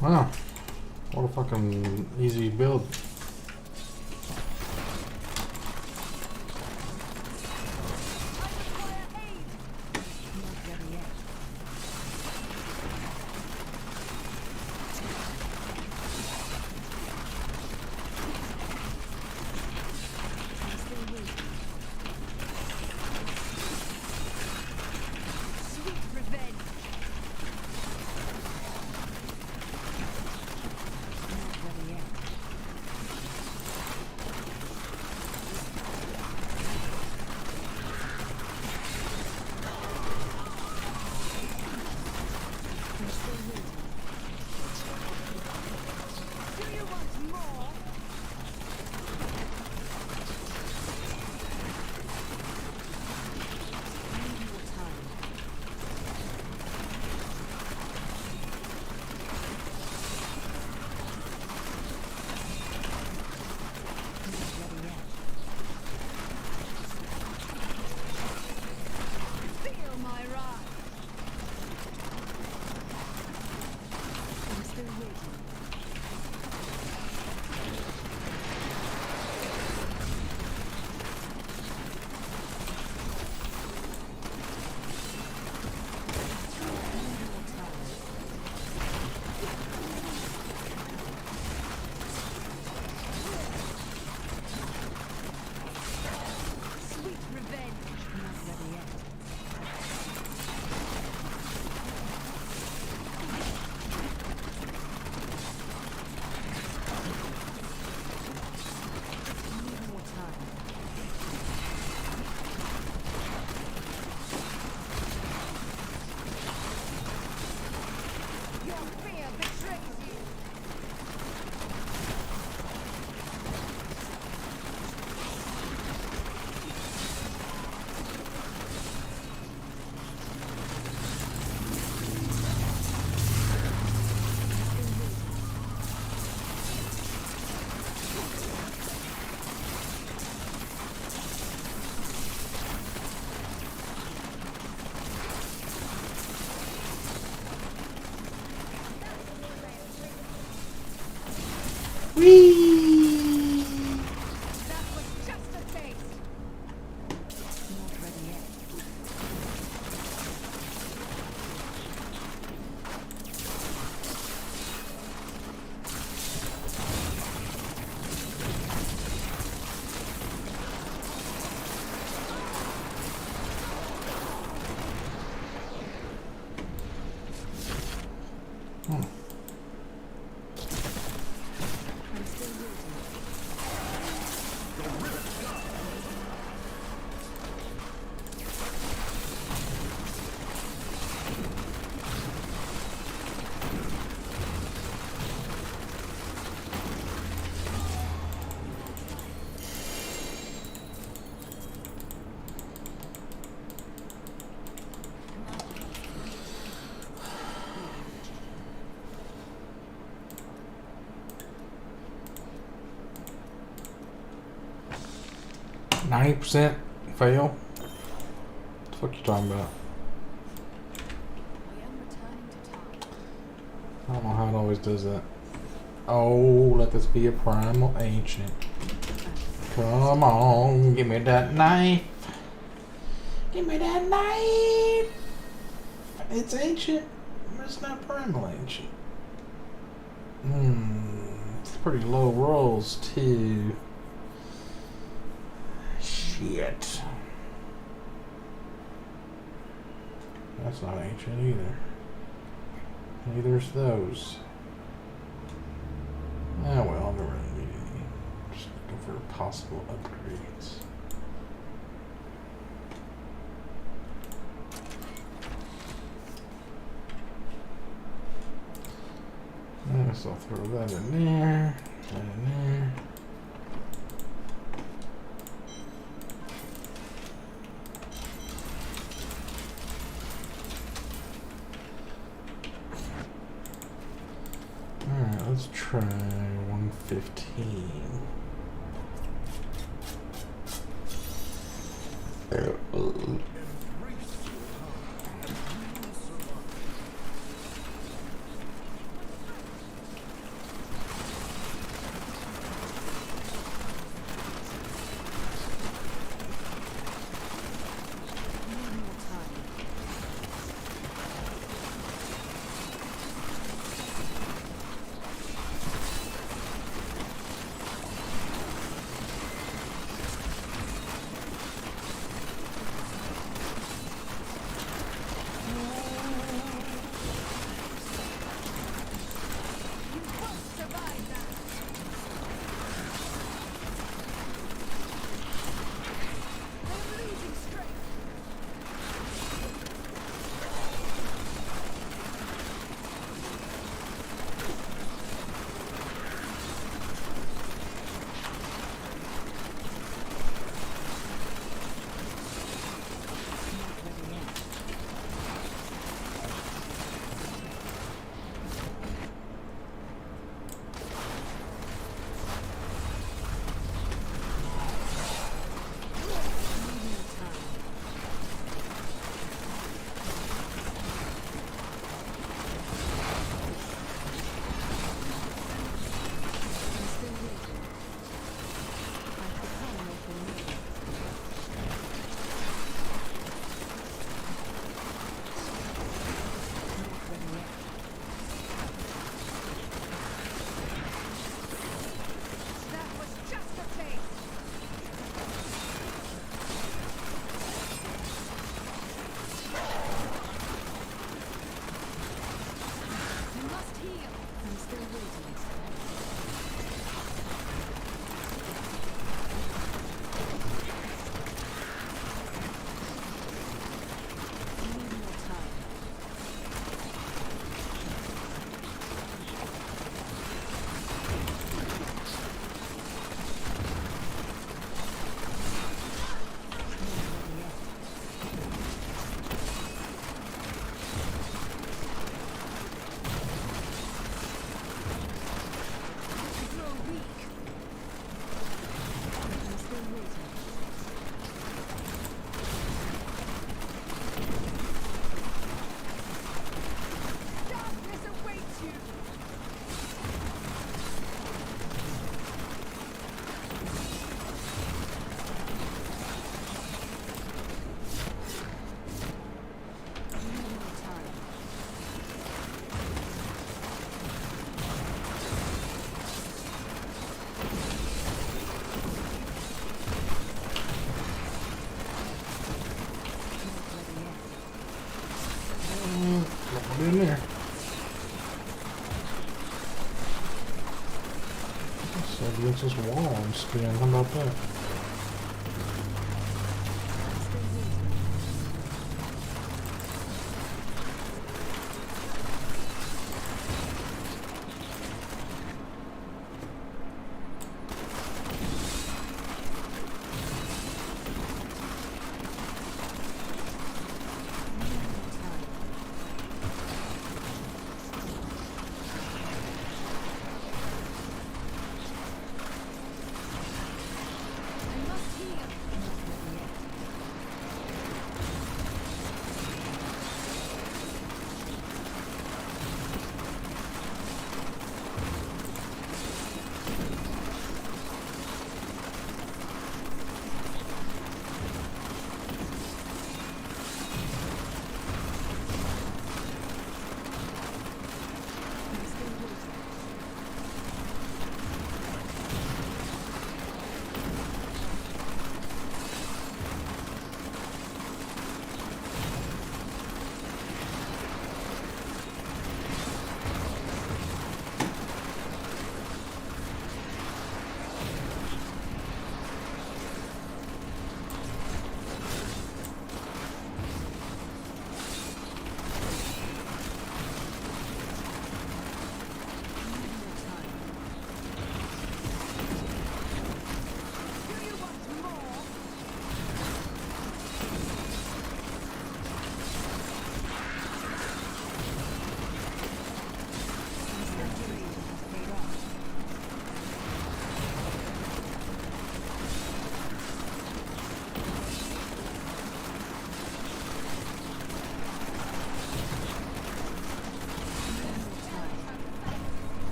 Wow. What a fucking easy build. Whee! That was just a taste. Not ready yet. %90 fail? What the fuck you talking about? I am returning to town. I don't know how it always does that. Oh, let this be a primal ancient. Come on, give me that knife. Give me that knife. It's ancient, but it's not primal ancient. It's pretty low rolls too. Shit. That's not ancient either. Neither's those. Ah well, I'm gonna really need any. Just looking for possible upgrades. I guess I'll throw that in there. That in there. Alright, let's try 115. in there. So it looks this wall and spin. How about that?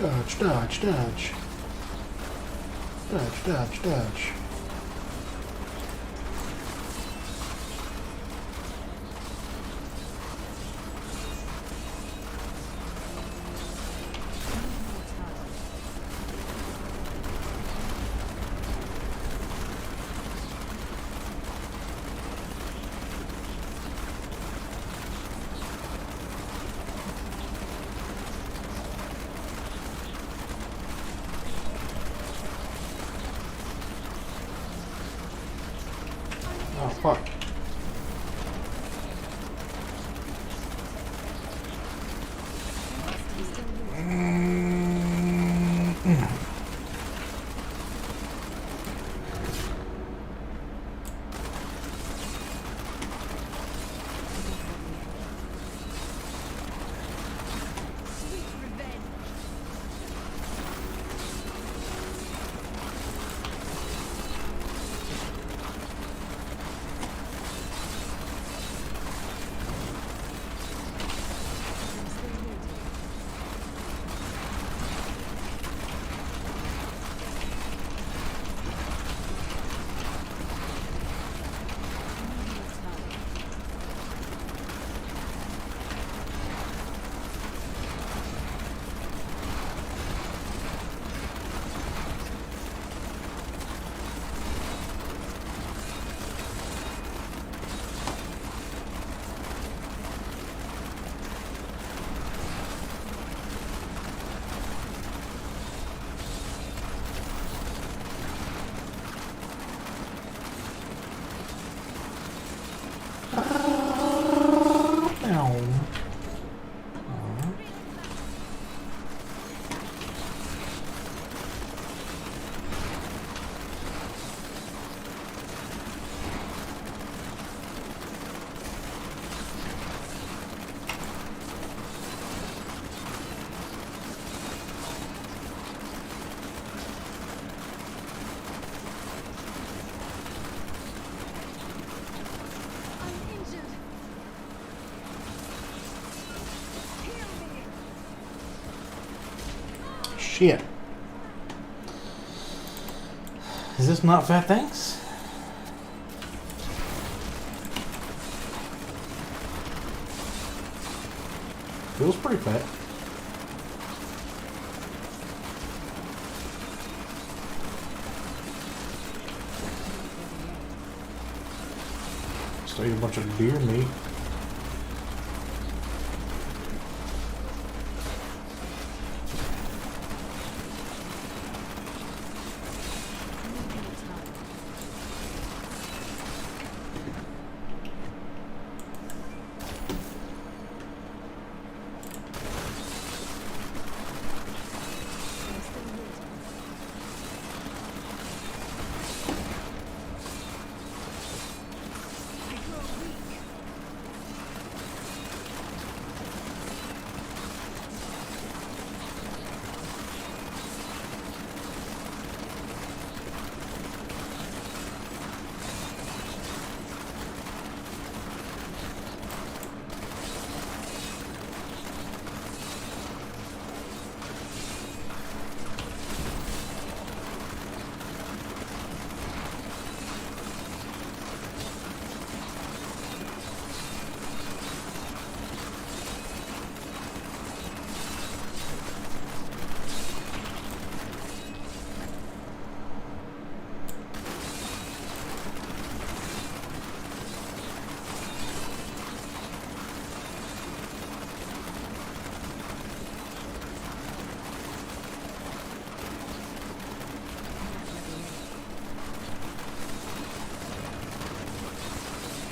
Dodge, dodge, dodge. Dodge, dodge, dodge. Oh, fuck. Sweet revenge. I'm injured. Heal me. Shit. Is this not fat things? Feels pretty fat. Just ate a bunch of deer meat. I grow weak.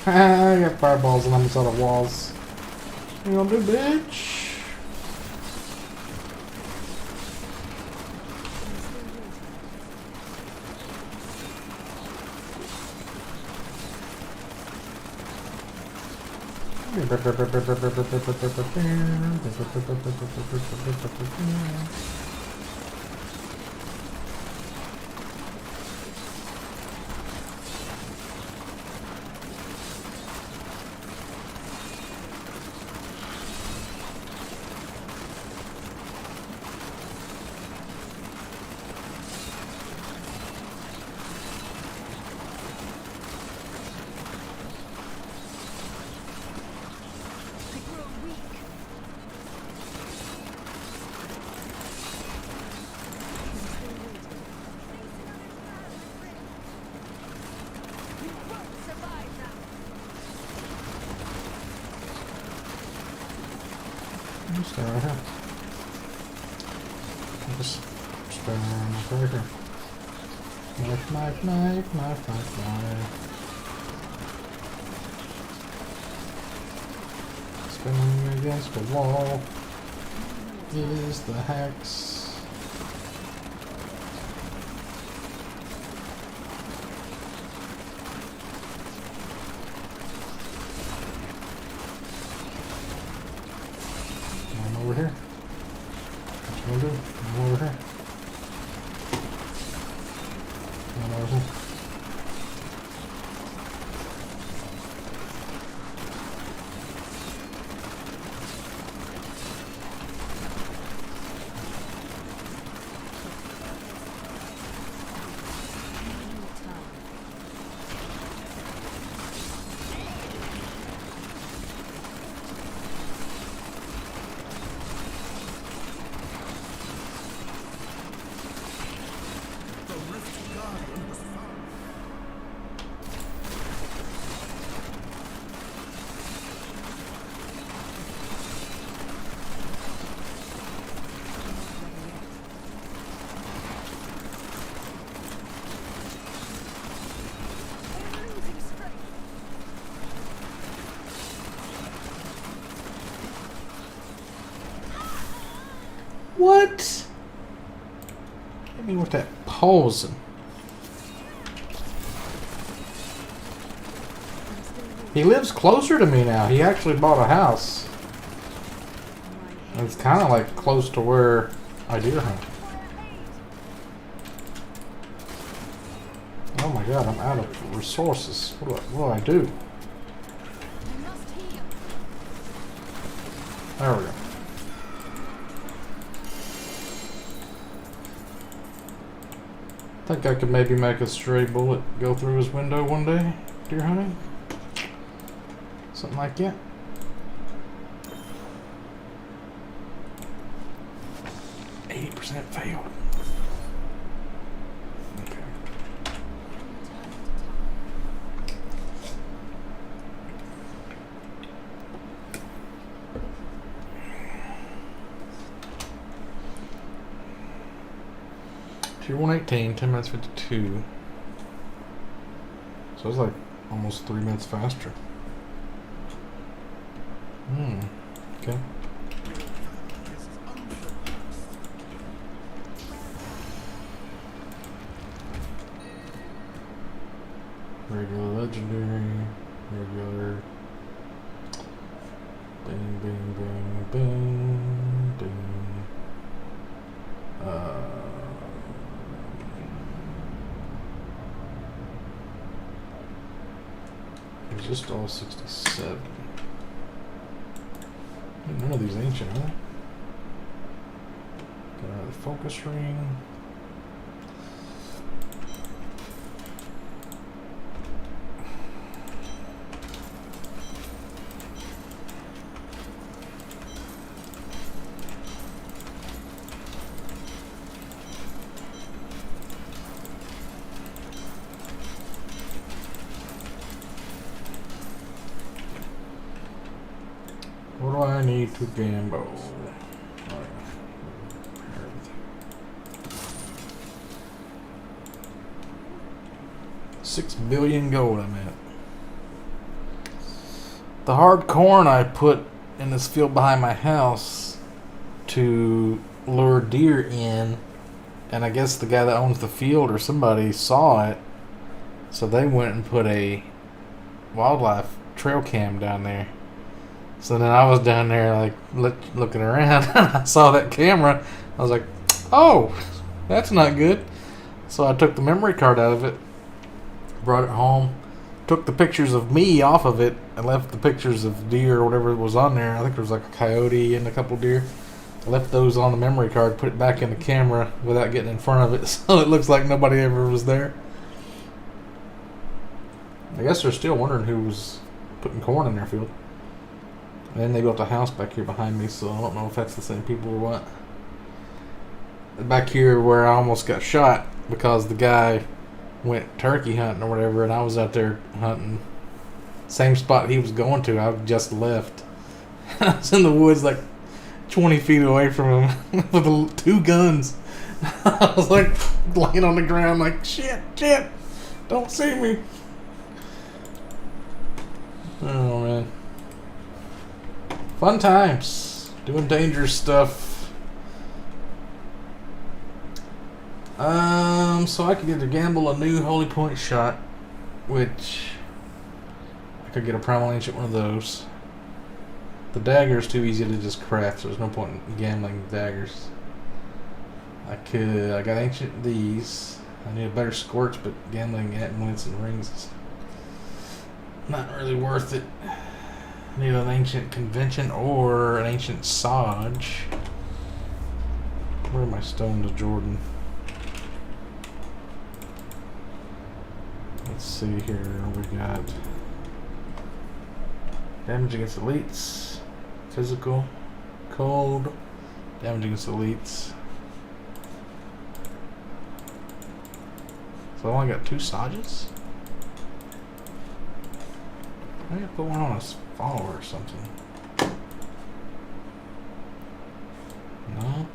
I got fireballs and I'm inside of walls. What you gonna do, bitch? Stay right here. Just spin right here. Knife, knife, knife, knife, knife, knife. Spinning against the wall is the hex. I'm over here. What you gonna do? I'm over here. I'm over here. We're losing strength. What? Hit me with that posing. He lives closer to me now. He actually bought a house. And it's kind of like close to where I deer hunt. Oh my god, I'm out of resources. What do? We must heal. There we go. Think I could maybe make a stray bullet go through his window one day, deer hunting? Something like that. %, failed. Okay. Tier 118, 10 minutes 52. So it's like almost 3 minutes faster. Okay. Regular legendary, regular. Bing, bing, bing, bing, bing. It's just all 67. None of these ancient, huh? Got another focus ring. What do I need to gamble? $6 billion gold I'm at. The hard corn I put in this field behind my house to lure deer in, and I guess the guy that owns the field or somebody saw it, so they went and put a wildlife trail cam down there. So then I was down there like looking around and I saw that camera. I was like, oh, that's not good. So I took the memory card out of it, brought it home, took the pictures of me off of it, and left the pictures of deer or whatever was on there. I think there was like a coyote and a couple deer. I left those on the memory card, put it back in the camera without getting in front of it, so it looks like nobody ever was there. I guess they're still wondering who was putting corn in their field. And then they built a house back here behind me, so I don't know if that's the same people or what. Back here where I almost got shot because the guy went turkey hunting or whatever, and I was out there hunting. Same spot he was going to, I just left. I was in the woods like 20 feet away from him with two guns. I was like laying on the ground like, shit, don't see me. Oh man. Fun times. Doing dangerous stuff. So I could either gamble a new Holy Point shot, which I could get a Primal Ancient one of those. The dagger is too easy to just craft, so there's no point in gambling daggers. I got ancient these. I need a better squirts, but gambling amulets and rings is not really worth it. I need an ancient convention or an ancient Saj. Where are my stones of Jordan? Let's see here. We got damage against elites, physical, cold, damage against elites. So I only got 2 Sajas? I need to put one on a follower or something. No.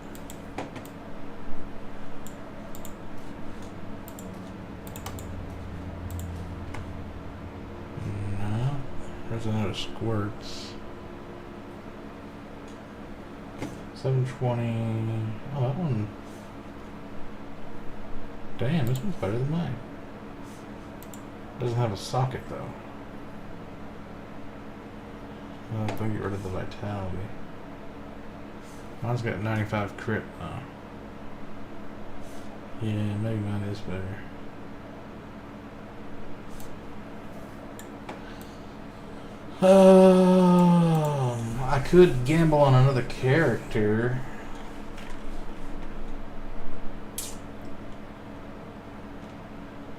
No. There's another squirts. 720. Oh, that one. Damn, this one's better than mine. Doesn't have a socket though. I'll have to get rid of the vitality. Mine's got 95 crit. Oh. Yeah, maybe mine is better. I could gamble on another character.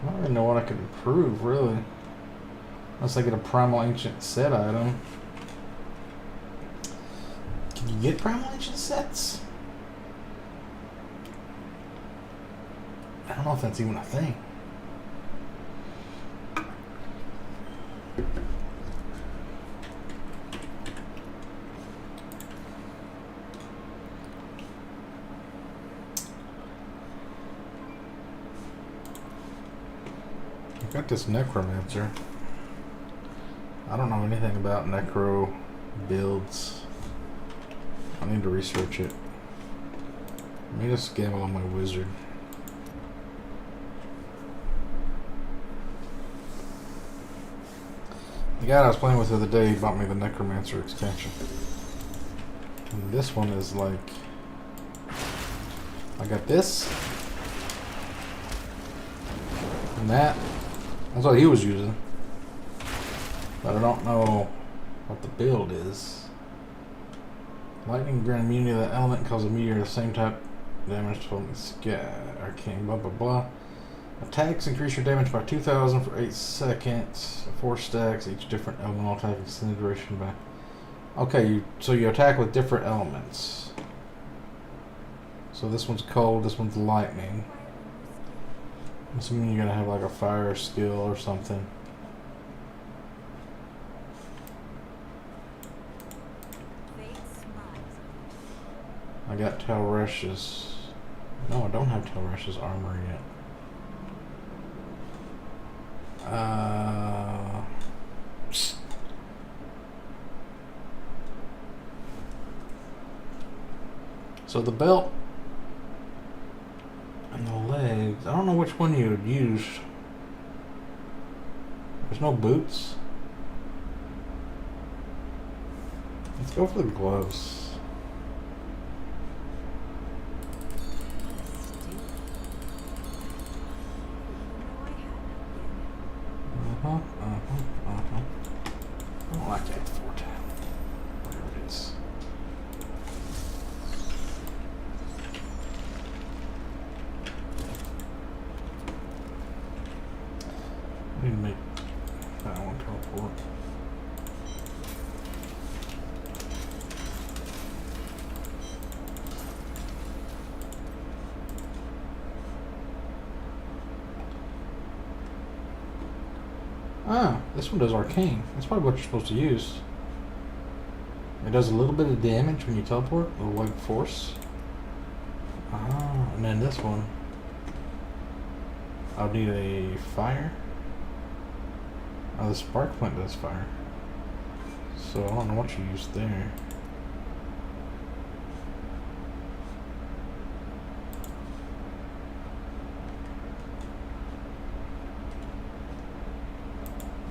I don't really know what I could improve, really. Unless I get a Primal Ancient set item. Can you get Primal Ancient sets? I don't know if that's even a thing. I've got this Necromancer. I don't know anything about Necro builds. I need to research it. Let me just gamble on my Wizard. The guy I was playing with the other day bought me the Necromancer expansion. And this one is like... I got this. And that. That's what he was using. But I don't know what the build is. Lightning grant immunity to the element, cause a meteor of the same type damage from the sky. Arcane, blah blah blah. Attacks increase your damage by 2,000 for 8 seconds. 4 stacks, each different elemental attack extended duration by. Okay, so you attack with different elements. So this one's cold, this one's lightning. I'm assuming you're gonna have like a fire skill or something. I got Telresh's. No, I don't have Telresh's armor yet. So the belt and the legs, I don't know which one you would use. There's no boots. Let's go for the gloves. I don't like that fort. Whatever it is. I need to make that one teleport. Ah, this one does arcane. That's probably what you're supposed to use. It does a little bit of damage when you teleport, a little like force. Ah, and then this one. I'll need a fire. Oh, the spark flint does fire. So I don't know what you used there.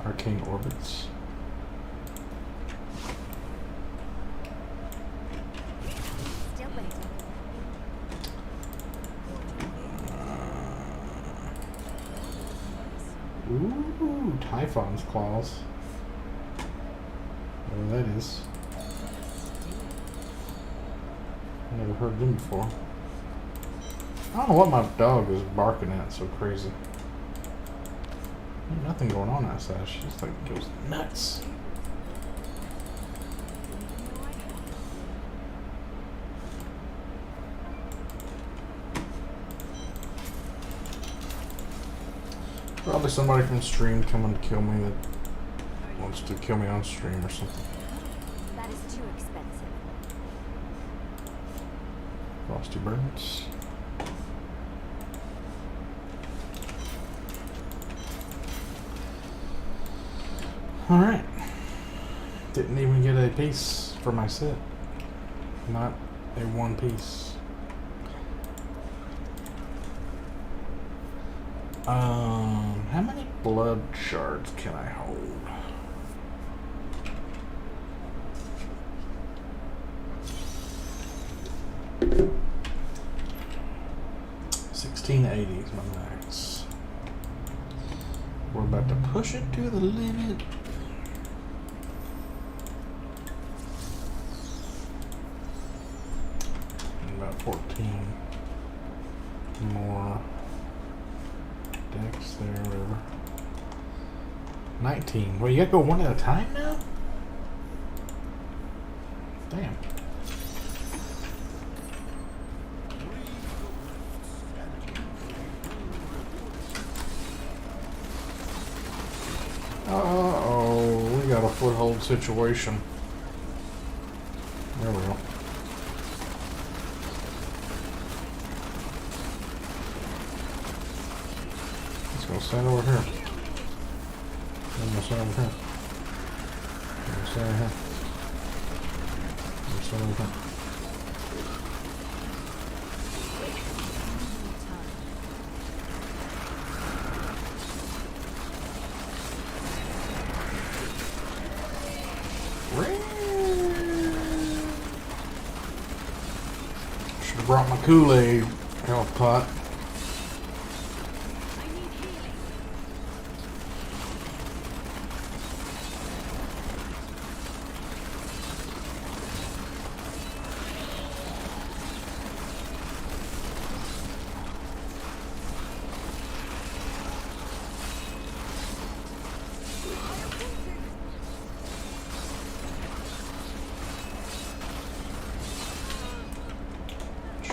Arcane orbits. Still waiting. Ooh, Typhon's claws. Whatever that is. Never heard them before. I don't know what my dog is barking at so crazy. Ain't nothing going on outside. She just like goes nuts. Probably somebody from stream coming to kill me that wants to kill me on stream or something. That is too expensive. Frosty birds. Alright. Didn't even get a piece for my set. Not a one piece. How many blood shards can I hold? $16.80 is my max. We're about to push it to the limit. About 14 more decks there, whatever. 19. Well, you gotta go one at a time now? Damn. Uh-oh, we got a foothold situation. There we go. Let's go stand over here. I'm gonna stand over here. I'm gonna stand over here. I'm gonna stand over here. Should have brought my Kool-Aid health pot.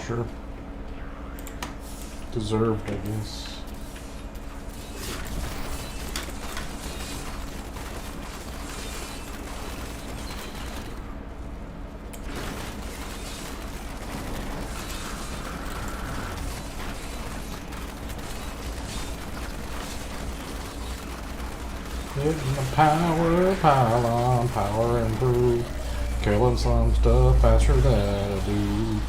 Sure. Deserved, I guess. Hitting the power, pile on, power improve. Killing some stuff faster than I do.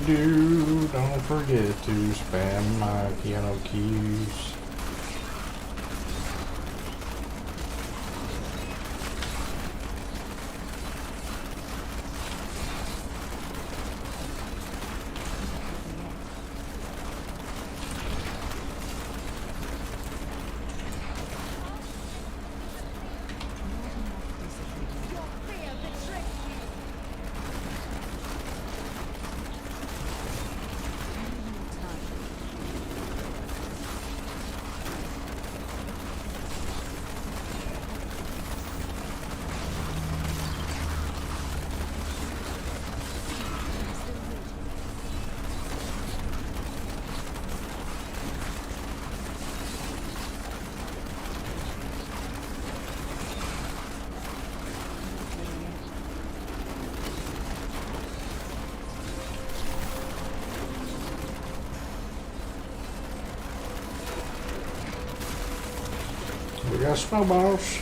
Do. Don't forget to spam my piano keys. got snowballs.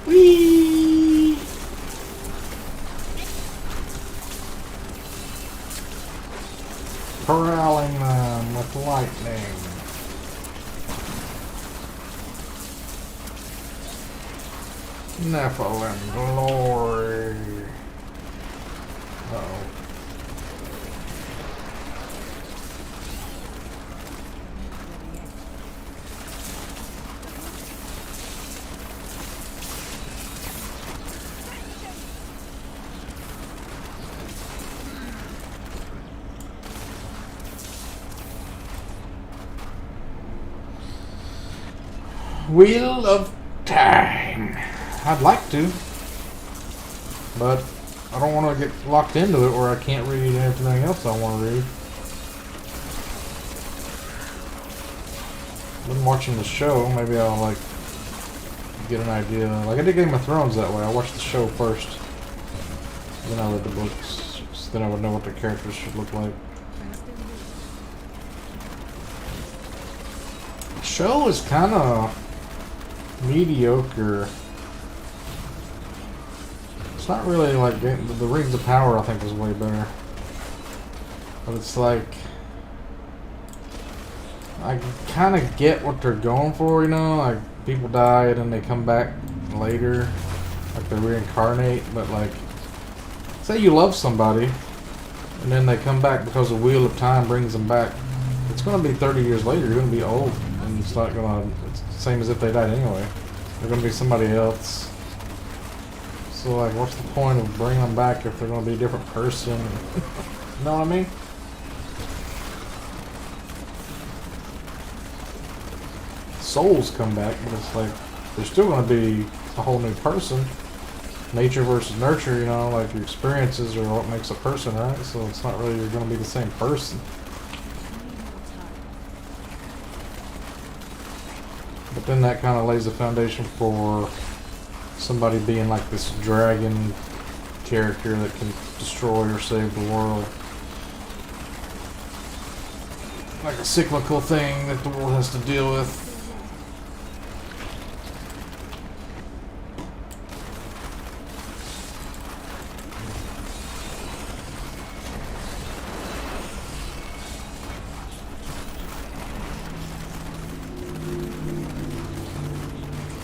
Whee! Corralling them with lightning. Nephilim glory. Uh-oh. Wheel of Time. I'd like to, but I don't want to get locked into it where I can't read everything else I want to read. Been watching the show, maybe I'll like get an idea. Like I did Game of Thrones that way. I watched the show first, then I read the books, so then I would know what the characters should look like. The show is kind of mediocre. It's not really like the Rings of Power. I think is way better, but it's like I kind of get what they're going for, you know. Like people die and then they come back later, like they reincarnate. But like, say you love somebody and then they come back because the Wheel of Time brings them back. It's gonna be 30 years later. You're gonna be old, and it's not gonna. It's the same as if they died anyway. They're gonna be somebody else. So like, what's the point of bringing them back if they're gonna be a different person? You know what I mean? Souls come back, but it's like they're still gonna be a whole new person. Nature versus nurture, you know, like your experiences are what makes a person, right? So it's not really you're gonna be the same person. But then that kind of lays the foundation for somebody being like this dragon character that can destroy or save the world. Like a cyclical thing that the world has to deal with.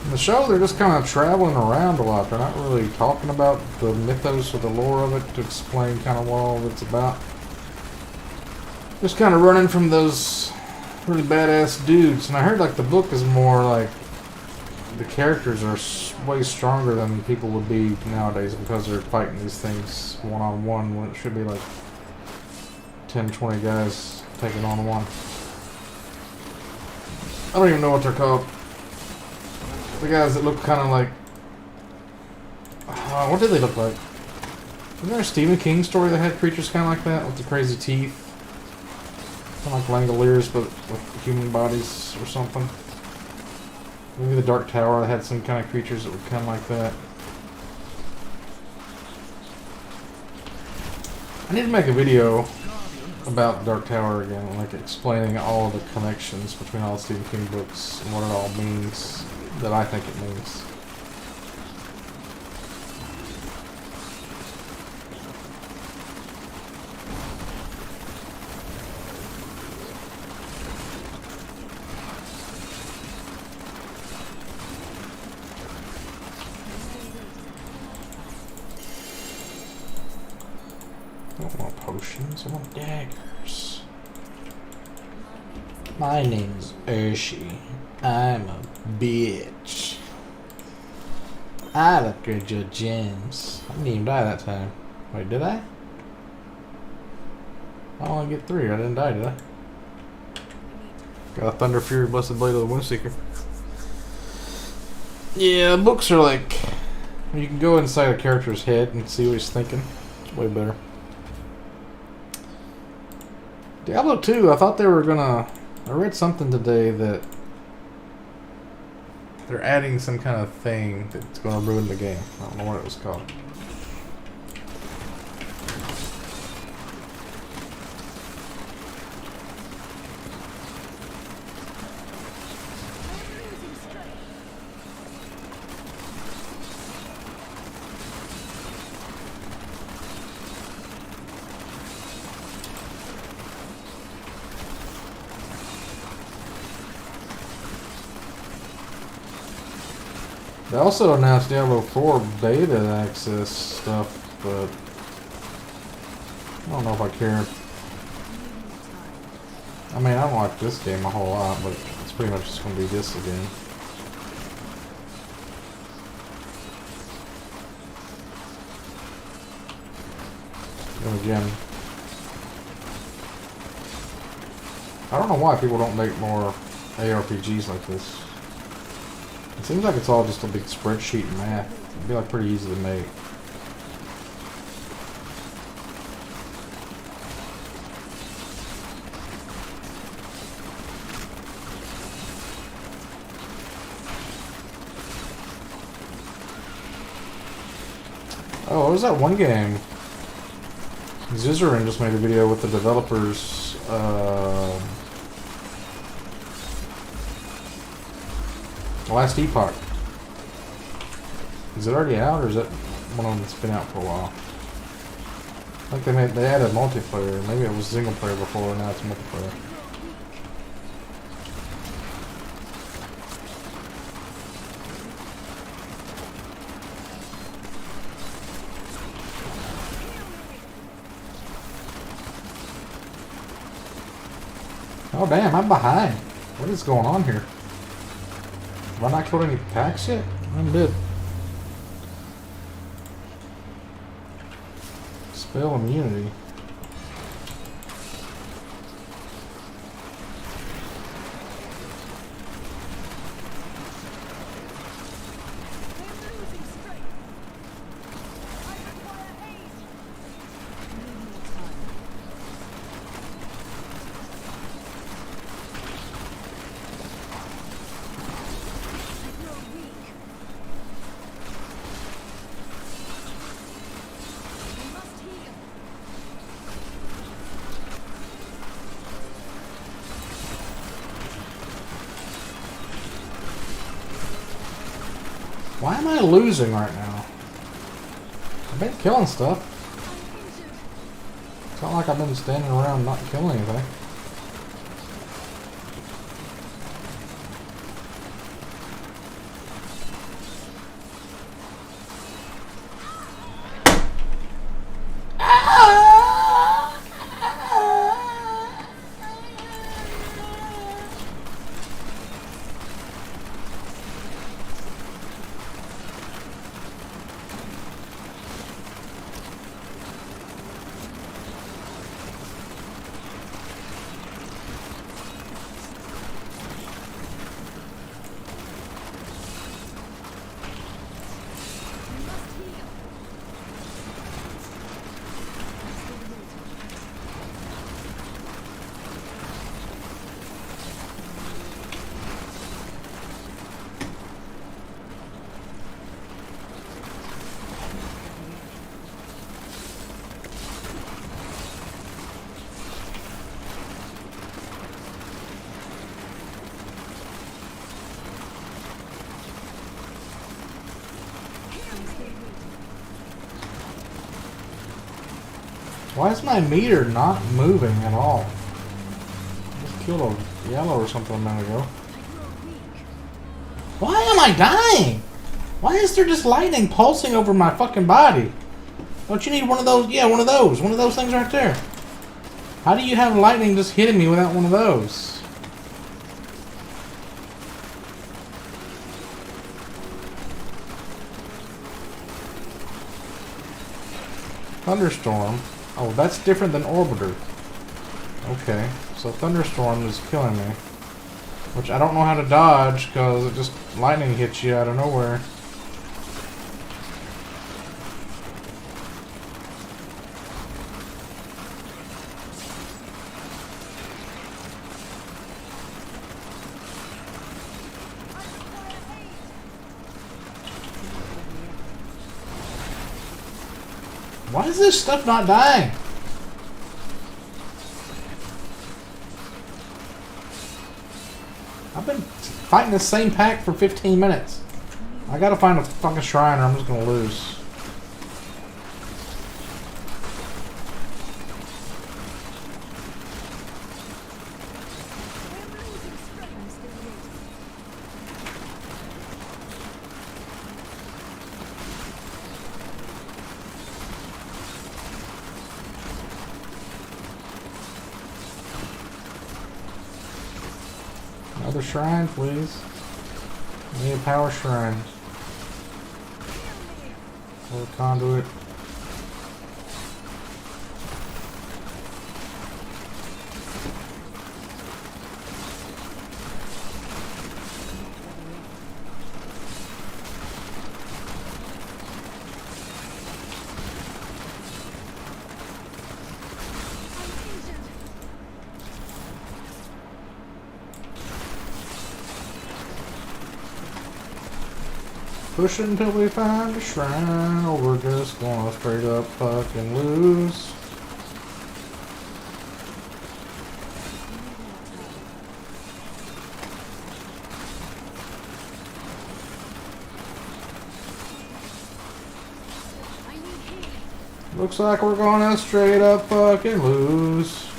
In the show, they're just kind of traveling around a lot. They're not really talking about the mythos or the lore of it to explain kind of what all of it's about. Just kind of running from those really badass dudes. And I heard like the book is more like the characters are way stronger than people would be nowadays because they're fighting these things one-on-one when it should be like 10, 20 guys taking on one. I don't even know what they're called. The guys that look kind of like... what did they look like? Wasn't there a Stephen King story that had creatures kind of like that? With the crazy teeth? Kind of like Langoliers, but with human bodies or something. Maybe the Dark Tower had some kind of creatures that were kind of like that. I need to make a video about Dark Tower again, like explaining all the connections between all the Stephen King books and what it all means. That I think it means. I don't want potions, I want daggers. My name's Urshi. I'm a bitch. I upgrade your gems. I didn't even die that time. Wait, did I? I only get 3. I didn't die, did I? Got a Thunder Fury, Blessed Blade of the Windseeker. Yeah, books are like... You can go inside a character's head and see what he's thinking. It's way better. Diablo 2, I thought they were gonna... I read something today that they're adding some kind of thing that's going to ruin the game. I don't know what it was called. They also announced Diablo 4 beta access stuff, but I don't know if I care. I mean, I don't like this game a whole lot, but it's pretty much just going to be this again. And again, I don't know why people don't make more ARPGs like this. It seems like it's all just a big spreadsheet and math. It'd be like pretty easy to make. Oh, what was that one game? Zizarin just made a video with the developers. Last Epoch. Is it already out, or is that one of them that's been out for a while? I think they added multiplayer. Maybe it was single player before, now it's multiplayer. Oh damn, I'm behind. What is going on here? Have I not killed any packs yet? I'm dead. Spell immunity. Why am I losing right now? I've been killing stuff. It's not like I've been standing around not killing anything. Why is my meter not moving at all? I just killed a yellow or something a minute ago. Why am I dying? Why is there just lightning pulsing over my fucking body? Don't you need one of those? Yeah, one of those. One of those things right there. How do you have lightning just hitting me without one of those? Thunderstorm. Oh, that's different than Orbiter. Okay, so Thunderstorm is killing me. Which I don't know how to dodge because it just lightning hits you out of nowhere. Why is this stuff not dying? I've been fighting the same pack for 15 minutes. I gotta find a fucking shrine or I'm just gonna lose. Another shrine, please. I need a power shrine. Or a conduit. Push it until we find a shrine, or we're just gonna straight up fucking lose. Looks like we're gonna straight up fucking lose.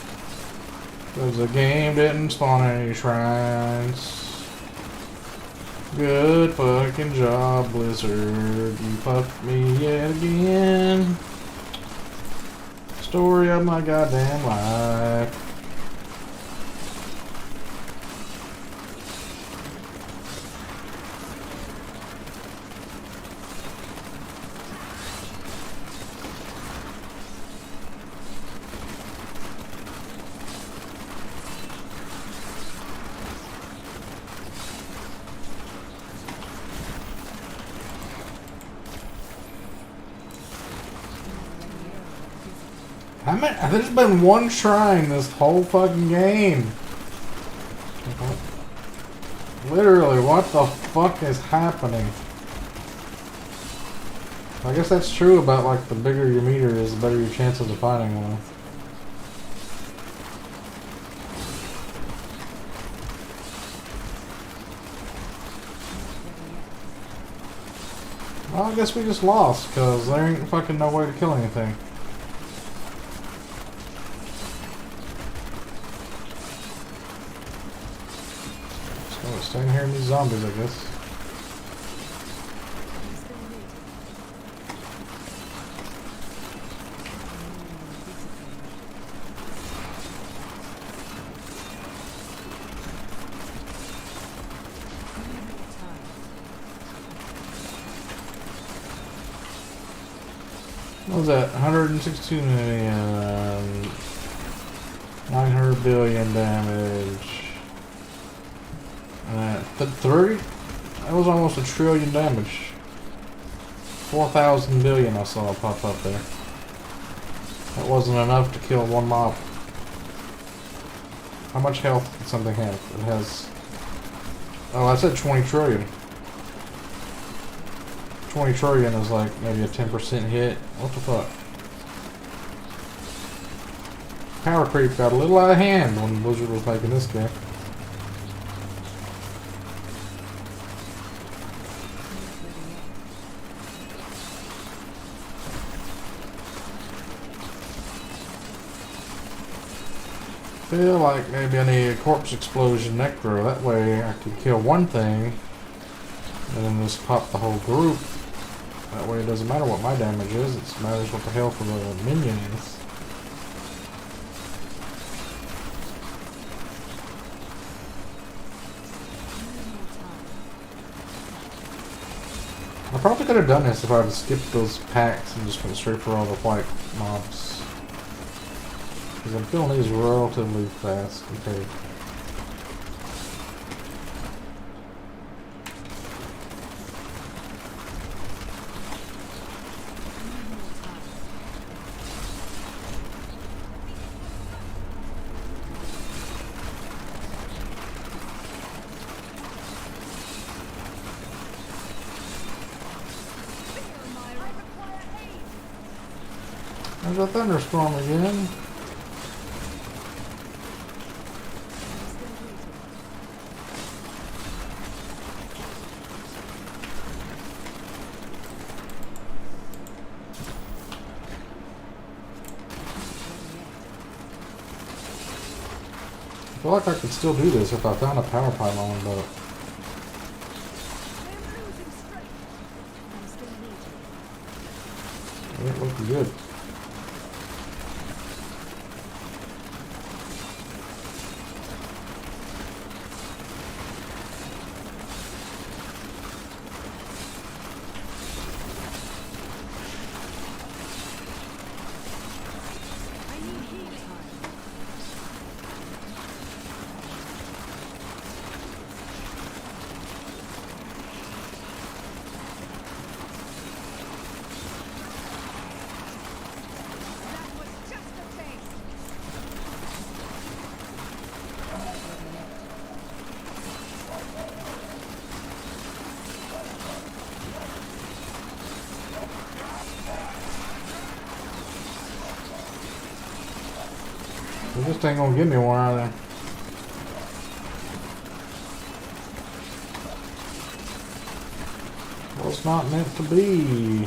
Cause the game didn't spawn any shrines. Good fucking job, Blizzard. You fucked me yet again. Story of my goddamn life. There's been one shrine this whole fucking game. Literally, what the fuck is happening? I guess that's true about like the bigger your meter is, the better your chances of finding one. Well, I guess we just lost, because there ain't fucking no way to kill anything. Staying here in these zombies, I guess. What was that? 162 million. 900 billion damage. 30? That was almost a trillion damage. 4,000 billion I saw pop up there. That wasn't enough to kill one mob. How much health did something have? It has... Oh, I said 20 trillion. 20 trillion is like maybe a 10% hit. What the fuck? Power creep got a little out of hand when Blizzard was making this game. Feel like maybe I need a corpse explosion necro. That way I could kill one thing and then just pop the whole group. That way it doesn't matter what my damage is, it matters what the health of the minion is. I probably could have done this if I had skipped those packs and just went straight for all the white mobs. Because I'm killing these relatively fast compared. There's a thunderstorm again. I feel like I could still do this if I found a power pylon, but it ain't looking good. Well, this ain't gonna get me where I am. Well, it's not meant to be.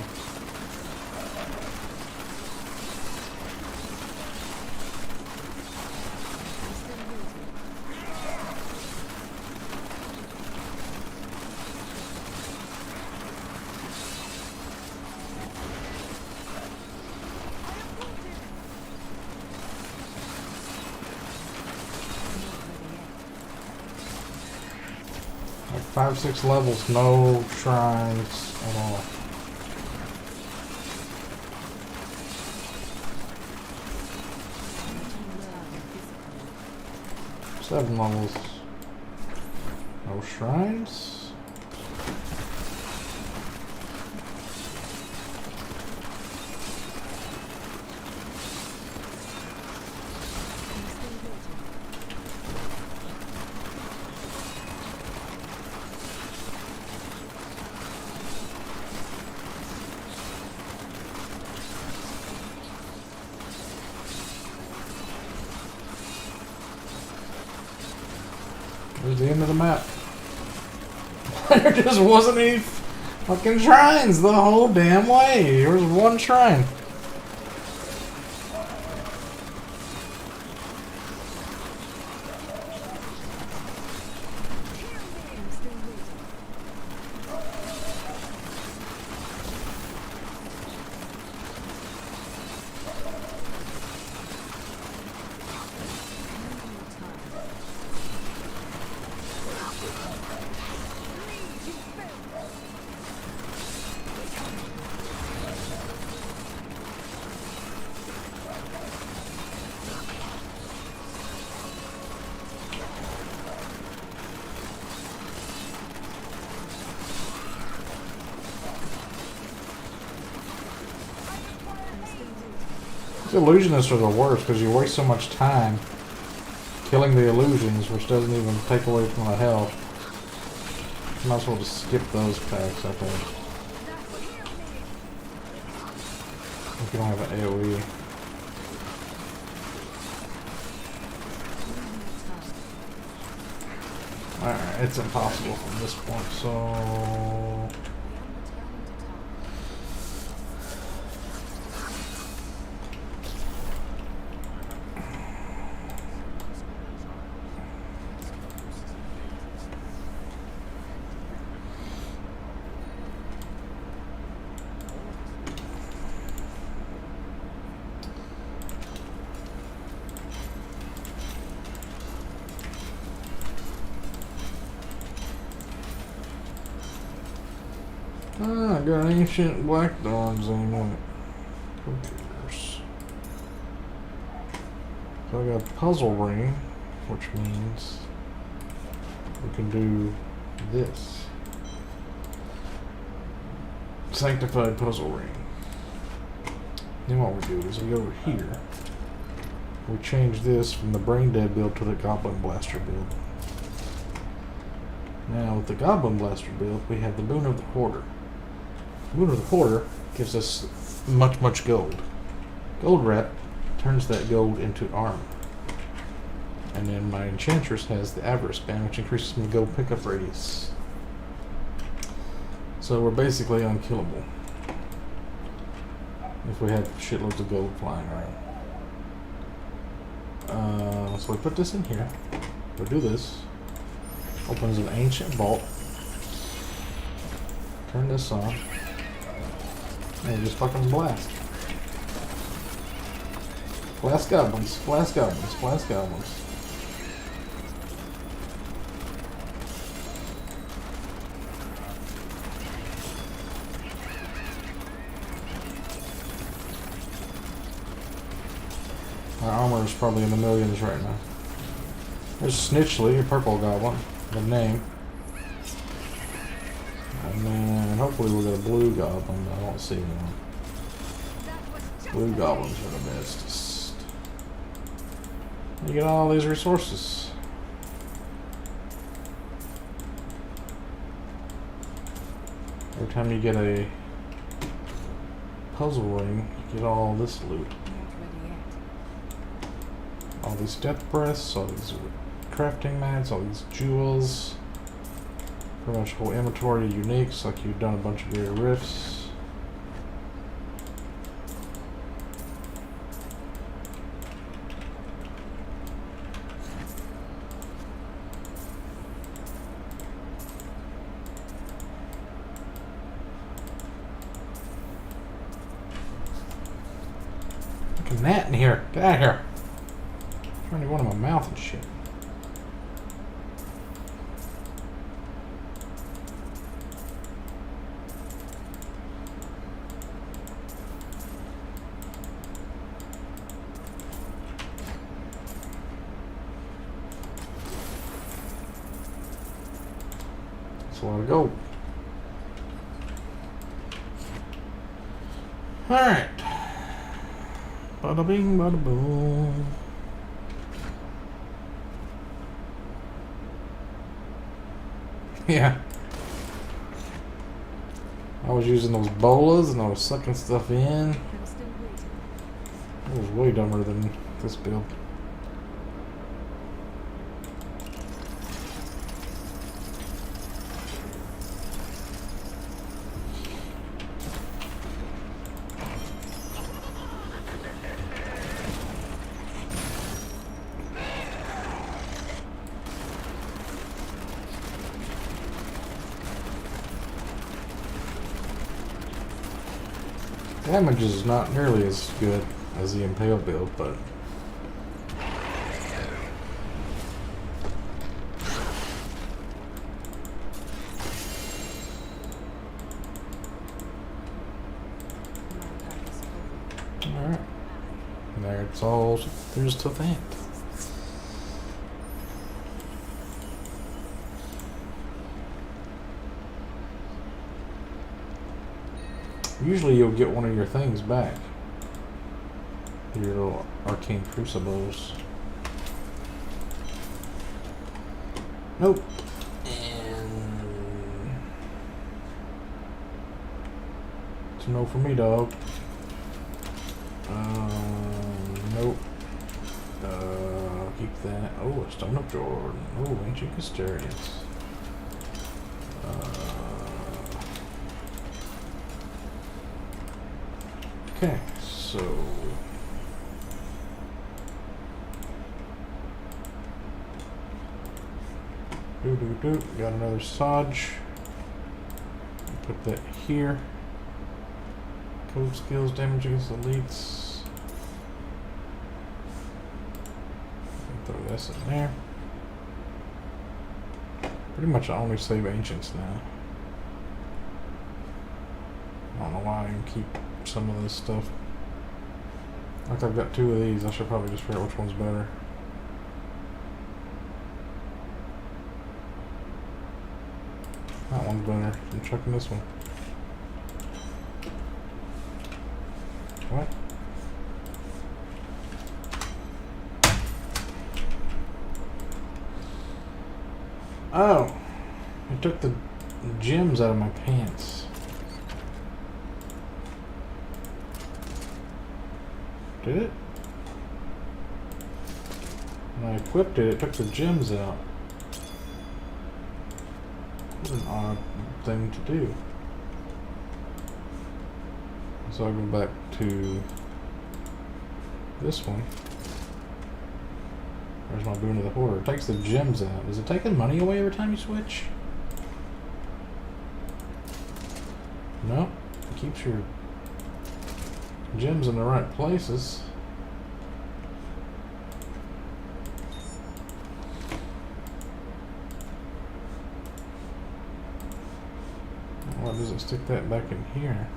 Like 5, 6 levels, no shrines at all. Seven levels, no shrines. There's the end of the map. There just wasn't any fucking shrines the whole damn way. There was one shrine. The illusionists are the worst because you waste so much time killing the illusions, which doesn't even take away from the health. You might as well just skip those packs, I think. If you don't have an AoE. Alright, it's impossible from this point, so... I got an ancient black dogs anyway. Who cares? So I got a puzzle ring, which means we can do this. Sanctified puzzle ring. Then what we do is we go over here. We change this from the brain dead build to the goblin blaster build. Now with the goblin blaster build, we have the boon of the hoarder. Boon of the Porter gives us much gold. Gold wrap turns that gold into armor. And then my enchantress has the avarice band, which increases my gold pickup radius. So we're basically unkillable if we have shitloads of gold flying around. So we put this in here. We'll do this. Opens an ancient vault. Turn this on. And just fucking blast. Blast goblins, blast goblins, blast goblins. My armor is probably in the millions right now. There's Snitchley, a purple goblin, the name. And then hopefully we'll get a blue goblin, but I don't see one. Blue goblins are the bestest. You get all these resources. Every time you get a puzzle ring, you get all this loot. All these death breaths, all these crafting mats, all these jewels. Pretty much whole inventory uniques, like you've done a bunch of your rifts. Look at that in here. Get out of here. I'm trying to go into my mouth and shit. A lot of gold. Alright. Bada bing, bada boom. Yeah. I was using those bolas and I was sucking stuff in. I'm still waiting. It was way dumber than this build. Damage is not nearly as good as the Impale build, but alright. That's all there's to that. Usually you'll get one of your things back. Your little arcane crucibles. Nope. And it's a no for me, dog. Nope. Keep that. Oh, a Stone of Jordan. Oh, ancient custodians. Okay, so got another Saj. Put that here. Code skills, damage against elites. Throw this in there. Pretty much I only save ancients now. I don't know why I can keep some of this stuff. Like I've got two of these, I should probably just figure out which one's better. That one's better. I'm checking this one. What? Oh, I took the gems out of my pants. Did it? When I equipped it, it took the gems out. What an odd thing to do. So I'll go back to this one. Where's my boon of the hoarder? It takes the gems out. Is it taking money away every time you switch? No. It keeps your gems in the right places. Why doesn't stick that back in here?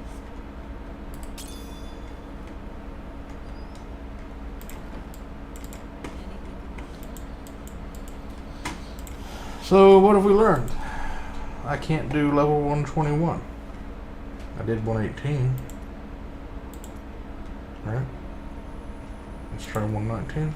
So what have we learned? I can't do level 121. I did 118. Alright. Let's try 119.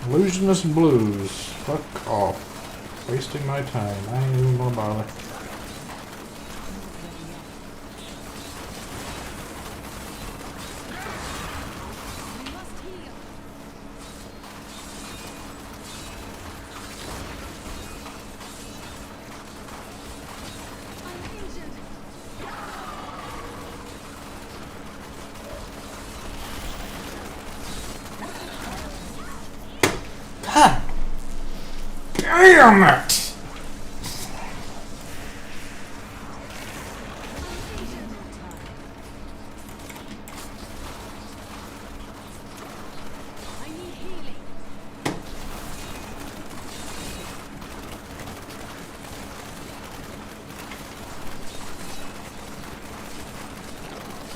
Illusionist Blues. Fuck off. Wasting my time. I ain't even gonna bother. God damn it!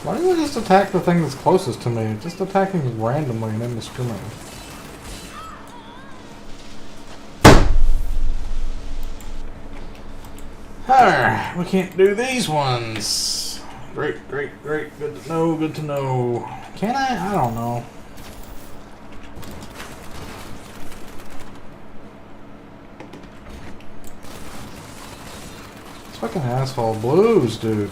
Why don't you just attack the thing that's closest to me? Just attacking randomly and indiscriminately. Alright, we can't do these ones. Great, great, great. Good to know, good to know. Can I? I don't know. This fucking asshole blues, dude.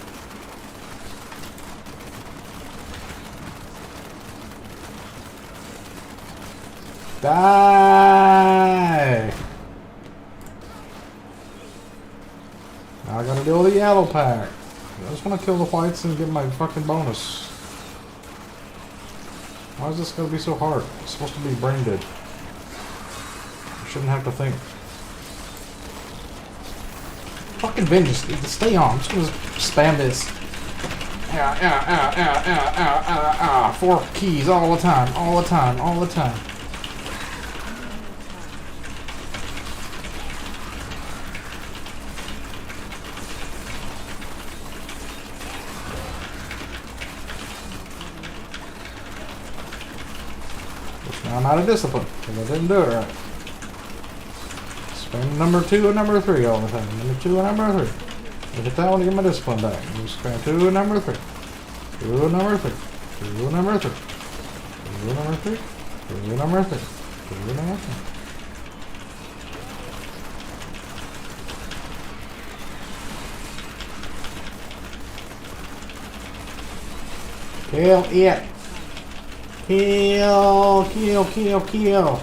Die! Now I gotta deal with the yellow pack. I just want to kill the whites and get my fucking bonus. Why is this gonna be so hard? It's supposed to be brain dead. I shouldn't have to think. Fucking vengeance needs to stay on. I'm just gonna spam this. Ow, ow, ow, ow, ow, ow, ow, ow. 4 keys all the time, all the time, all the time. I'm out of discipline because I didn't do it right. Spam number 2 and number 3 all the time. Number 2 and number 3. I hit that one to get my discipline back. You spam 2 and number 3. 2 and number 3. 2 and number 3. 2 and number 3. 2 and number 3. 2 and number 3. Kill it. Kill, kill, kill, kill.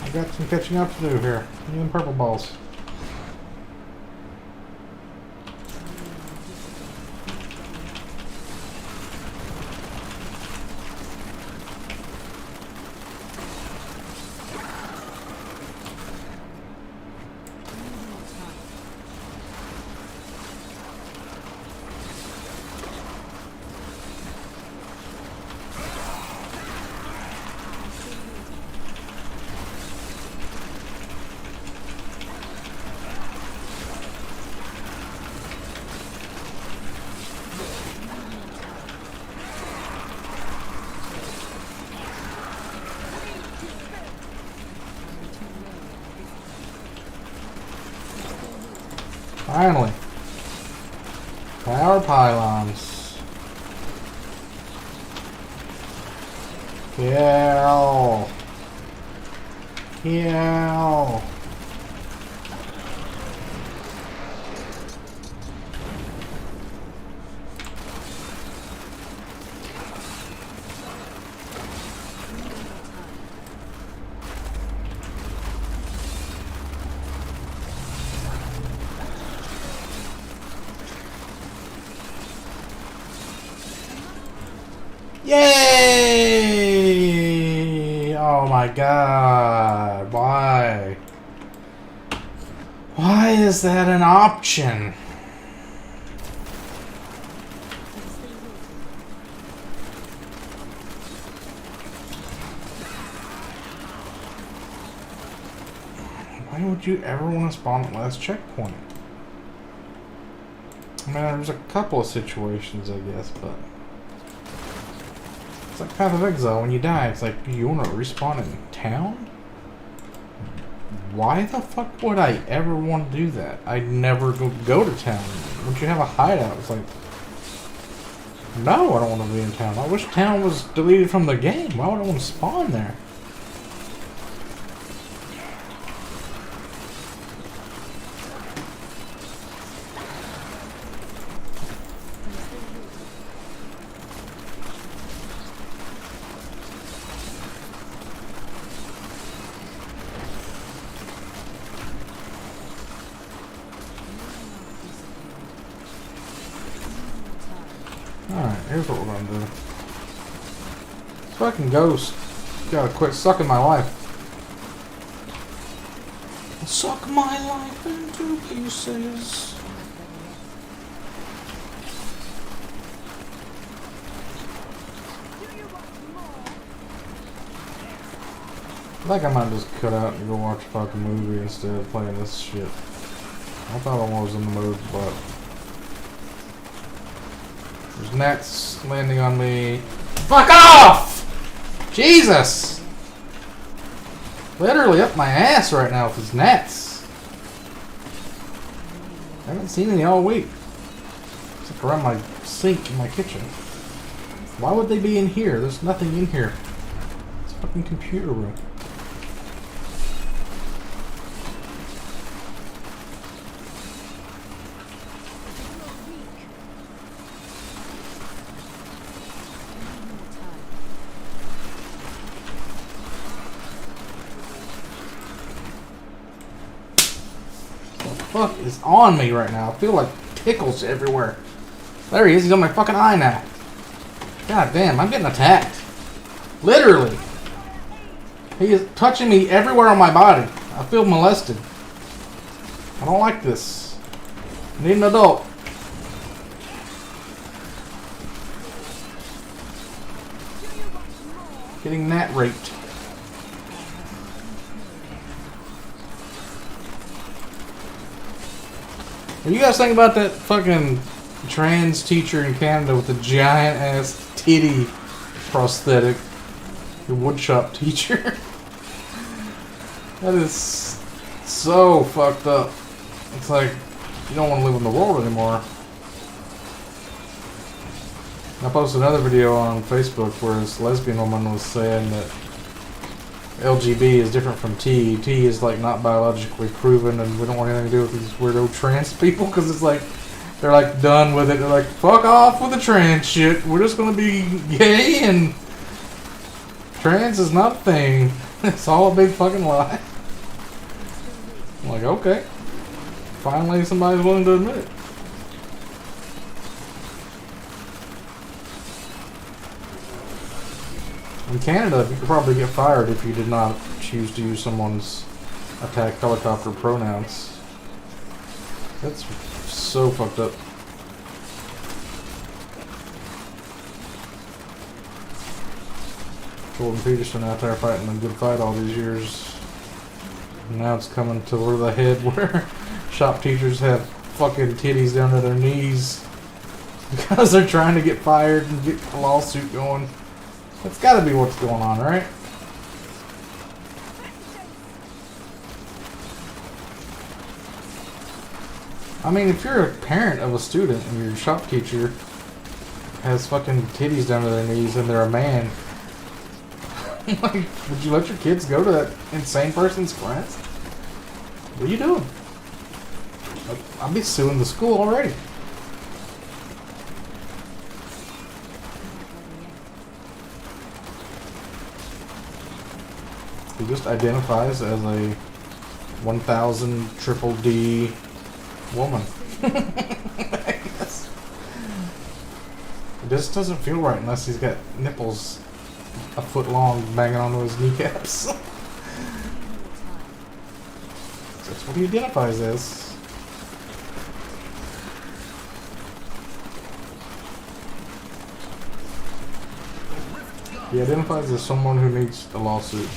I got some catching up to do here. You and purple balls. Finally. Power pylons. Kill. Kill. Yay! Oh my god. Why? Why is that an option? Why would you ever want to spawn at last checkpoint? I mean, there's a couple of situations, I guess, but... It's like Path of Exile, when you die, it's like, you want to respawn in town? Why the fuck would I ever want to do that? I'd never go to town. Wouldn't you have a hideout? It's like, no, I don't want to be in town. I wish town was deleted from the game. Why would I want to spawn there? Alright, here's what we're gonna do. This fucking ghost gotta quit sucking my life. Suck my life into pieces. I think I might just cut out and go watch a fucking movie instead of playing this shit. I thought I was in the mood, but... There's gnats landing on me. Fuck off! Jesus! Literally up my ass right now with these gnats. I haven't seen any all week. It's like around my sink in my kitchen. Why would they be in here? There's nothing in here. It's a fucking computer room. Fuck is on me right now? I feel like tickles everywhere. There he is. He's on my fucking eye now. God damn, I'm getting attacked. Literally. He is touching me everywhere on my body. I feel molested. I don't like this. I need an adult. Getting gnat raped. What do you guys think about that fucking trans teacher in Canada with the giant ass titty prosthetic? The woodshop teacher. That is so fucked up. It's like, you don't want to live in the world anymore. I posted another video on Facebook where this lesbian woman was saying that LGB is different from T. T is like not biologically proven, and we don't want anything to do with these weirdo trans people because it's like they're like done with it. They're like, fuck off with the trans shit. We're just gonna be gay, and trans is not a thing. It's all a big fucking lie. I'm like, okay, finally somebody's willing to admit it. In Canada, you could probably get fired if you did not choose to use someone's attack helicopter pronouns. That's so fucked up. Jordan Peterson out there fighting a good fight all these years. And now it's coming to over the head where shop teachers have fucking titties down to their knees because they're trying to get fired and get a lawsuit going. That's gotta be what's going on, right? I mean, if you're a parent of a student and your shop teacher has fucking titties down to their knees and they're a man, like, would you let your kids go to that insane person's class? What are you doing? Like, I'd be suing the school already. He just identifies as a 1000 triple D woman. I guess. It just doesn't feel right unless he's got nipples a foot long banging onto his kneecaps. That's what he identifies as. He identifies as someone who needs a lawsuit.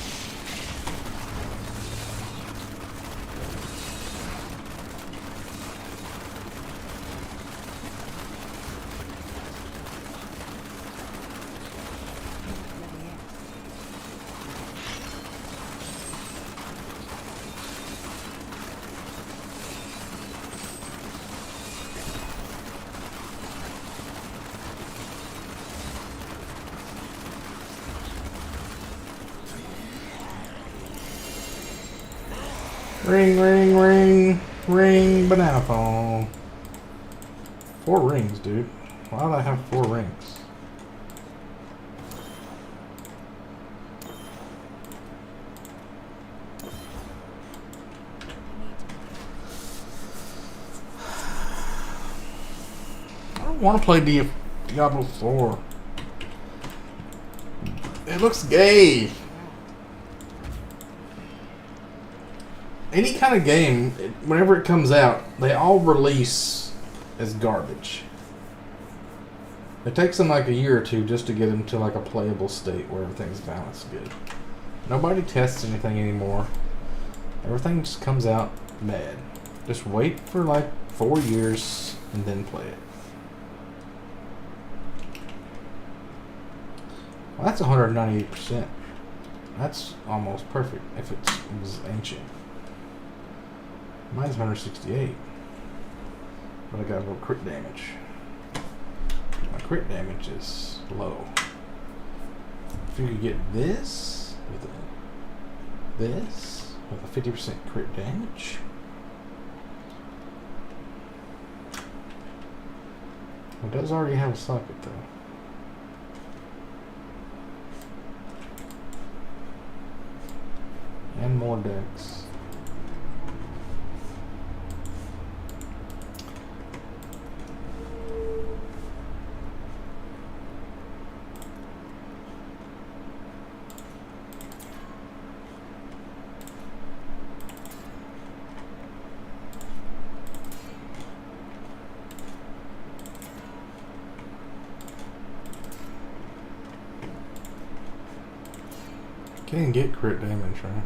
Ring, ring, ring, ring, banana phone. 4 rings, dude. Why do I have 4 rings? I don't want to play Diablo 4. It looks gay. Any kind of game, whenever it comes out, they all release as garbage. It takes them like a year or two just to get them to like a playable state where everything's balanced good. Nobody tests anything anymore. Everything just comes out bad. Just wait for like 4 years and then play it. Well, that's 198%. That's almost perfect if it was ancient. Mine's 168. But I got a little crit damage. My crit damage is low. If you could get this with a 50% crit damage. It does already have a socket though. And more decks. Can get crit damage, right?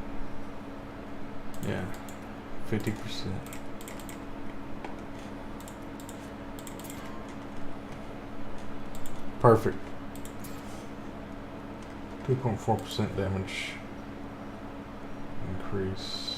Yeah, 50%. Perfect. 2.4% damage increase.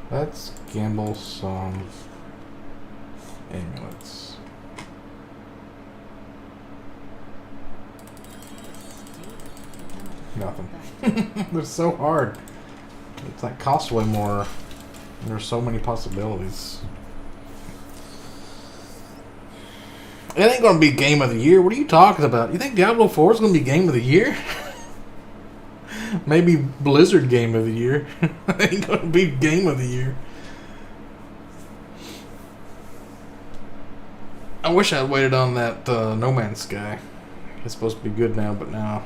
Let's gamble some amulets. Nothing. They're so hard. It's like costs way more. And there's so many possibilities. It ain't gonna be game of the year. What are you talking about? You think Diablo 4 is gonna be game of the year? Maybe Blizzard game of the year. It ain't gonna be game of the year. I wish I'd waited on that No Man's Sky. It's supposed to be good now, but now...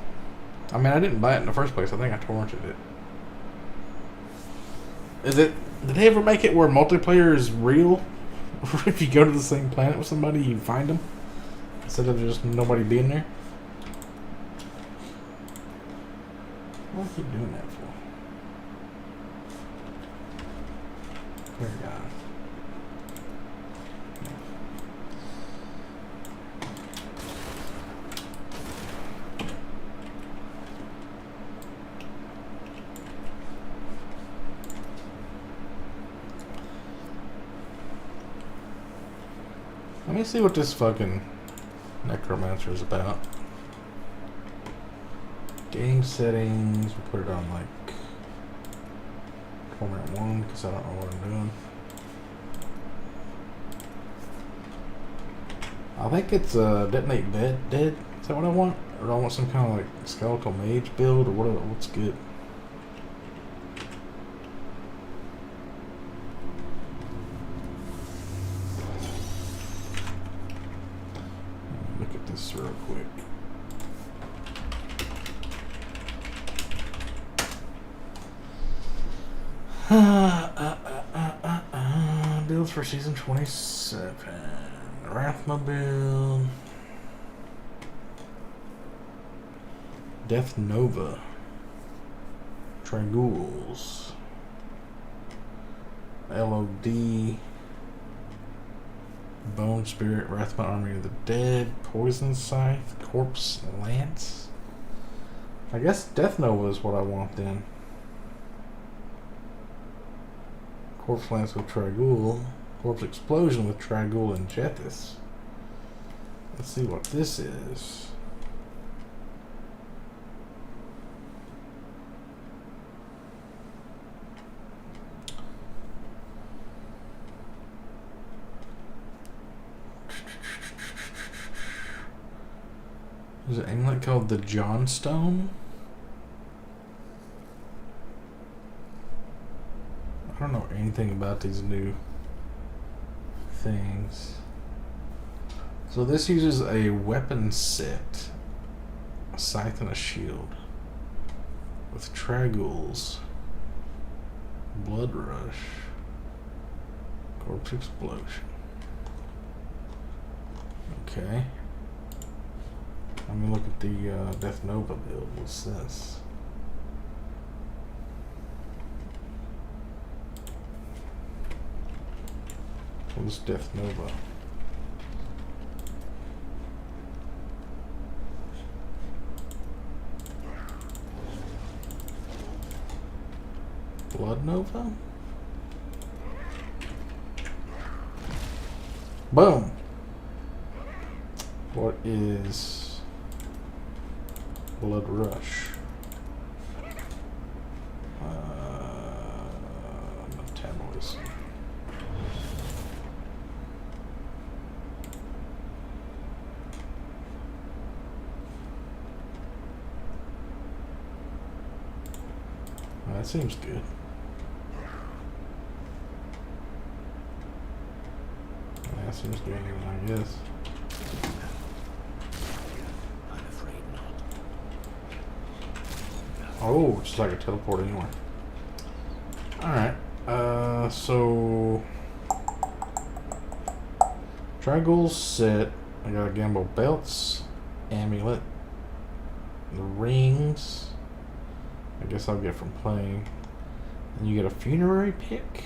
I mean, I didn't buy it in the first place. I think I torrented it. Is it... Did they ever make it where multiplayer is real? If you go to the same planet with somebody, you find them instead of just nobody being there. What are you doing that for? There we go. Let me see what this fucking necromancer is about. Game settings, we'll put it on like format 1 because I don't know what I'm doing. I think it's detonate dead. Is that what I want? Or do I want some kind of like skeletal mage build or what's good? Look at this real quick. Builds for season 27. Wrathmobile. Death Nova. Tragools. LOD. Bone Spirit. Wrathma Army of the Dead. Poison Scythe. Corpse Lance. I guess Death Nova is what I want then. Corpse Lance with Tragool. Corpse Explosion with Tragool and Jethys. Let's see what this is. Is it anything called the Johnstone? I don't know anything about these new things. So this uses a weapon set, a scythe and a shield, with Tragools, Blood Rush, Corpse Explosion. Okay. Let me look at the Death Nova build. What's this? What's Death Nova? Blood Nova? Boom! What is Blood Rush? Metabolism. That seems good. That seems good, I guess. I'm afraid not. Oh, it's like a teleport anywhere. Alright. So Tragools set. I got a Gamble belts, amulet, the rings. I guess I'll get from playing. And you get a funerary pick.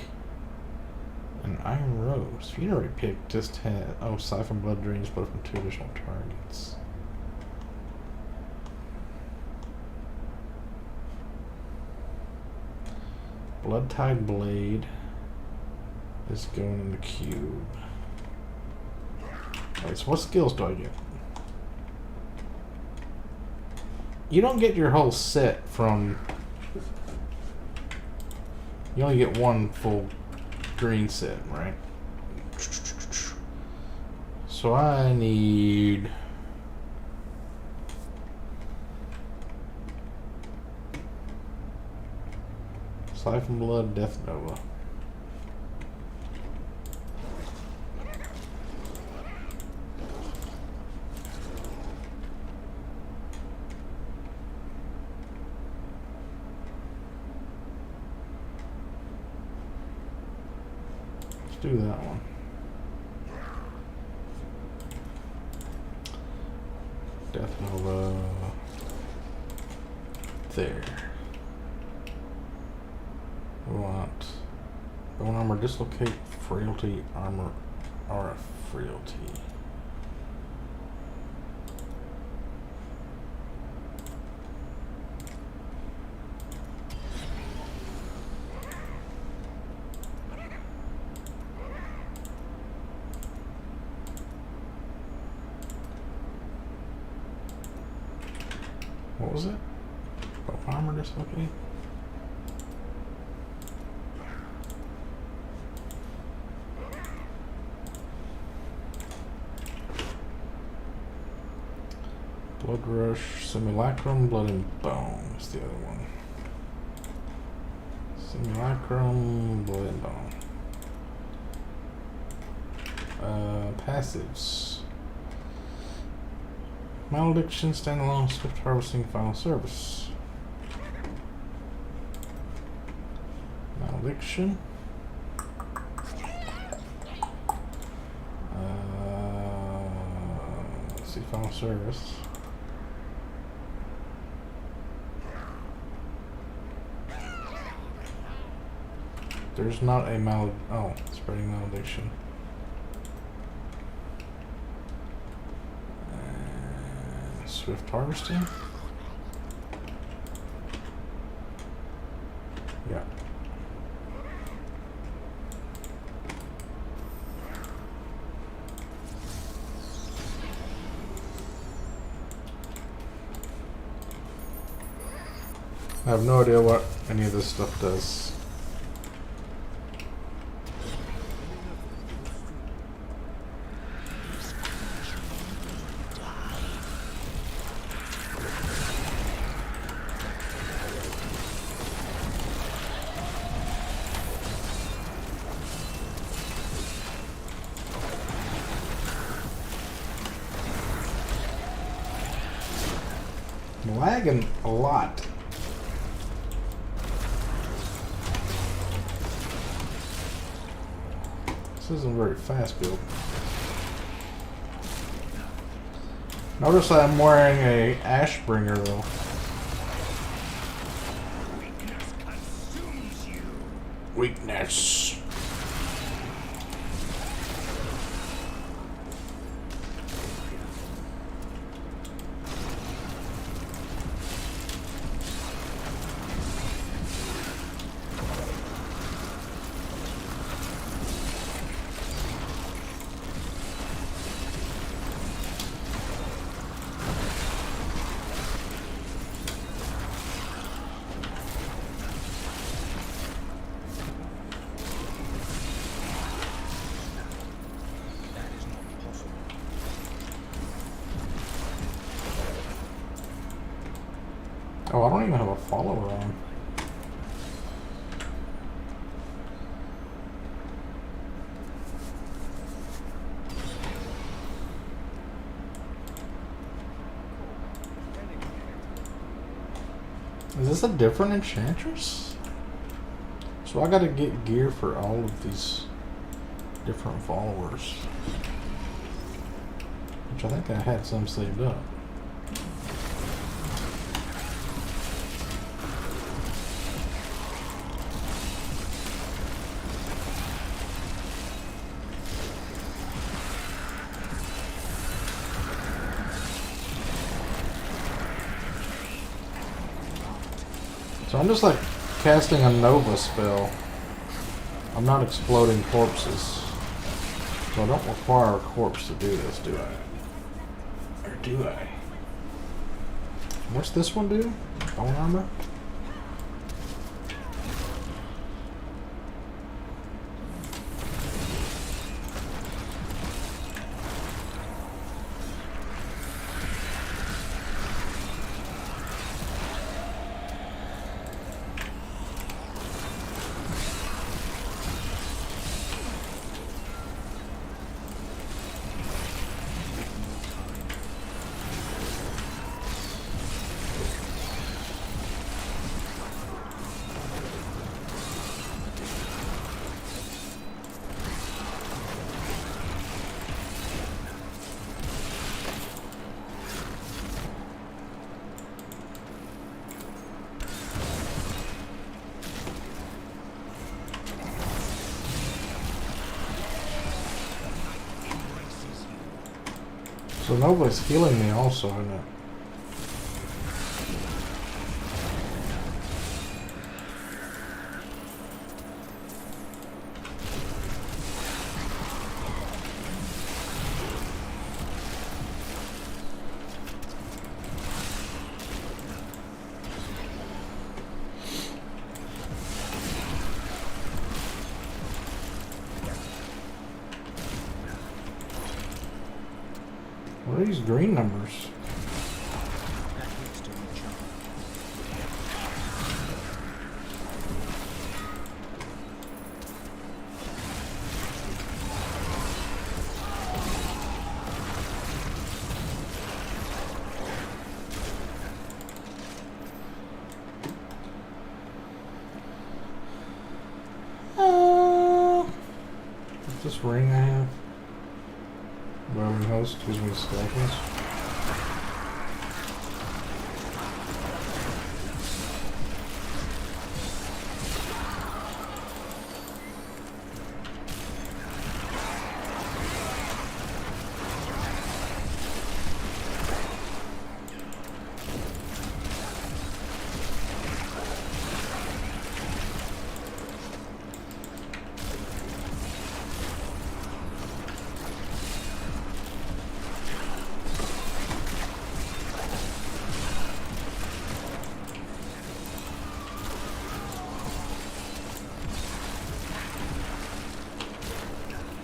An Iron Rose. Funerary pick just had siphon blood drains, but from 2 additional targets. Blood Tide Blade is going in the cube. Alright, so what skills do I get? You don't get your whole set from... You only get one full green set, right? So I need... Siphon Blood, Death Nova. Let's do that one. Death Nova. There. We want bone armor, dislocate, frailty, armor, RF frailty. What was it? Bone armor, dislocate? Blood Rush, Simulacrum, Blood and Bone is the other one. Simulacrum, Blood and Bone. Passives. Malediction, Standalone, Swift Harvesting, Final Service. Malediction. Let's see, Final Service. There's not a spreading malediction. Swift harvesting? Yeah. I have no idea what any of this stuff does. I'm lagging a lot. This isn't very fast build. Notice I'm wearing a Ashbringer though. Weakness consumes you. Weakness. Oh, I don't even have a follower on. Is this a different enchantress? So I gotta get gear for all of these different followers. Which I think I had some saved up. So I'm just like casting a Nova spell. I'm not exploding corpses. So I don't require a corpse to do this, do I? Or do I? What's this one do? Bone armor? So nobody's healing me also, isn't it? What are these green numbers? That looks to recharge. Is this ring I have? Roman host gives me staples.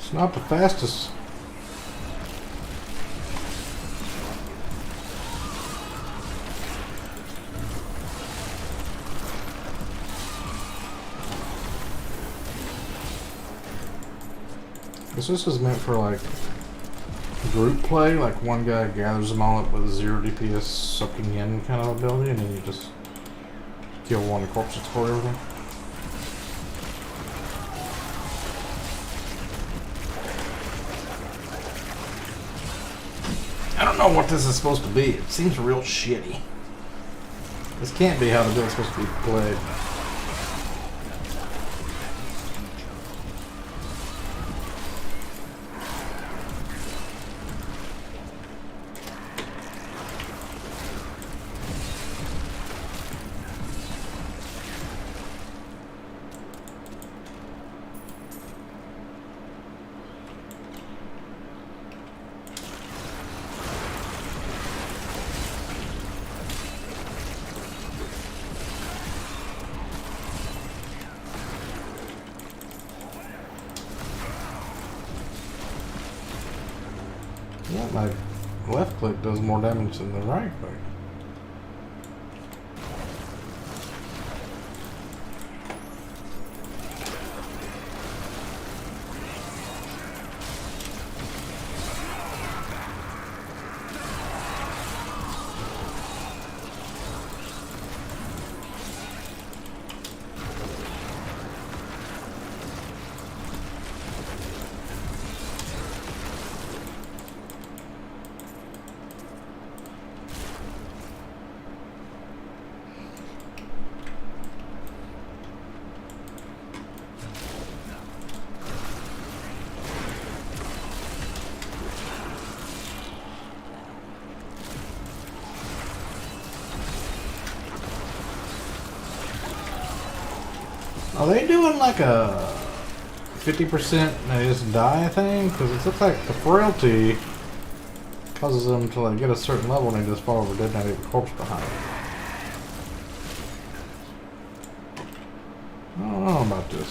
It's not the fastest. This is meant for like group play, like one guy gathers them all up with a 0 DPS sucking in kind of ability, and then you just kill one corpse to explode everything. I don't know what this is supposed to be. It seems real shitty. This can't be how the build's supposed to be played. Yeah, my left click does more damage than the right click. Are they doing like a 50% and they just die thing? Because it looks like the frailty causes them to like get a certain level and they just fall over dead and they leave a corpse behind. I don't know about this.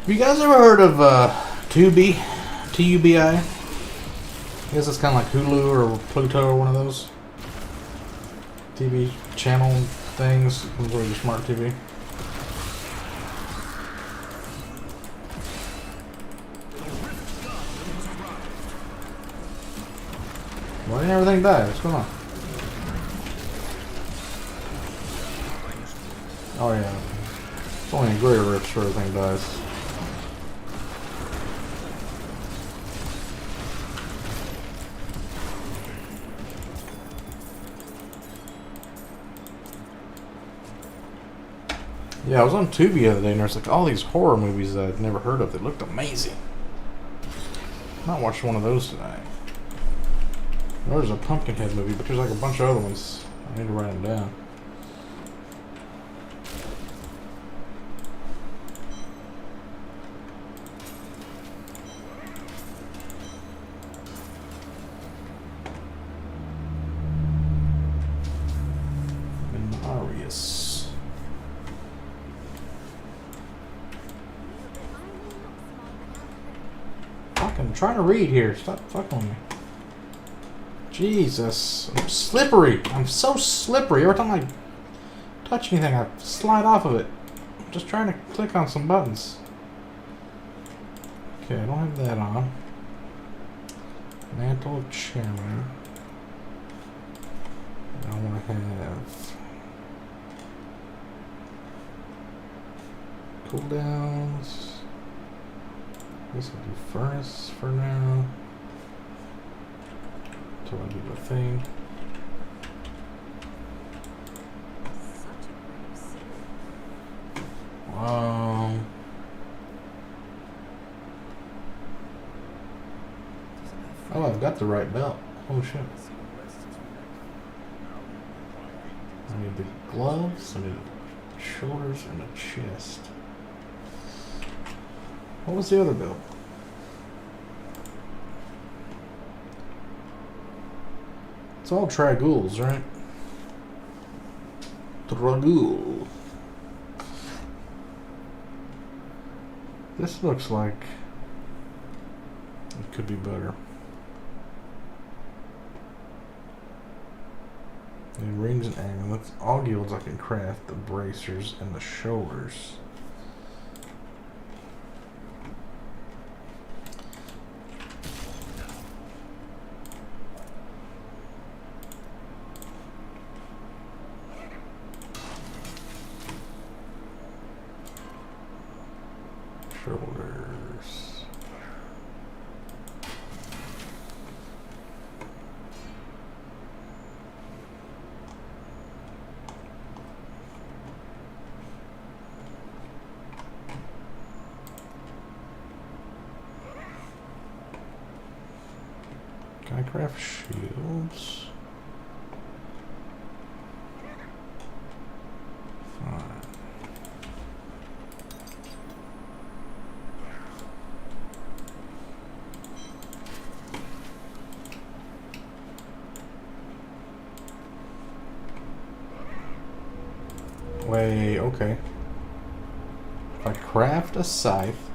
Have you guys ever heard of Tubi? T-U-B-I? I guess it's kind of like Hulu or Pluto or one of those TV channel things. Comes with your smart TV. Why didn't everything die? What's going on? Oh yeah. It's only in Greater Rifts where everything dies. Yeah, I was on Tubi the other day and there's like all these horror movies that I'd never heard of that looked amazing. Might watch one of those tonight. There's a Pumpkinhead movie, but there's like a bunch of other ones. I need to write them down. Minarius. Fucking trying to read here. Stop fucking with me. Jesus, I'm slippery. I'm so slippery. Every time I touch anything, I slide off of it. I'm just trying to click on some buttons. Okay, I don't have that on. Mantle of Chairman. I want to have cooldowns. This will do furnace for now. Until I do the thing. Oh, I've got the right belt. Oh shit. I need the gloves, I need the shoulders, and the chest. What was the other belt? It's all Tragouls, right? Tragoul. This looks like it could be better. And rings and amulets. All guilds I can craft the bracers and the shoulders. Shoulders. Can I craft shields? Fine. Wait, okay. If I craft a scythe.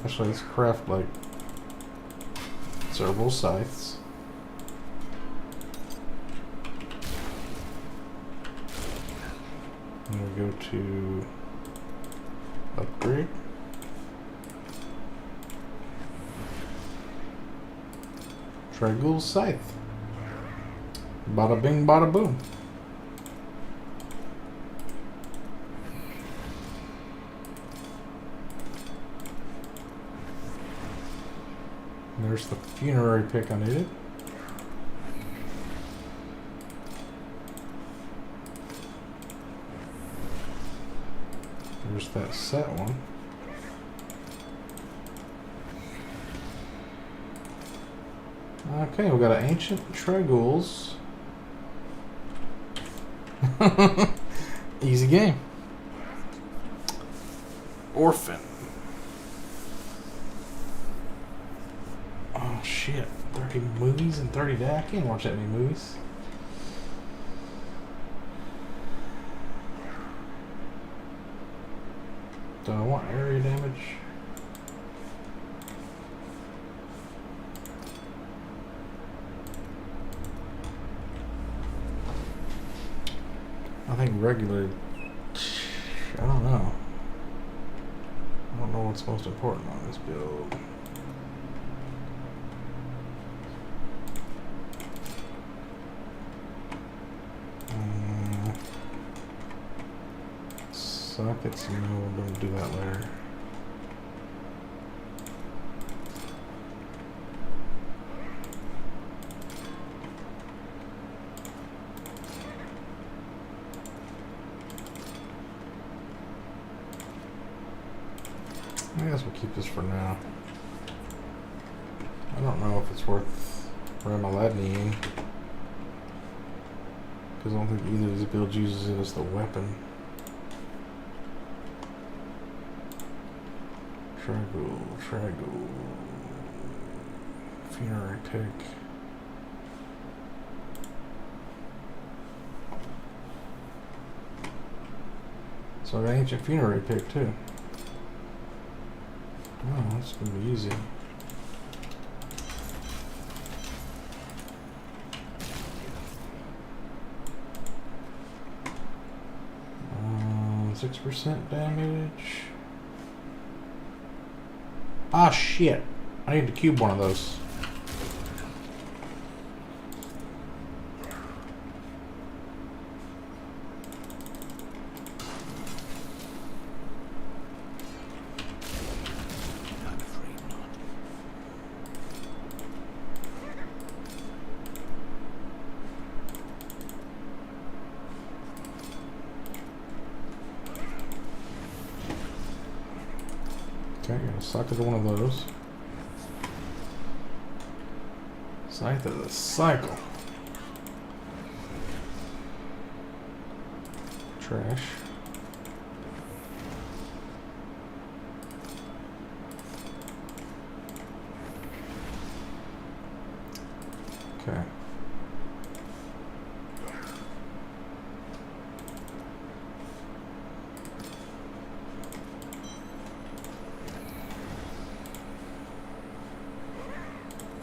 Actually, let's craft like several scythes. And we go to upgrade. Tragoul scythe. Bada bing, bada boom. There's the funerary pick I needed. There's that set one. Okay, we got an ancient Tragouls. Easy game. Orphan. Oh shit. 30 movies in 30 days? I can't watch that many movies. Do I want area damage? I think regular. I don't know. I don't know what's most important on this build. Sockets, no, we're gonna do that later. I guess we'll keep this for now. I don't know if it's worth Ramaladniing, because I don't think either of these builds uses it as the weapon. Traggle. Funerary pick. So I got ancient funerary pick too. Oh, that's gonna be easy. Um, 6% damage. Ah, shit. I need to cube one of those. I'm afraid not. Okay, gonna suck into one of those. Scythe of the cycle. Trash. Okay.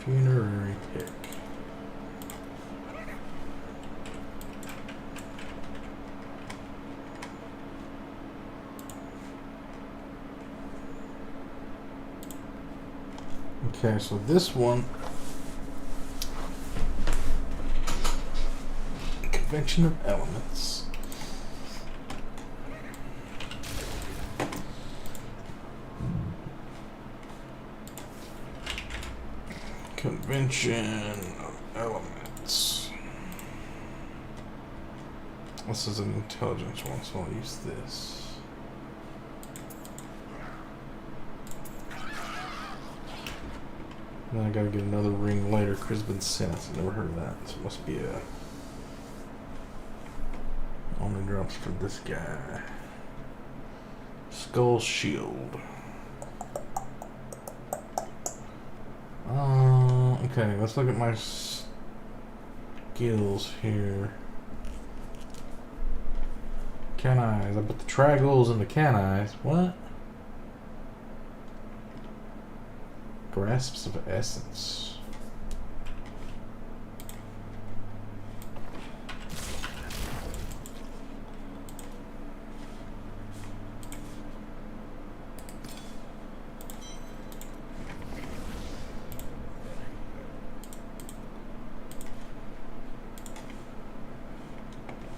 Funerary pick. Okay, so this one, Convention of Elements. Convention of Elements. This is an intelligence one, so I'll use this. Then I gotta get another ring later. Crispin Sense. Never heard of that. So it must be a. Only drops for this guy. Skull Shield. Okay, let's look at my skills here. Can Eyes. I put the Traggles into Can Eyes. What? Grasps of Essence.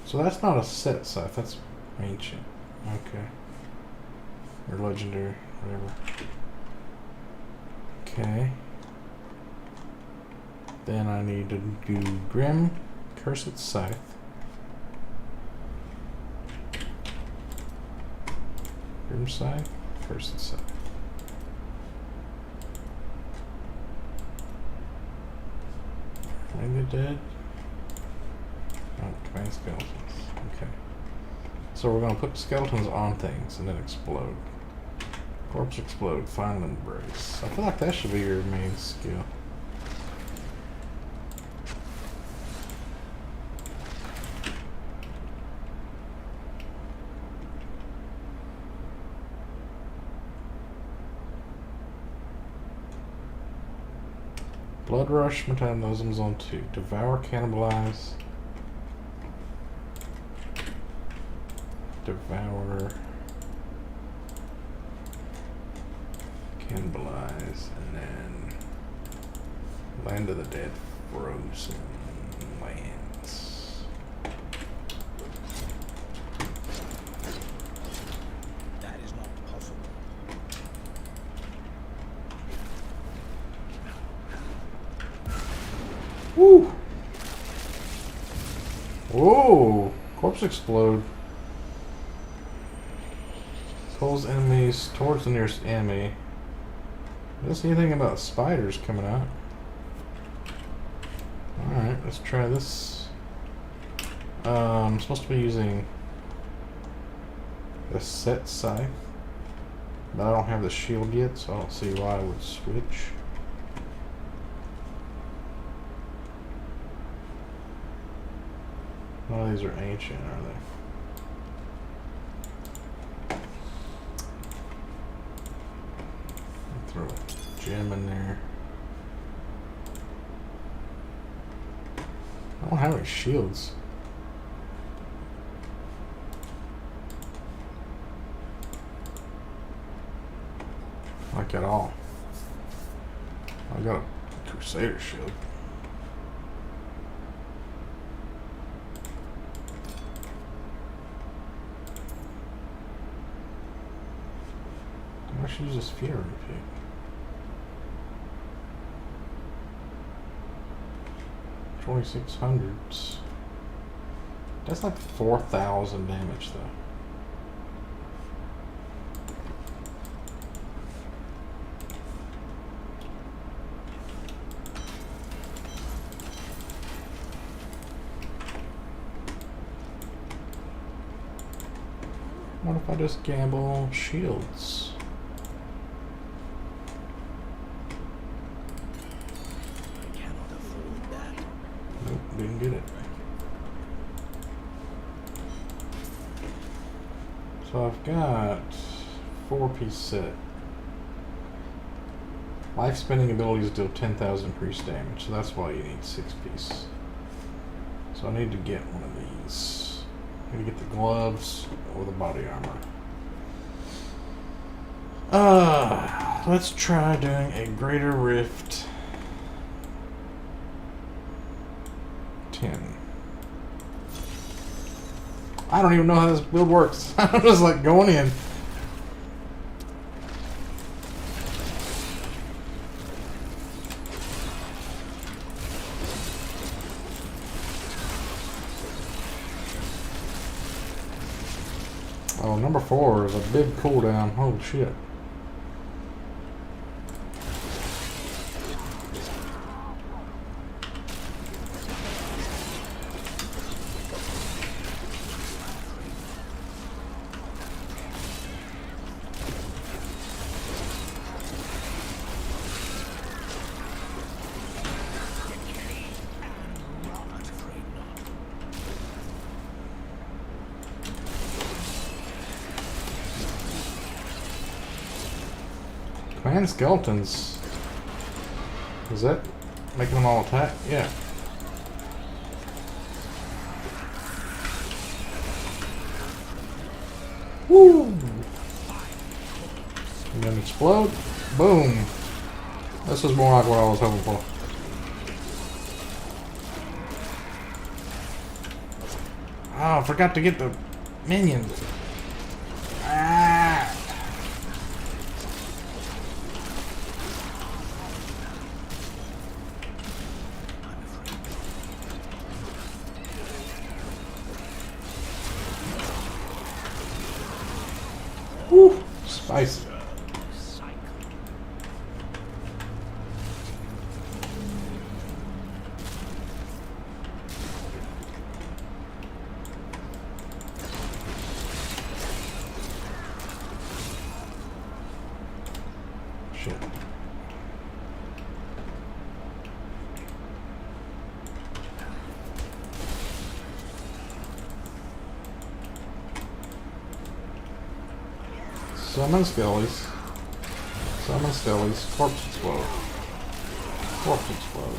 So that's not a set scythe, that's ancient. Okay. Or legendary, whatever. Okay. Then I need to do Grim, Cursed Scythe. Grim Scythe, Cursed Scythe. Are they dead? Oh, command skeletons. Okay. So we're gonna put skeletons on things and then explode. Corpse explode, final embrace. I feel like that should be your main skill. Blood rush, metabolism zone 2. Devour, cannibalize. Devour. Cannibalize. And then Land of the Dead, Frozen Lands. That is not possible. Woo! Whoa! Corpse explode. Pulls enemies towards the nearest enemy. Doesn't see anything about spiders coming out. Alright, let's try this. I'm supposed to be using the set scythe, but I don't have the shield yet, so I don't see why I would switch. None of these are ancient, are they? Throw a gem in there. I don't have any shields. Like at all. I got a Crusader shield. I should use this Fury pick. $2,600. That's like 4,000 damage though. What if I just gamble shields? I cannot afford that. Nope, didn't get it. So I've got 4-piece set. Life spending abilities deal 10,000 increased damage, so that's why you need 6-piece. So I need to get one of these. I need to get the gloves or the body armor. Let's try doing a greater rift 10. I don't even know how this build works. I'm just like going in. Oh, number 4 is a big cooldown. Holy shit. Command skeletons. Is that making them all attack? Yeah. Woo! And then explode. Boom. This is more like what I was hoping for. Oh, I forgot to get the minions. Ah! Woo! Spicy. Shit. Summon skellies. Summon skellies. Corpse explode. Corpse explode.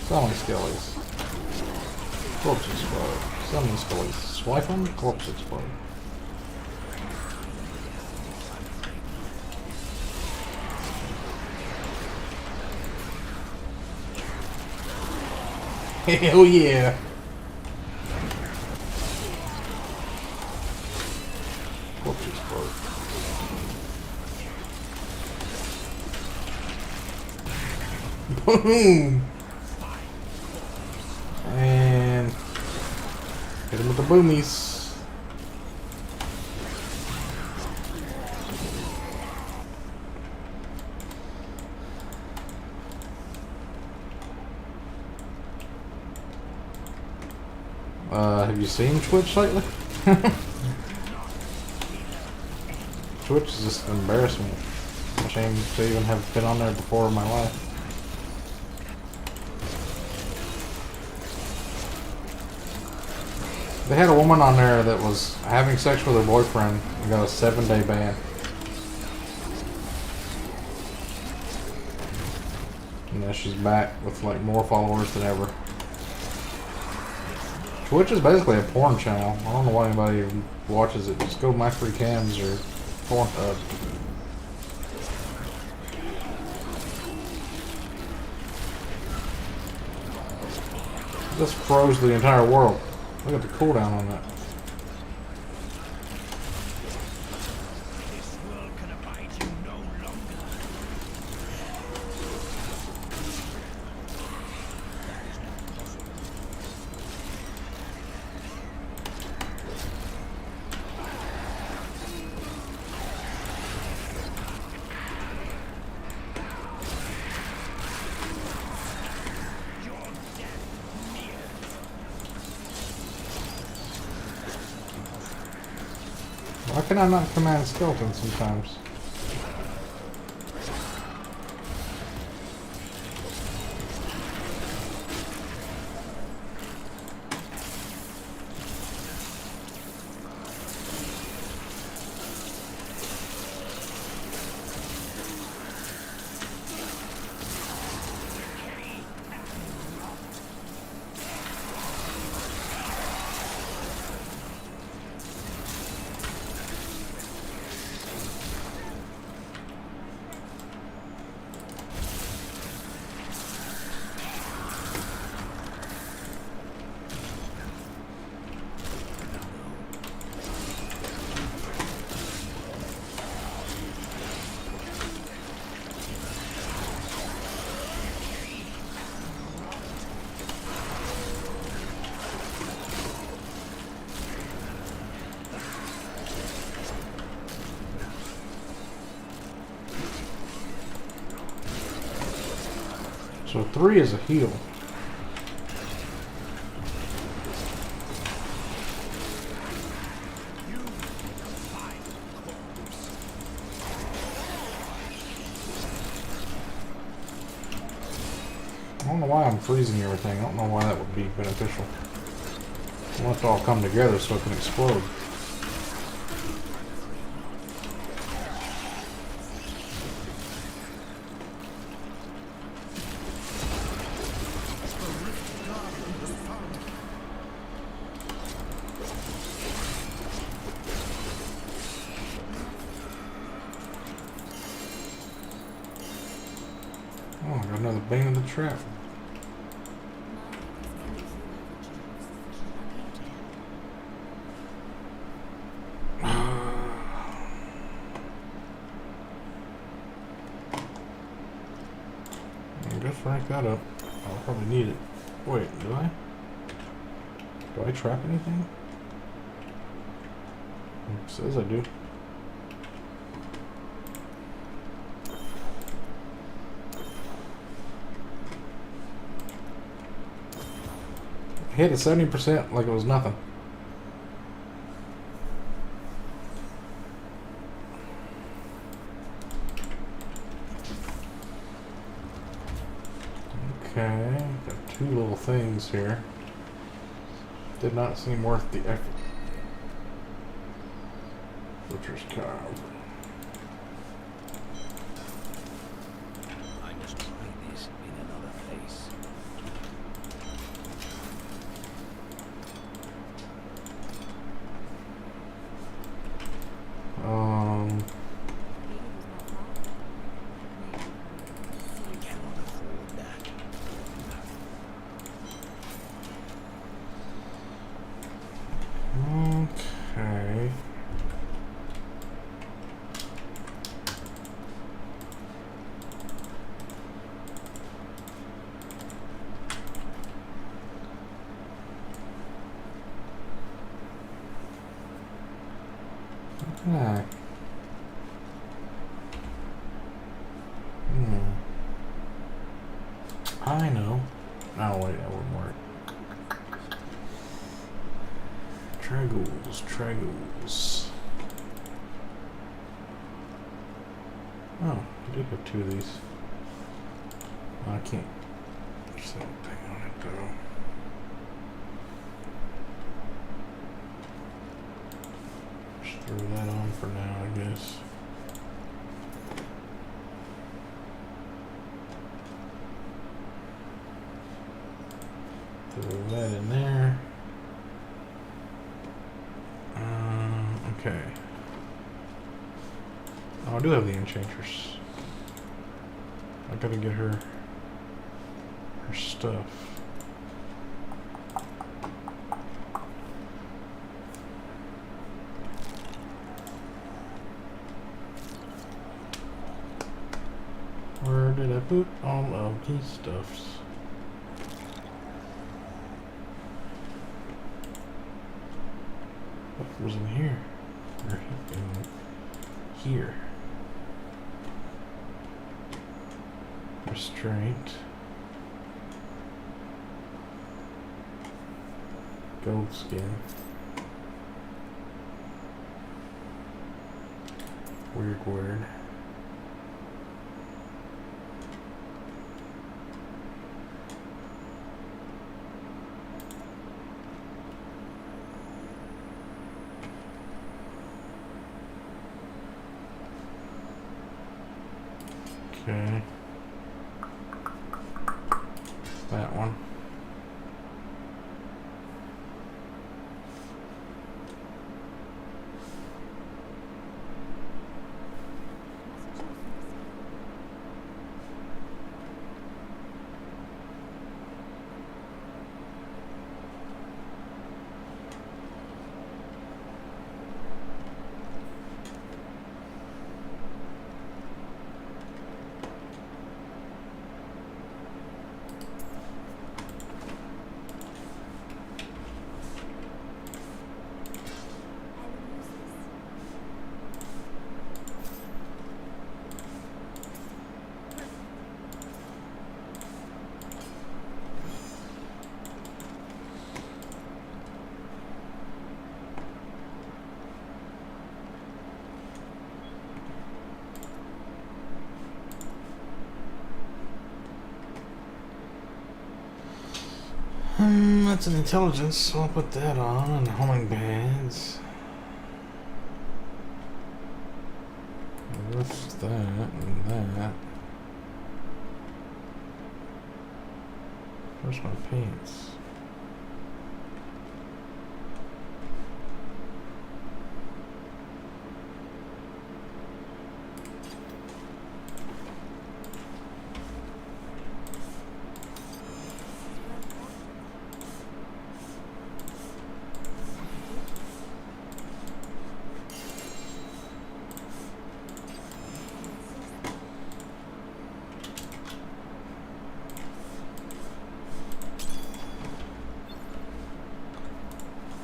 Selling skellies. Corpse explode. Selling skellies. Swipe them, corpse explode. Hell yeah! Corpse explode. Boom! And hit him with the boomies. Have you seen Twitch lately? Twitch is just an embarrassment. I'm ashamed to even have been on there before in my life. They had a woman on there that was having sex with her boyfriend and got a 7-day ban. And now she's back with like more followers than ever. Twitch is basically a porn channel. I don't know why anybody watches it. Just go to My Free Cams or Pornhub. This froze the entire world. Look at the cooldown on that. This world can abide you no longer. That is not possible. Your death near. Why can I not command skeletons sometimes? So 3 is a heal. I don't know why I'm freezing everything. I don't know why that would be beneficial. I want it to all come together so it can explode. Oh, I got another bane of the trap. Just rank that up. I'll probably need it. Wait, do I? Do I trap anything? It says I do. Hit at 70% like it was nothing. Okay, got 2 little things here. Did not seem worth the effort. Butcher's Carve. I must try Yeah. Hmm. I know. Oh wait, that wouldn't work. Tragools. Oh, I do have 2 of these. I can't set anything on it though. Just throw that on for now, I guess. Throw that in there. Okay. Oh, I do have the enchantress. I gotta get her stuff. Where did I put all of these stuffs? What was in here? Or in here? Restraint. Gold skin. Weird word. Okay. That one. That's an intelligence, so I'll put that on, and homing pads. What's that and that? Where's my pants?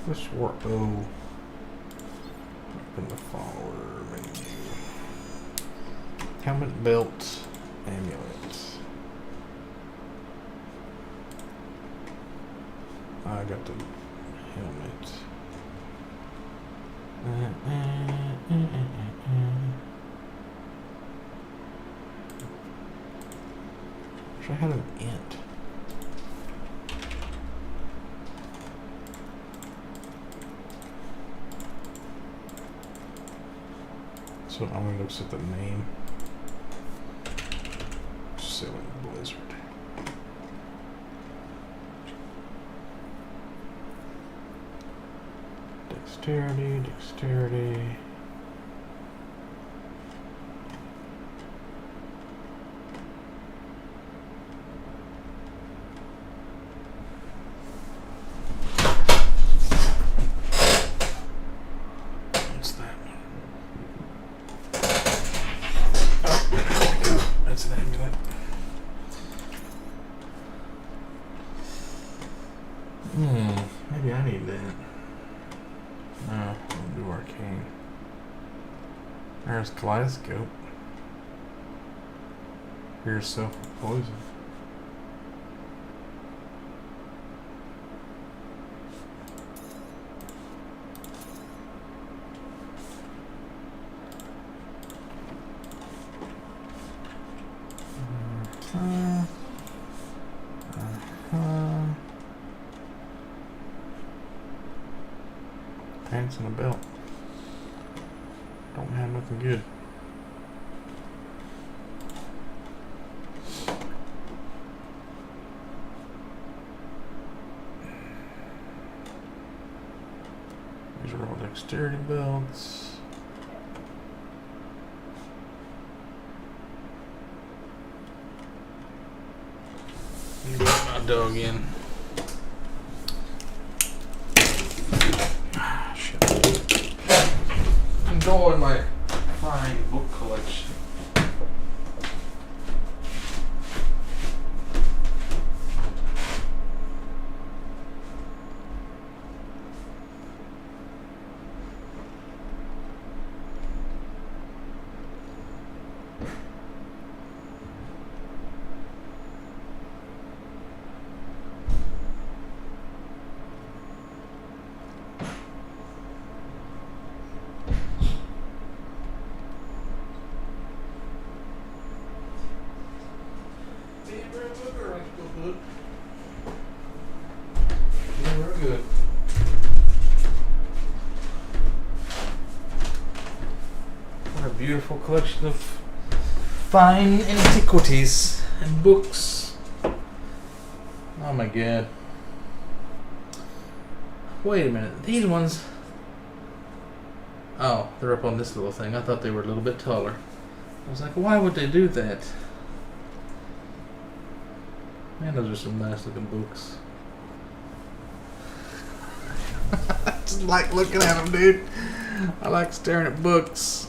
This war open the follower menu. Helmet, belt, amulet. I got the helmet. Wish I had an int. So I'm going to look at the name. Sailing Blizzard. Dexterity, dexterity. What's that? Oh, that's an amulet. Maybe I need that. No, I'll do arcane. There's kaleidoscope. Here's self-poison. Pants and a belt. Don't have nothing good. These are all dexterity belts. Got my dog in. Enjoy my fine book collection. Very good. What a beautiful collection of fine antiquities and books. Oh my god. Wait a minute, these ones... Oh, they're up on this little thing. I thought they were a little bit taller. I was like, why would they do that? Man, those are some nice looking books. I just like looking at them, dude. I like staring at books.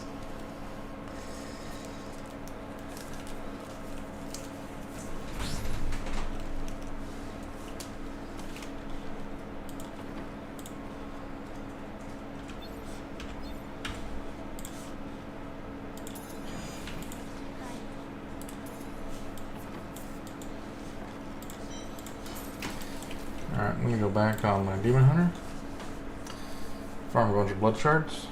Alright, I'm gonna go back on my Demon Hunter. Farm a bunch of blood shards.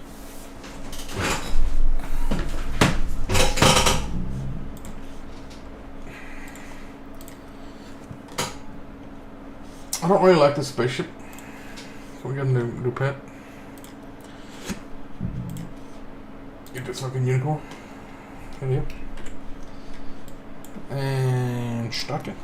I don't really like this spaceship. Can we get a new pet? Get this fucking unicorn. Can you? And stuck it.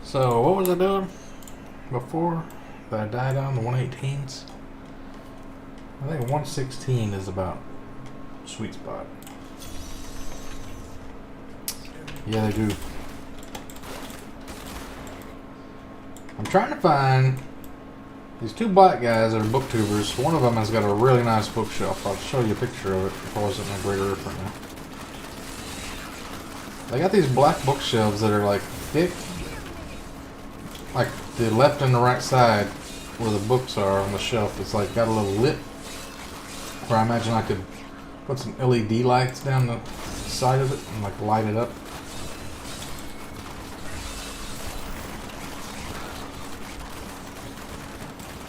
So what was I doing before that I died on the 118s? I think 116 is about sweet spot. Yeah, they do. I'm trying to find these two black guys that are booktubers. One of them has got a really nice bookshelf. I'll show you a picture of it if I wasn't in a greater earth right now. They got these black bookshelves that are like thick. Like the left and the right side where the books are on the shelf, it's like got a little lip where I imagine I could put some LED lights down the side of it and like light it up.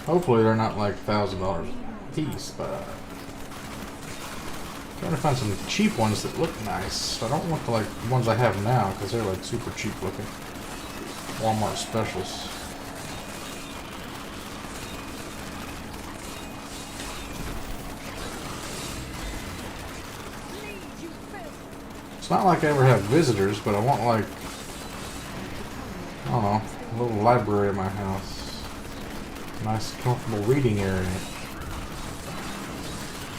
Hopefully they're not like $1,000 a piece, but I'm trying to find some cheap ones that look nice. I don't want the like ones I have now because they're like super cheap looking. Walmart specials. It's not like I ever have visitors, but I want like, I don't know, a little library in my house. Nice, comfortable reading area.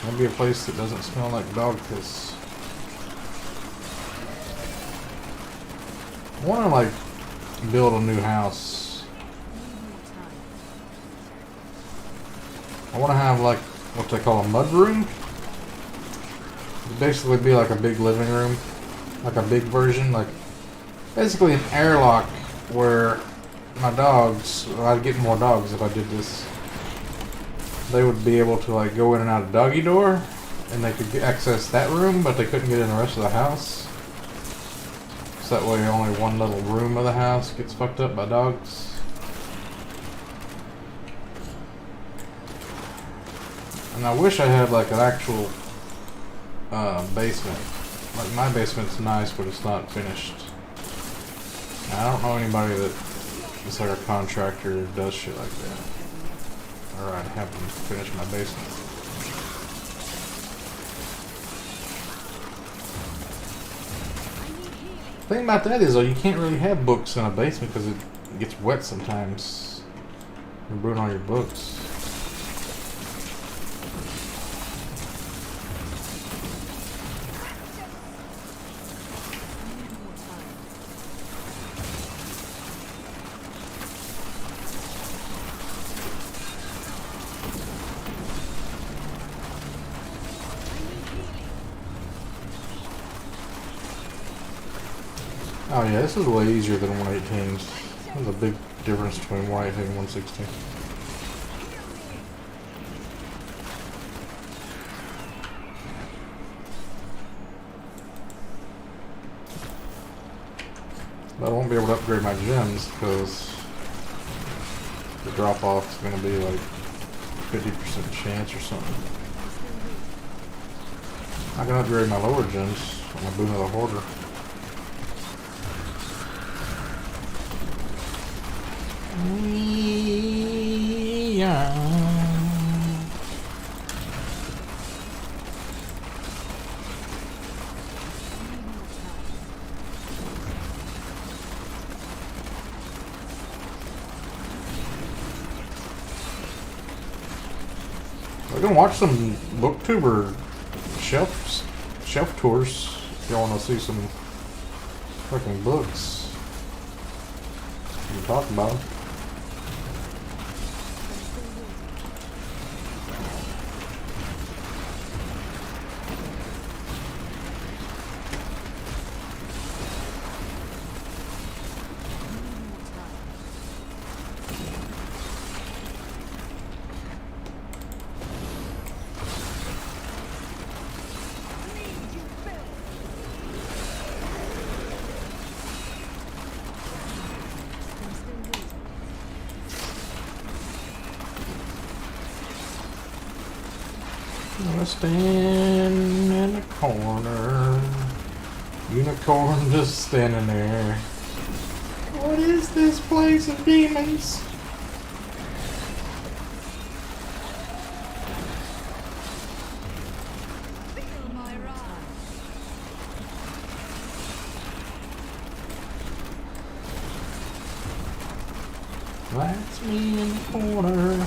Maybe a place that doesn't smell like dog piss. I want to like build a new house. I want to have like what they call a mud room. It'd basically be like a big living room, like a big version, like basically an airlock where my dogs, well, I'd get more dogs if I did this. They would be able to like go in and out of doggy door, and they could access that room, but they couldn't get in the rest of the house. So that way only one little room of the house gets fucked up by dogs. And I wish I had like an actual basement. Like my basement's nice, but it's not finished. And I don't know anybody that is like a contractor that does shit like that. Or I'd have them finish my basement. The thing about that is though, you can't really have books in a basement because it gets wet sometimes. You ruin all your books. Oh yeah, this is way easier than 118's. There's a big difference between 118 and 116. But I won't be able to upgrade my gems because the drop off is going to be like 50% chance or something. I can upgrade my lower gems on my Boon of the Hoarder. We're gonna watch some booktuber shelf tours if y'all want to see some fucking books. We can talk about them. I'm gonna stand in the corner. Unicorn just standing there. What is this place of demons? Feel my wrath. That's me in the corner.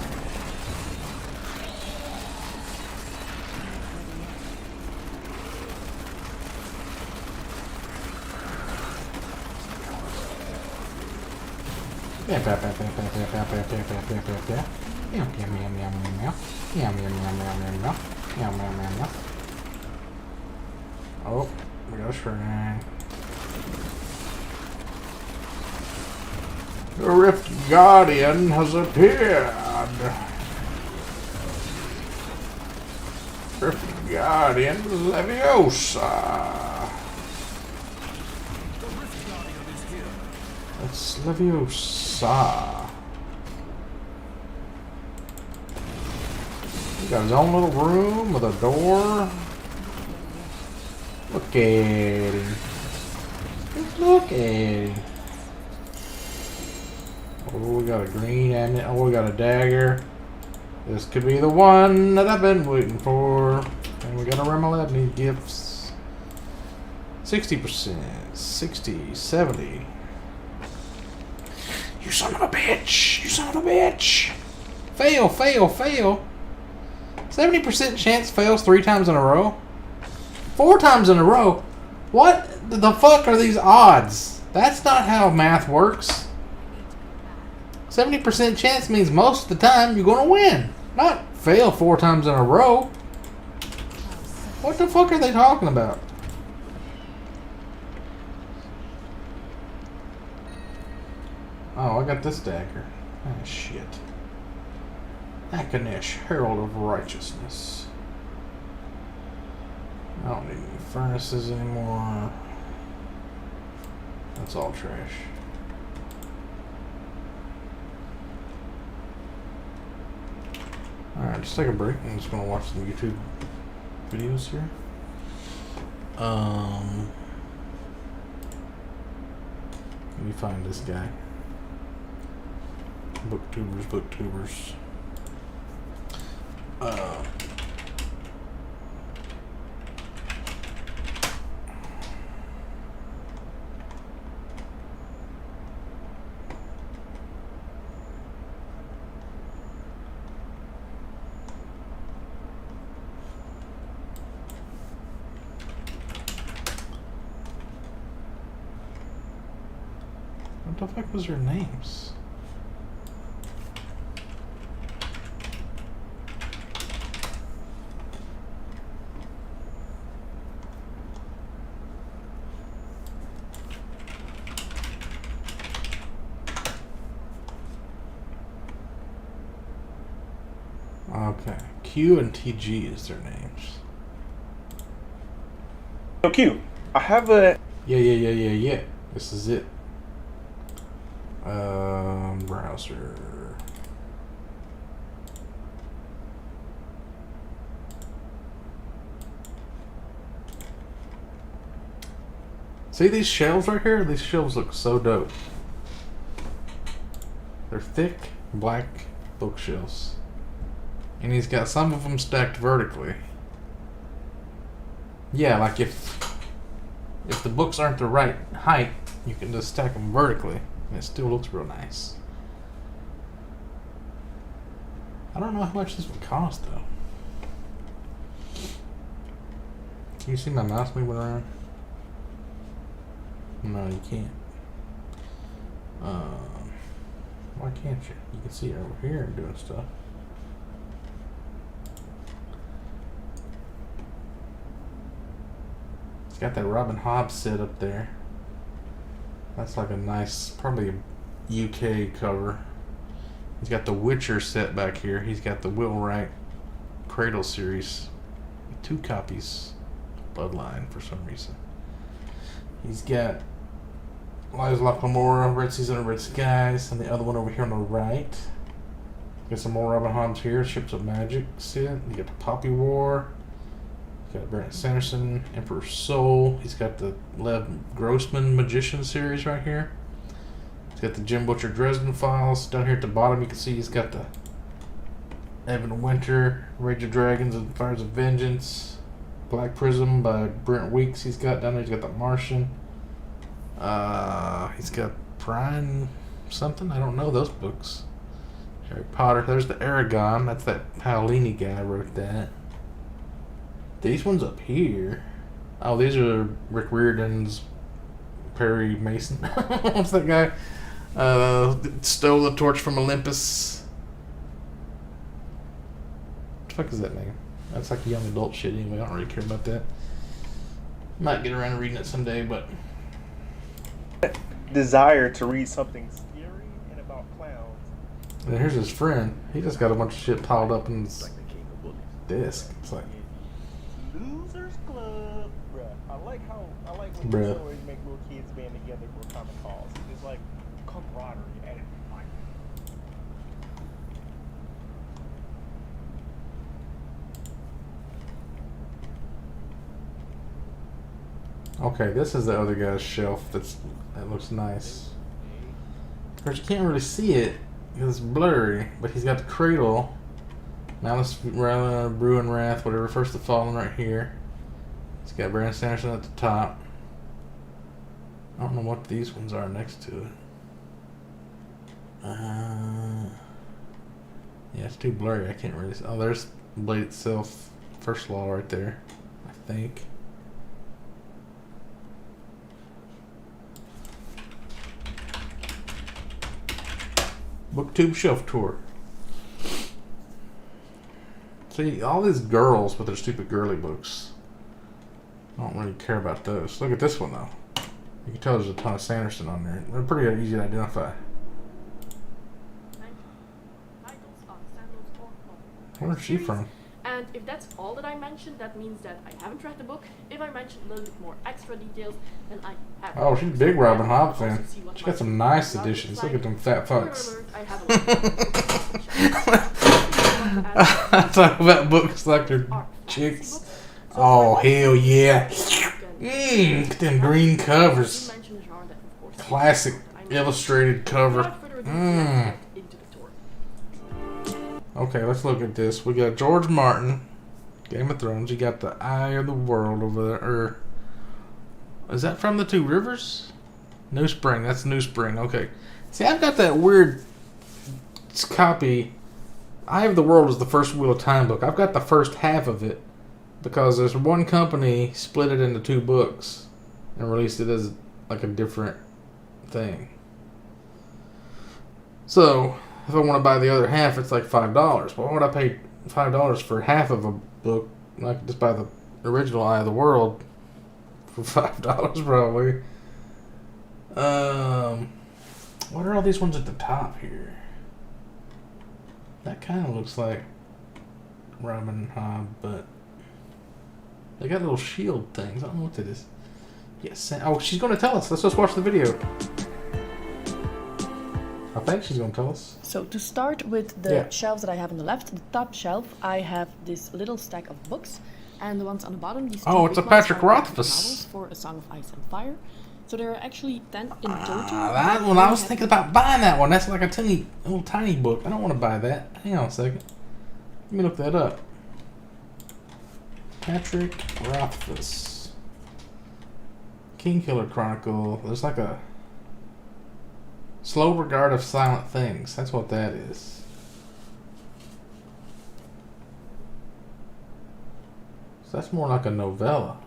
Oh, we got a shrine. The Rift Guardian has appeared. Rift Guardian Leviosa. That's Leviosa. He got his own little room with a door. Look at him. Just look at him. Oh, we got a green and oh, we got a dagger. This could be the one that I've been waiting for. And we got a Remalabni gifts. 60%, 60, 70. You son of a bitch! You son of a bitch! Fail, fail, fail. 70% chance fails 3 times in a row? 4 times in a row? What the fuck are these odds? That's not how math works. 70% chance means most of the time you're gonna win. Not fail 4 times in a row. What the fuck are they talking about? Oh, I got this dagger. Ah, shit. Akanesh, Herald of Righteousness. I don't need any furnaces anymore. That's all trash. Alright, just take a break. I'm just gonna watch some YouTube videos here. Let me find this guy. Booktubers, booktubers. What the fuck was their names? Okay, Q and TG is their names. So Q, I have a... Yeah. This is it. Browser. See these shelves right here? These shelves look so dope. They're thick, black bookshelves. And he's got some of them stacked vertically. Yeah, like if the books aren't the right height, you can just stack them vertically, and it still looks real nice. I don't know how much this would cost though. Can you see my mouse moving around? No, you can't. Why can't you? You can see it over here and doing stuff. It's got that Robin Hobb set up there. That's like a nice, probably a UK cover. He's got the Witcher set back here. He's got the Wheelwright Cradle series. 2 copies. Bloodline for some reason. He's got Lies of Lamora, Red Season of Red Skies, and the other one over here on the right. Got some more Robin Hobbs here. Ships of Magic set. You got the Poppy War. He's got Brent Sanderson, Emperor's Soul. He's got the Lev Grossman Magician series right here. He's got the Jim Butcher Dresden Files. Down here at the bottom you can see he's got the Evan Winter, Rage of Dragons and Fires of Vengeance. Black Prism by Brent Weeks he's got down there. He's got the Martian. He's got Brian something. I don't know those books. Harry Potter. There's the Aragon. That's that Paolini guy wrote that. These ones up here. Oh, these are Rick Riordan's Perry Mason. What's that guy? Stole the torch from Olympus. What the fuck is that name? That's like young adult shit anyway. I don't really care about that. Might get around to reading it someday, but desire to read something scary and about clowns. and here's his friend. He just got a bunch of shit piled up in his desk. It's like, Losers Club, bruh. I like when Bruh. you always make little kids band together for common cause. It's like camaraderie at it. okay, this is the other guy's shelf that looks nice. Of course, you can't really see it because it's blurry, but he's got the Cradle, Malice, Bruin Wrath, whatever, First the Fallen right here. He's got Brandon Sanderson at the top. I don't know what these ones are next to it. Yeah, it's too blurry. I can't really see. Oh, there's the blade itself. First law right there, I think. Booktube shelf tour. See, all these girls with their stupid girly books. I don't really care about those. Look at this one, though. You can tell there's a ton of Sanderson on there. They're pretty easy to identify. Where's she from? And if that's all that I mentioned, that means that I haven't read the book. If I mention a little bit more extra details, then I have. Oh, she's a big Robin Hobb fan. She got some nice editions. Look at them fat fucks. I talk about books like they're chicks. Oh, hell yeah. Look at them green covers. Classic illustrated cover. Okay, let's look at this. We got George Martin, Game of Thrones. You got the Eye of the World over there. Is that from the Two Rivers? New Spring. That's New Spring. Okay. See, I've got that weird copy. Eye of the World is the first Wheel of Time book. I've got the first half of it because there's one company split it into 2 books and released it as like a different thing. So if I want to buy the other half, it's like $5. Why would I pay $5 for half of a book? I could just buy the original Eye of the World for $5 probably. What are all these ones at the top here? That kind of looks like Robin Hobb, but they got little shield things. I don't know what that is. Yes. Oh, she's going to tell us. Let's just watch the video. I think she's going to tell us. So to start with the shelves that I have on the left, the top shelf, I have this little stack of books, and the ones on the bottom, these two it's a big ones Patrick are Rothfuss novels for A Song of Ice and Fire. So there are actually 10 in total. That one, I was thinking about buying that one. That's like a little tiny book. I don't want to buy that. Hang on a second. Let me look that up. Patrick Rothfuss. Kingkiller Chronicle. There's like a Slow Regard of Silent Things. That's what that is. So that's more like a novella.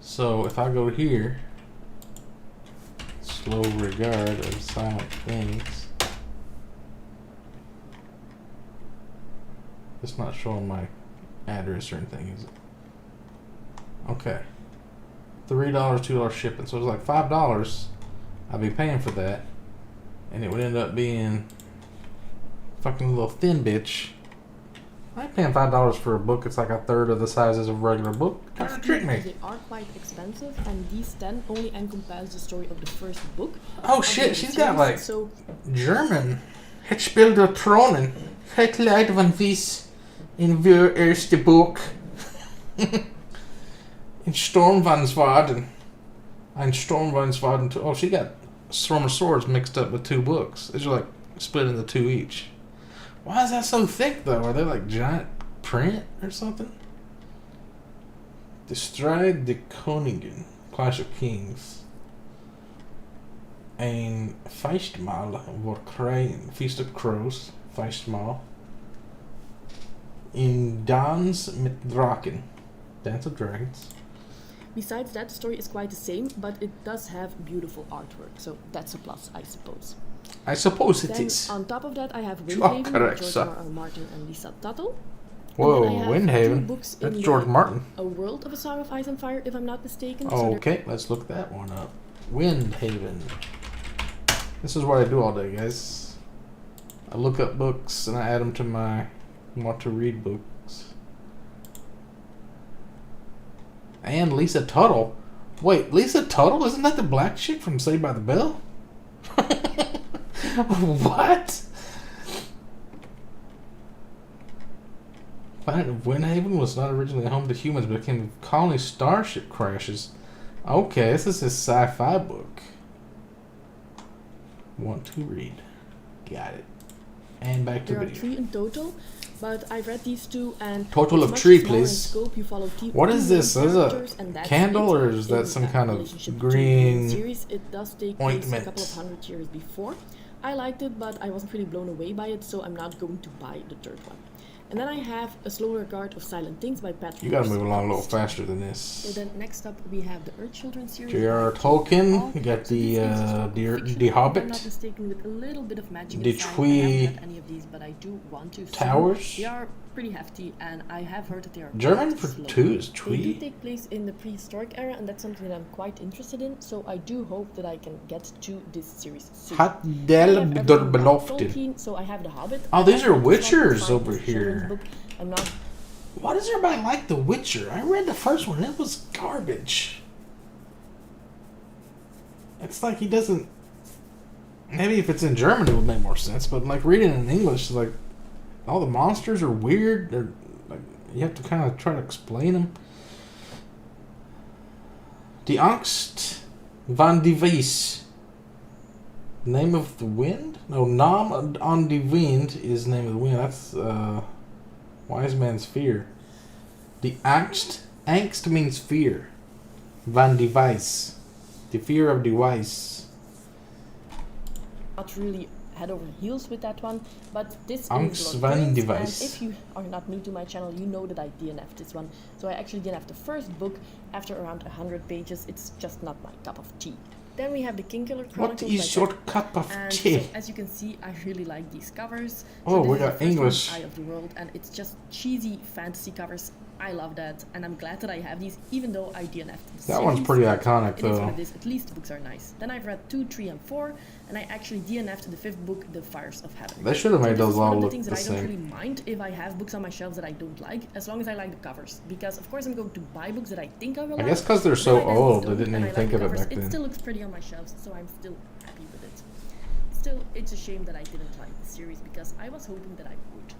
So if I go here, Slow Regard of Silent Things. It's not showing my address or anything, is it? Okay. $3, $2 shipping. So it's like $5. I'd be paying for that. And it would end up being fucking little thin bitch. I ain't paying $5 for a book. It's like a third of the size as a regular book. Trying to trick me. They are quite expensive, and these 10 only encompass the story of the first book. Oh shit, she's got like German. Het speelt de tronen. Het leidt van vies in weer eerste boek. In Storm van Zwaarden. Ein Storm van Zwaarden. Oh, she got Storm of Swords mixed up with 2 books. These are like split into 2 each. Why is that so thick though? Are they like giant print or something? De Strijd de Koningen. Clash of Kings. Een feestmaal wordt krijgen. Feast of Crows. Feestmaal. In Dans met Draken. Dance of Dragons. Besides that, the story is quite the same, but it does have beautiful artwork, so that's a plus, I suppose. I suppose it then is. On top of that, I have Windhaven with George R. R. Martin and Lisa Tuttle. Whoa, Windhaven. That's George Martin. A World of A Song of Ice and Fire, if I'm not mistaken. Okay, let's look that one up. Windhaven. This is what I do all day, guys. I look up books and I add them to my want to read books. And Lisa Tuttle. Wait, Lisa Tuttle? Isn't that the black chick from Saved by the Bell? What? Planet of Windhaven was not originally home to humans, but became a colony starship crashes. Okay, this is a sci-fi book. Want to read. Got it. And back to video. There are 3 in total, but I've read these 2 and total of 3, please. What is this? Is a candle or is that some kind of green series? It does take place a couple of 100 years before, I liked it, but I wasn't really blown away by it, so I'm not going to buy the third one. And then I have A Slow Regard of Silent Things by Patrick. You gotta move along a little faster than So this. then next up we have the Earth Children series. J.R. by Tolkien. You got So the this is historical fiction, The if I'm not Hobbit. mistaken, with a little bit of magic The inside. I Twee haven't read any of these, but I do want to. soon. Towers. They are pretty hefty, and I have heard that they are German quite for slow. 2 is They do Twee. take place in the prehistoric era, and that's something that I'm quite interested in. So I do hope that I can get to this series soon. Hat I del have everything by Beloften. Tolkien, so I have The Hobbit. Oh, these are It's not Witchers the over finest children's here. book. I'm not. Why does everybody like The Witcher? I read the first one. It was garbage. It's like he doesn't... Maybe if it's in German it would make more sense, but like reading it in English, like all the monsters are weird. They're like you have to kind of try to explain them. Die Angst van die Wies. Name of the Wind? No, Naam aan die Wind is Name of the Wind. That's Wise Man's Fear. The angst means fear. Van die Wijs. The fear of the wise. Not really head over heels with that one, but this Angst is Lord van Brains, die and Wijs. if you are not new to my channel, you know that I DNF'd this one. So I actually DNF'd the first book after around 100 pages. It's just not my cup of tea. Then we have the Kingkiller What Chronicles. is by your Jack. cup of And tea? so, as you can see, I really like these covers. Oh, this we is the got first one, English. Eye of the World, and it's just cheesy fantasy covers. I love that, and I'm glad that I have these, even though I DNF'd the That one's series. pretty iconic, It is though. what it is. At least the books are nice. Then I've read 2, 3, and 4, and I actually DNF'd the 5th book, The Fires of Heaven. They should have So made this those is one all of the look things the that I don't same. really mind if I have books on my shelves that I don't like, as long as I like the covers. Because of course I'm going to buy books that I think I will I like. guess because they're but so if I then old, they don't didn't and even I think like of the it covers, back It then. still looks pretty on my shelves, so I'm still happy with it. Still, it's a shame that I didn't like the series because I was hoping that I would.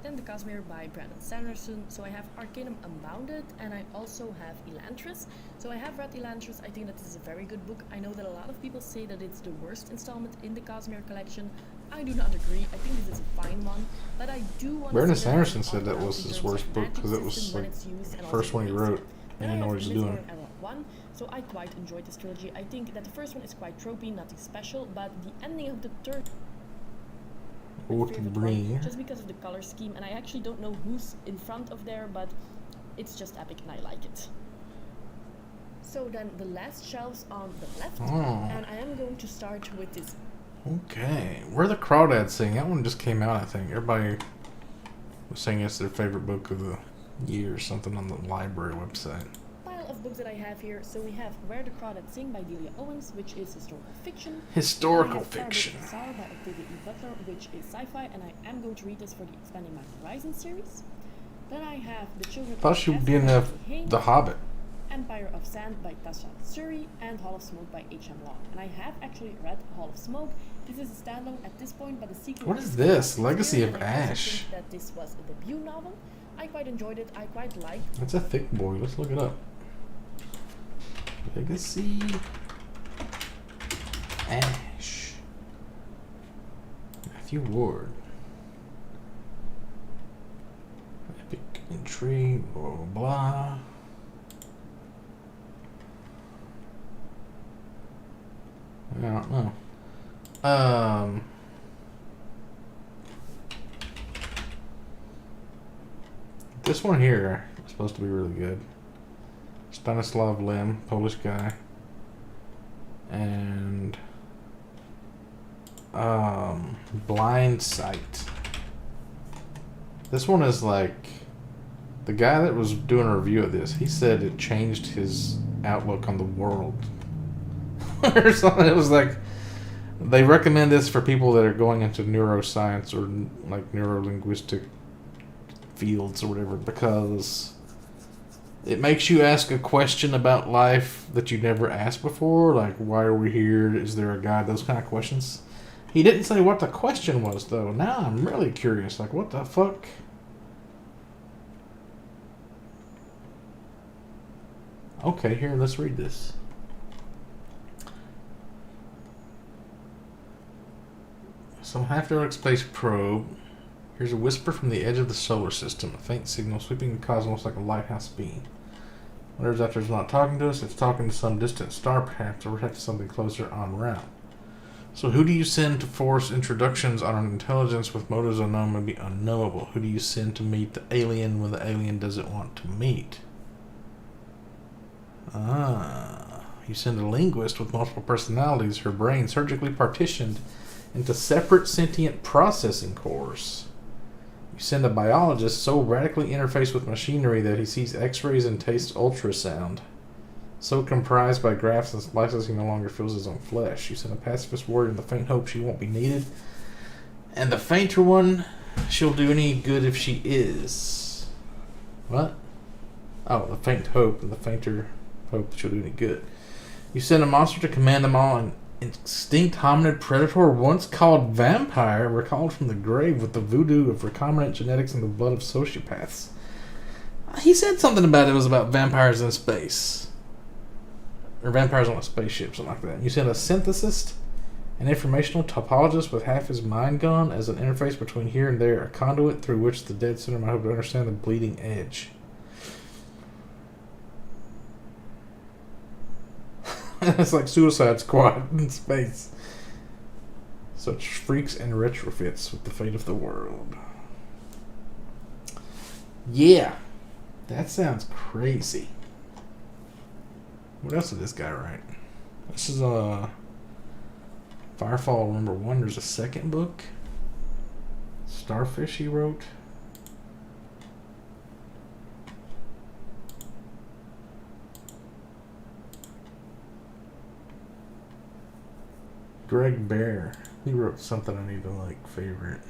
Then The Cosmere by Brandon Sanderson. So I have Arcanum Unbounded, and I also have Elantris. So I have read Elantris. I think that this is a very good book. I know that a lot of people say that it's the worst installment in the Cosmere collection. I do not agree. I think this is a fine one, but I do want Brandon to see that Sanderson it's said that opted was out in his terms worst of book magic because it was system when like it's used and the also first one he released. wrote. Then He I didn't know have what he was Midsummer doing. Era 1, so I quite enjoyed this trilogy. I think that the first one is quite tropey, nothing special, but the ending of the third What favorite bring? one, just because of the color scheme, and I actually don't know who's in front of there, but it's just epic and I like it. So then the last shelves on the left, Oh. and I am going to start with this Okay. Where the Crawdads Sing? That one just came out, I think. Everybody was saying it's their favorite book of the year or something on the library website. pile of books that I have here. So we have Where the Crawdads Sing by Delia Owens, which is historical fiction. Historical I have fiction. Far Above the Tsar by Octavia E. Butler, which is sci-fi, and I am going to read this for the Expanding My Horizon series. Then I have The Children Plus you of didn't Casper by have Anthony Haynes, The Hobbit. Empire of Sand by Tasha Suri, and Hall of Smoke by H.M. Long. And I have actually read Hall of Smoke. This is a standalone at this point, but the sequel What is this? Legacy of and I also Ash. think that this was a debut novel. I quite enjoyed it. I quite liked. That's a thick boy. Let's look it up. Legacy Ash. Matthew Ward. Epic intrigue, blah blah blah. I don't know. This one here is supposed to be really good. Stanislav Lem, Polish guy. And Blind Sight. This one is like the guy that was doing a review of this, he said it changed his outlook on the world. Or something. It was like they recommend this for people that are going into neuroscience or like neurolinguistic fields or whatever, because it makes you ask a question about life that you never asked before, like why are we here, is there a God, those kind of questions. He didn't say what the question was though. Now I'm really curious, like what the fuck. Okay, here, let's read this. Some half-dark space probe. Here's a whisper from the edge of the solar system, a faint signal sweeping the cosmos like a lighthouse beam. Whatever's out there is not talking to us, it's talking to some distant star perhaps, or perhaps something closer en route. So who do you send to force introductions on an intelligence with motives unknown may be unknowable? Who do you send to meet the alien when the alien doesn't want to meet? You send a linguist with multiple personalities, her brain surgically partitioned into separate sentient processing cores. You send a biologist so radically interfaced with machinery that he sees x-rays and tastes ultrasound. So comprised by grafts and splices he no longer feels his own flesh. You send a pacifist warrior in the faint hope she won't be needed. And the fainter one, she'll do any good if she is. What? Oh, the faint hope and the fainter hope she'll do any good. You send a monster to command them all. An extinct hominid predator once called vampire, recalled from the grave with the voodoo of recombinant genetics in the blood of sociopaths. He said something about it was about vampires in space. Or vampires on a spaceship, something like that. You send a synthesist, an informational topologist with half his mind gone as an interface between here and there, a conduit through which the dead sinner might hope to understand the bleeding edge. It's like Suicide Squad in space. Such freaks and retrofits with the fate of the world. Yeah. That sounds crazy. What else did this guy write? This is Firefall number 1. There's a second book. Starfish he wrote. Greg Bear. He wrote something I need to like favorite.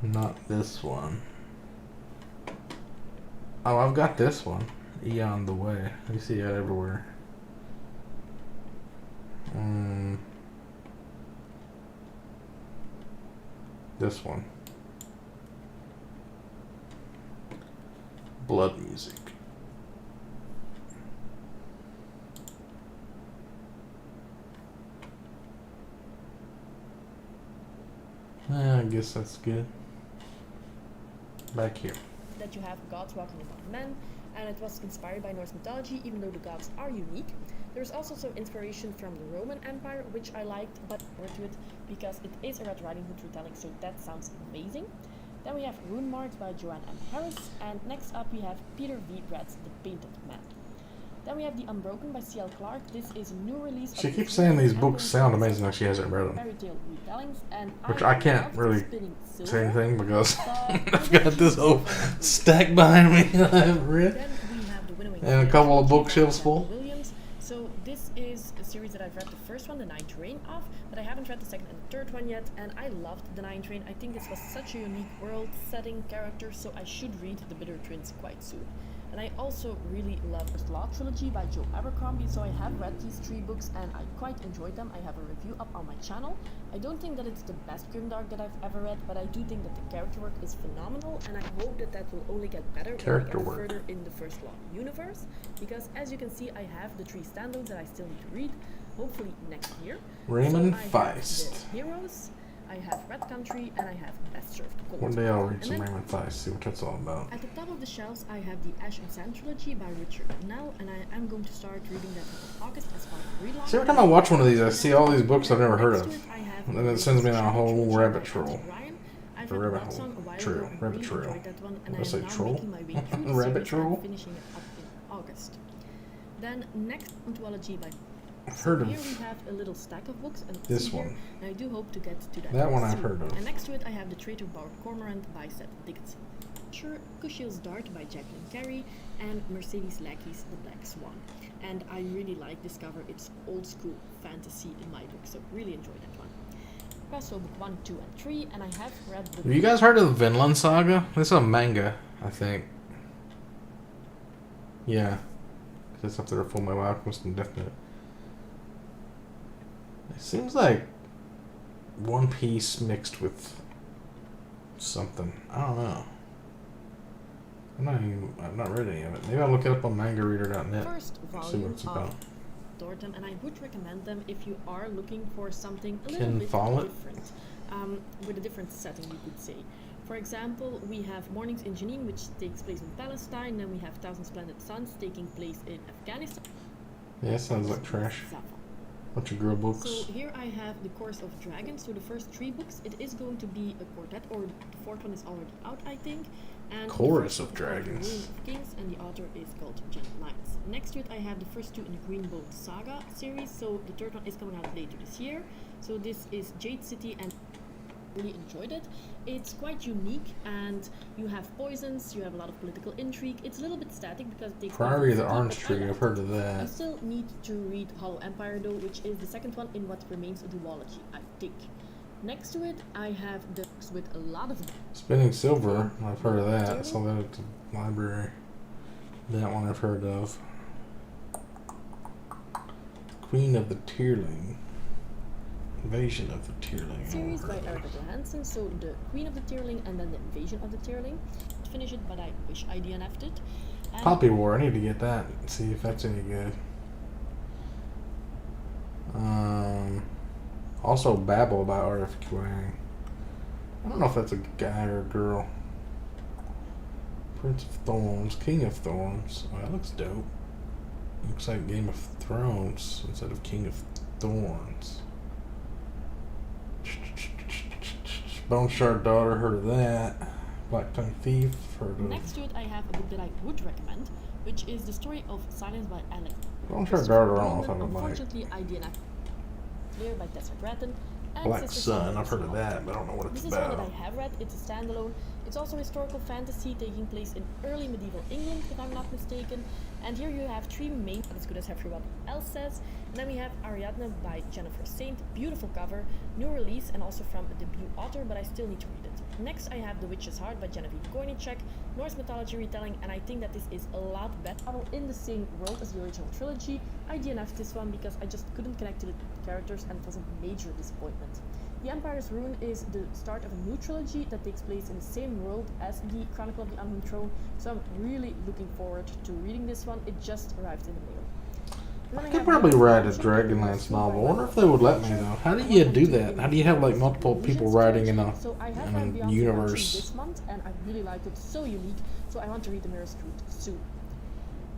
Not this one. Oh, I've got this one. Eon the Way. You see that everywhere. This one. Blood Music. I guess that's good. Back here. That you have gods walking among men, and it was inspired by Norse mythology, even though the gods are unique. There's also some inspiration from the Roman Empire, which I liked, but more to it because it is a Red Riding Hood retelling, so that sounds amazing. Then we have Rune Marks by Joanne M. Harris, and next up we have Peter V. Brett's The Painted Man. Then we have The Unbroken by C.L. Clarke. This is a new release. She keeps saying these books sound amazing like she hasn't read them. Fairy tale retellings, and Which I can't really Silver, say anything because I've got this whole stack behind me that I haven't read. Then we have The Winnowing And a couple of by bookshelves full. Williams. So this is a series that I've read the first one, The Nine Train, of, but I haven't read the second and third one yet, and I loved The Nine Train. I think this was such a unique world setting character, so I should read The Bitter Twins quite soon. And I also really love the Law Trilogy by Joe Abercrombie, so I have read these 3 books and I quite enjoyed them. I have a review up on my channel. I don't think that it's the best grimdark that I've ever read, but I do think that the character work is phenomenal, and I hope that that will only get better when we get further in the First Law universe, because as you can see, I have the 3 standalones that I still need to read, hopefully next year. Raymond so I Feist. have the Heroes, I have Red Country, and I have Best Served Cold. One day I'll read some Raymond Feist, see what that's all about. At the top of the shelves, I have the Ash and Sand trilogy by Richard Nell, and I am going to start reading that in August as part of relaunch. See, every time I watch one of these, I see all these books I've never heard of. And then it sends me on a whole rabbit trail. I've The read rabbit Blood Song a while trail. ago and Rabbit really trail. enjoyed that one, and Did I I say am now troll? making my way through the Rabbit series troll? and finishing it up in August. Then next ontology by I've heard here of we have a little stack of books, and this here, one. and I do hope to get to that. That one I've soon. heard of. And next to it, I have The Traitor Bauer Cormorant by Seth Dickinson. Sure, Kushiel's Dart by Jacqueline Carey, and Mercedes Lackey's The Black Swan. And I really like Discover. It's old school fantasy in my book, so really enjoy that one. Paso book 1, 2, and 3, and I have read the. Have you guys heard of the Vinland Saga? This is a manga, I think. Yeah. That's after Full Metal Alchemist and Death Note. It seems like One Piece mixed with something. I don't know. I've not read any of it. Maybe I'll look it up on mangareader.net. First See what volume it's about. of them, and I would recommend them if you are looking for something a little Ken bit Follett? different, with a different setting, you could say. For example, we have Mornings in Jenin, which takes place in Palestine, then we have Thousand Splendid Suns taking place in Afghanistan. Yeah, it sounds like trash. Zava. Bunch of girl books. So here I have The Course of Dragons. So the first 3 books, it is going to be a quartet, or the 4th one is already out, I think. And Chorus the of first one is called The Dragons. Ruin of Kings, and the author is called Jen Lyons. Next to it, I have the first 2 in the Greenbow Saga series. So the 3rd one is coming out later this year. So this is Jade City, and really enjoyed it. It's quite unique, and you have poisons, you have a lot of political intrigue. It's a little bit static because it takes Priory of the place in Orange City, Tree, but I I've heard of I that. still need to read Hollow Empire though, which is the second one in what remains a duology, I think. Next to it, I have the books with a lot of Spinning Silver, I've heard of that. I saw that at the library. That one I've heard of. Queen of the Tearling. Invasion of the Tearling. series by Erica Johansson, so the Queen of the Tearling and then the Invasion of the Tearling. Finish it, but I wish I DNF'd it. And Poppy War, I need to get that and see if that's any good. Also Babel by R.F. Kuang. I don't know if that's a guy or a girl. Prince of Thorns, King of Thorns. Oh, that looks dope. Looks like Game of Thrones instead of King of Thorns. Bone Shard Daughter, heard of that. Black Tongue Thief, heard of. next to it, I have a book that I would recommend, which is The Story of Silence by Alex. Bone Shard Daughter, I don't know if I would like. Unfortunately, I DNF'd Clear by Tessa Grattan. And Black Sister Sun, I've heard of by that, but I don't know what it's This is one that about. I have read. It's a standalone. It's also historical fantasy taking place in early medieval England, if I'm not mistaken. And here you have 3 main, as good as everyone else says. And then we have Ariadne by Jennifer Saint. Beautiful cover, new release, and also from a debut author, but I still need to read it. Next, I have The Witch's Heart by Genevieve Koynicek, Norse mythology retelling, and I think that this is a lot better. In the same world as the original trilogy. I DNF'd this one because I just couldn't connect to the characters, and it was a major disappointment. The Empire's Ruin is the start of a new trilogy that takes place in the same world as the Chronicle of the Unhung Throne, so I'm really looking forward to reading this one. It just arrived in the mail. And then I I could have probably Love write a Mansion, Dragonlance by novel. I Ryan wonder if they would let me Fletcher. though. How do I you want do to that? How do you have like multiple people writing in a So I have in read a Beyond Dimension universe? this month, and I really liked it. So unique. So I want to read The Mirror's Truth soon.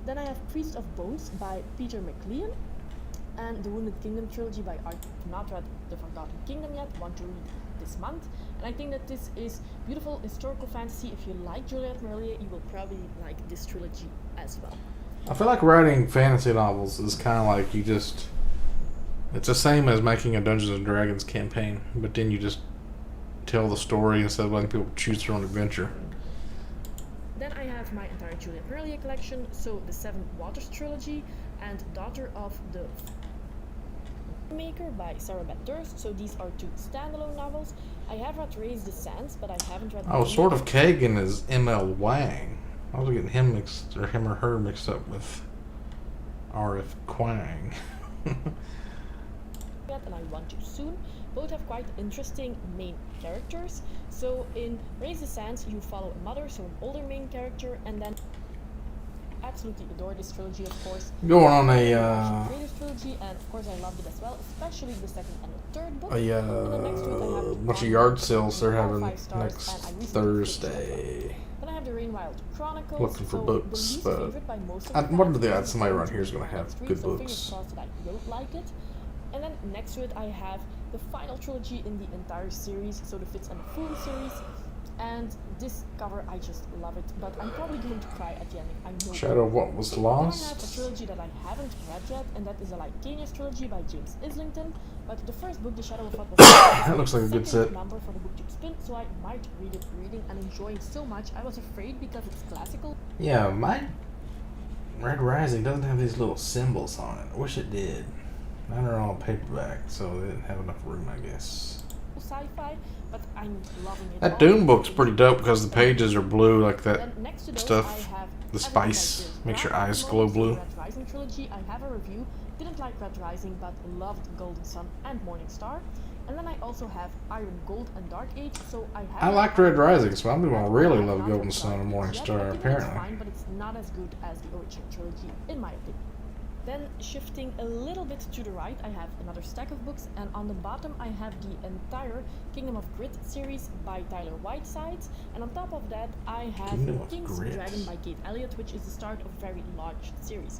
Then I have Priest of Bones by Peter McLean, and The Wounded Kingdom trilogy by Art. Not read The Forgotten Kingdom yet. Want to read this month, and I think that this is beautiful historical fantasy. If you like Juliette Merlier, you will probably like this trilogy as well. I feel like writing fantasy novels is kind of like you just. It's the same as making a Dungeons and Dragons campaign, but then you just tell the story instead of letting people choose their own adventure. Then I have my entire Juliette Merlier collection, so the Seven Waters trilogy and Daughter of the Maker by Sarah Beth Durst. So these are 2 standalone novels. I have read Raise the Sands, but I haven't read. Oh, Sword of Kagan is M.L. Wang. I was getting him mixed, or him or her mixed up with R.F. Kuang. And I want to soon. Both have quite interesting main characters. So in Raise the Sands, you follow a mother, so an older main character, and then absolutely adore this trilogy, of course. Going on Creative trilogy, and of course I loved it as well, especially the second and the third book. And then next to it I have bunch of Dawn, yard sales they're all having 5 stars, next and I recently finished Thursday. Then I have the Rainwild Chronicles. Looking for so books, the least but favorite by most of I the wonder fans, that because somebody it's around here is gonna have extreme, good so books. fingers crossed that I don't like it. And then next to it I have the final trilogy in the entire series, so the Fitz and the Fool series. And this cover, I just love it, but I'm probably going to cry at the ending, I know. Shadow of What Was Then I have a Lost. trilogy that I haven't read yet, and that is a Lycanius trilogy by James Islington. But the first book, The Shadow of What Was Lost, That looks like a good second set. number for the BookTube spin, so I might read it reading and enjoying so much. I was afraid because it's classical. Yeah, my Red Rising doesn't have these little symbols on it. I wish it did. Mine are all paperback, so they didn't have enough room, I guess. Sci-fi, but I'm loving it. That all. Dune book's pretty dope because the pages are blue like that. Then next to those, stuff, I have the Everything spice Like This. makes your Now, eyes I'm glow almost in blue. the Red Rising trilogy. I have a review. Didn't like Red Rising, but loved Golden Sun and Morning Star. And then I also have Iron Gold and Dark Age. So I have. I liked Red Rising, so I'm gonna really I have love not Golden read Sun Dark and Age Morning yet, Star, but I think apparently. It's fine, but it's not as good as the original trilogy, in my opinion. Then shifting a little bit to the right, I have another stack of books, and on the bottom I have the entire Kingdom of Grit series by Tyler Whiteside, and on top of that I have Kingdom of King's Grit. Dragon by Kate Elliott, which is the start of a very large series.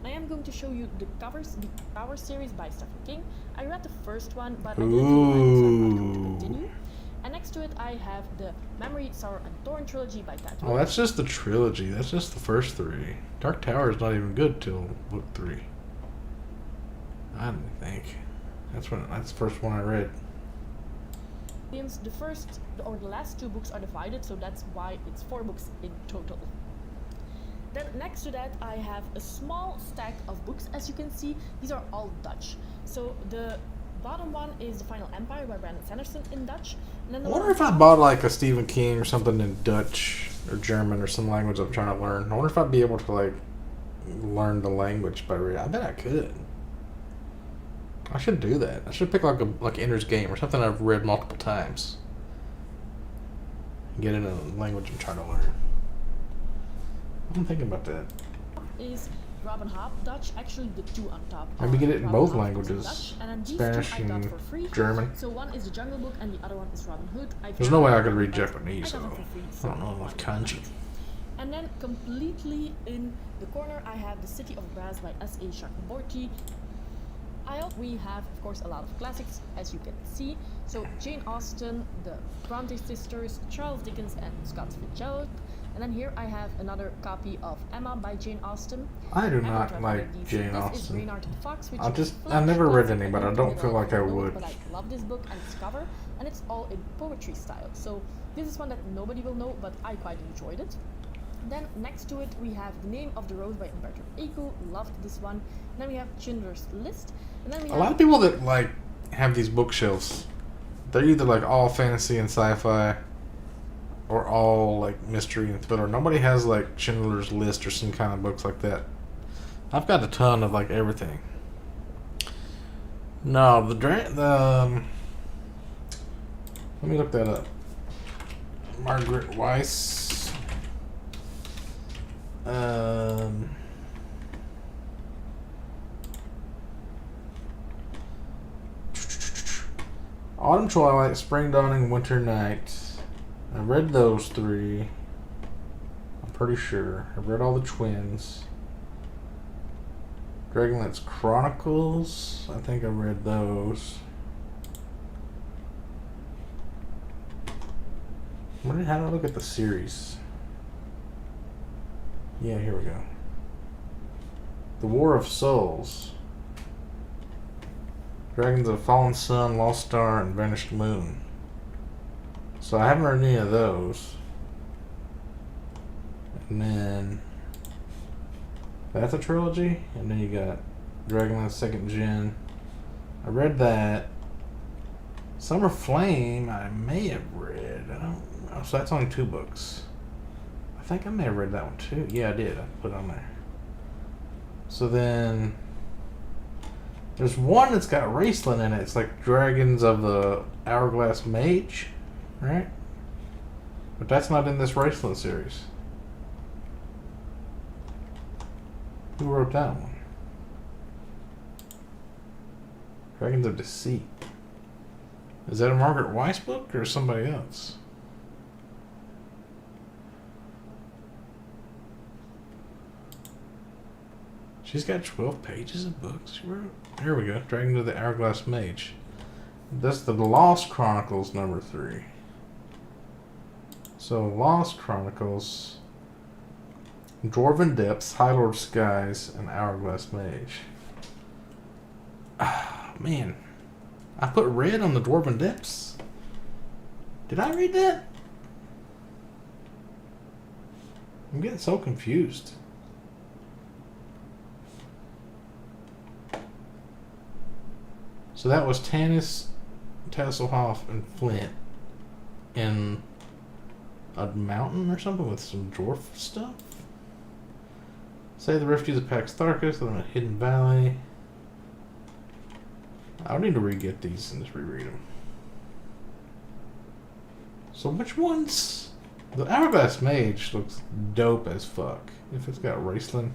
And I am going to show you the cover series by Stephen King. I read the first one, but I didn't really like it, so I'm not going to continue. And next to it, I have the Memory, Sorrow, and Thorn trilogy by Ted. Oh, that's just the trilogy. That's just the first 3. Dark Tower is not even good till book 3. I don't think. That's the first one I read. The first or the last 2 books are divided, so that's why it's 4 books in total. Then next to that, I have a small stack of books. As you can see, these are all Dutch. So the bottom one is The Final Empire by Brandon Sanderson in Dutch. And then I wonder if I bought like a Stephen King or something in Dutch or German or some language I'm trying to learn. I wonder if I'd be able to like learn the language by reading. I bet I could. I should do that. I should pick like Ender's Game or something I've read multiple times. Get into the language I'm trying to learn. I'm thinking about that. Is Robin Hobb Dutch, actually the 2 on top. Maybe get it in Robin both Hobb languages. Dutch, and then these Spanish 2 I got and for free. German. So one is the Jungle Book and the other one is Robin Hood. There's no way I could read but Japanese I got though. them for free, I so don't know enough why not? kanji. And then completely in the corner, I have The City of Brass by S.A. Chakraborty. We have, of course, a lot of classics, as you can see. So Jane Austen, the Bronte sisters, Charles Dickens, and Scott Fitzgerald. And then here I have another copy of Emma by Jane Austen. I do I'm not gonna like recommend these. Jane This is Austen. Reynard Fox, which I've is never read classic. any, but I think don't that feel a lot like of I people know would. it, But I love this book and its cover, and it's all in poetry style. So this is one that nobody will know, but I quite enjoyed it. Then next to it we have The Name of the Rose by Umberto Eco. Loved this one. And then we have Schindler's List. And then we A have lot of people that like have these bookshelves, they're either like all fantasy and sci-fi, or all like mystery and thriller. Nobody has like Schindler's List or some kind of books like that. I've got a ton of like everything. No, let me look that up. Margaret Weiss. Autumn Twilight, Spring Dawning, Winter Night. I read those 3. I'm pretty sure. I read all the twins. Dragonlance Chronicles. I think I read those. How do I look at the series? Yeah, here we go. The War of Souls. Dragons of Fallen Sun, Lost Star, and Vanished Moon. So I haven't read any of those. And then that's a trilogy. And then you got Dragonlance 2nd Gen. I read that. Summer Flame I may have read. I don't know. So that's only 2 books. I think I may have read that one too. Yeah, I did. I put it on there. So then there's one that's got Raceland in it. It's like Dragons of the Hourglass Mage, right? But that's not in this Raceland series. Who wrote that one? Dragons of Deceit. Is that a Margaret Weiss book or somebody else? She's got 12 pages of books she wrote. Here we go. Dragon of the Hourglass Mage. That's the Lost Chronicles number 3. So Lost Chronicles, Dwarven Depths, High Lord Skies, and Hourglass Mage. Ah, man. I put red on the Dwarven Depths. Did I read that? I'm getting so confused. So that was Tanis, Tasselhoff, and Flint in a mountain or something with some dwarf stuff? Say the refugees of Pax Tharkus, live in a hidden valley. I'll need to re-get these and just reread them. So which ones? The Hourglass Mage looks dope as fuck. If it's got Raceland.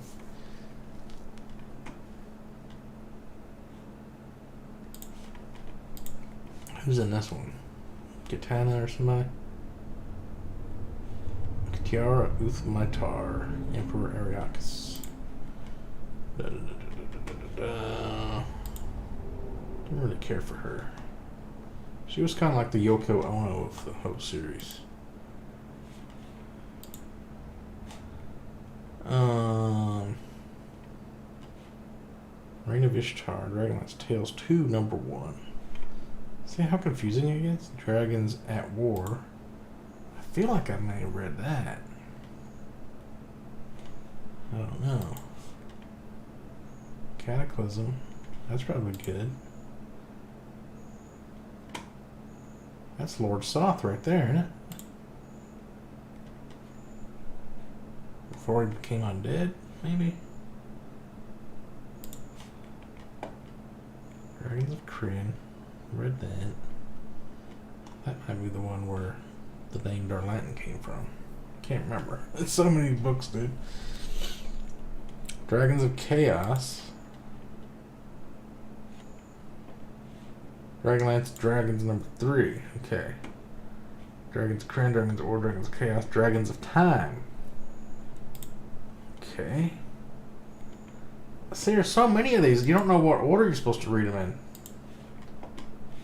Who's in this one? Katana or somebody? Katiara Uthmaitar, Emperor Ariakas. Didn't really care for her. She was kind of like the Yoko Ono of the whole series. Reign of Ishtar, Dragonlance Tales 2, number 1. See how confusing it gets? Dragons at War. I feel like I may have read that. I don't know. Cataclysm. That's probably good. That's Lord Soth right there, isn't it? Before he became undead, maybe? Dragons of Kryn. Read that. That might be the one where the name Darlanton came from. Can't remember. It's so many books, dude. Dragons of Chaos. Dragonlance Dragons number 3. Okay. Dragons of Kryn, Dragons of War, Dragons of Chaos, Dragons of Time. Okay. See, there's so many of these, you don't know what order you're supposed to read them in.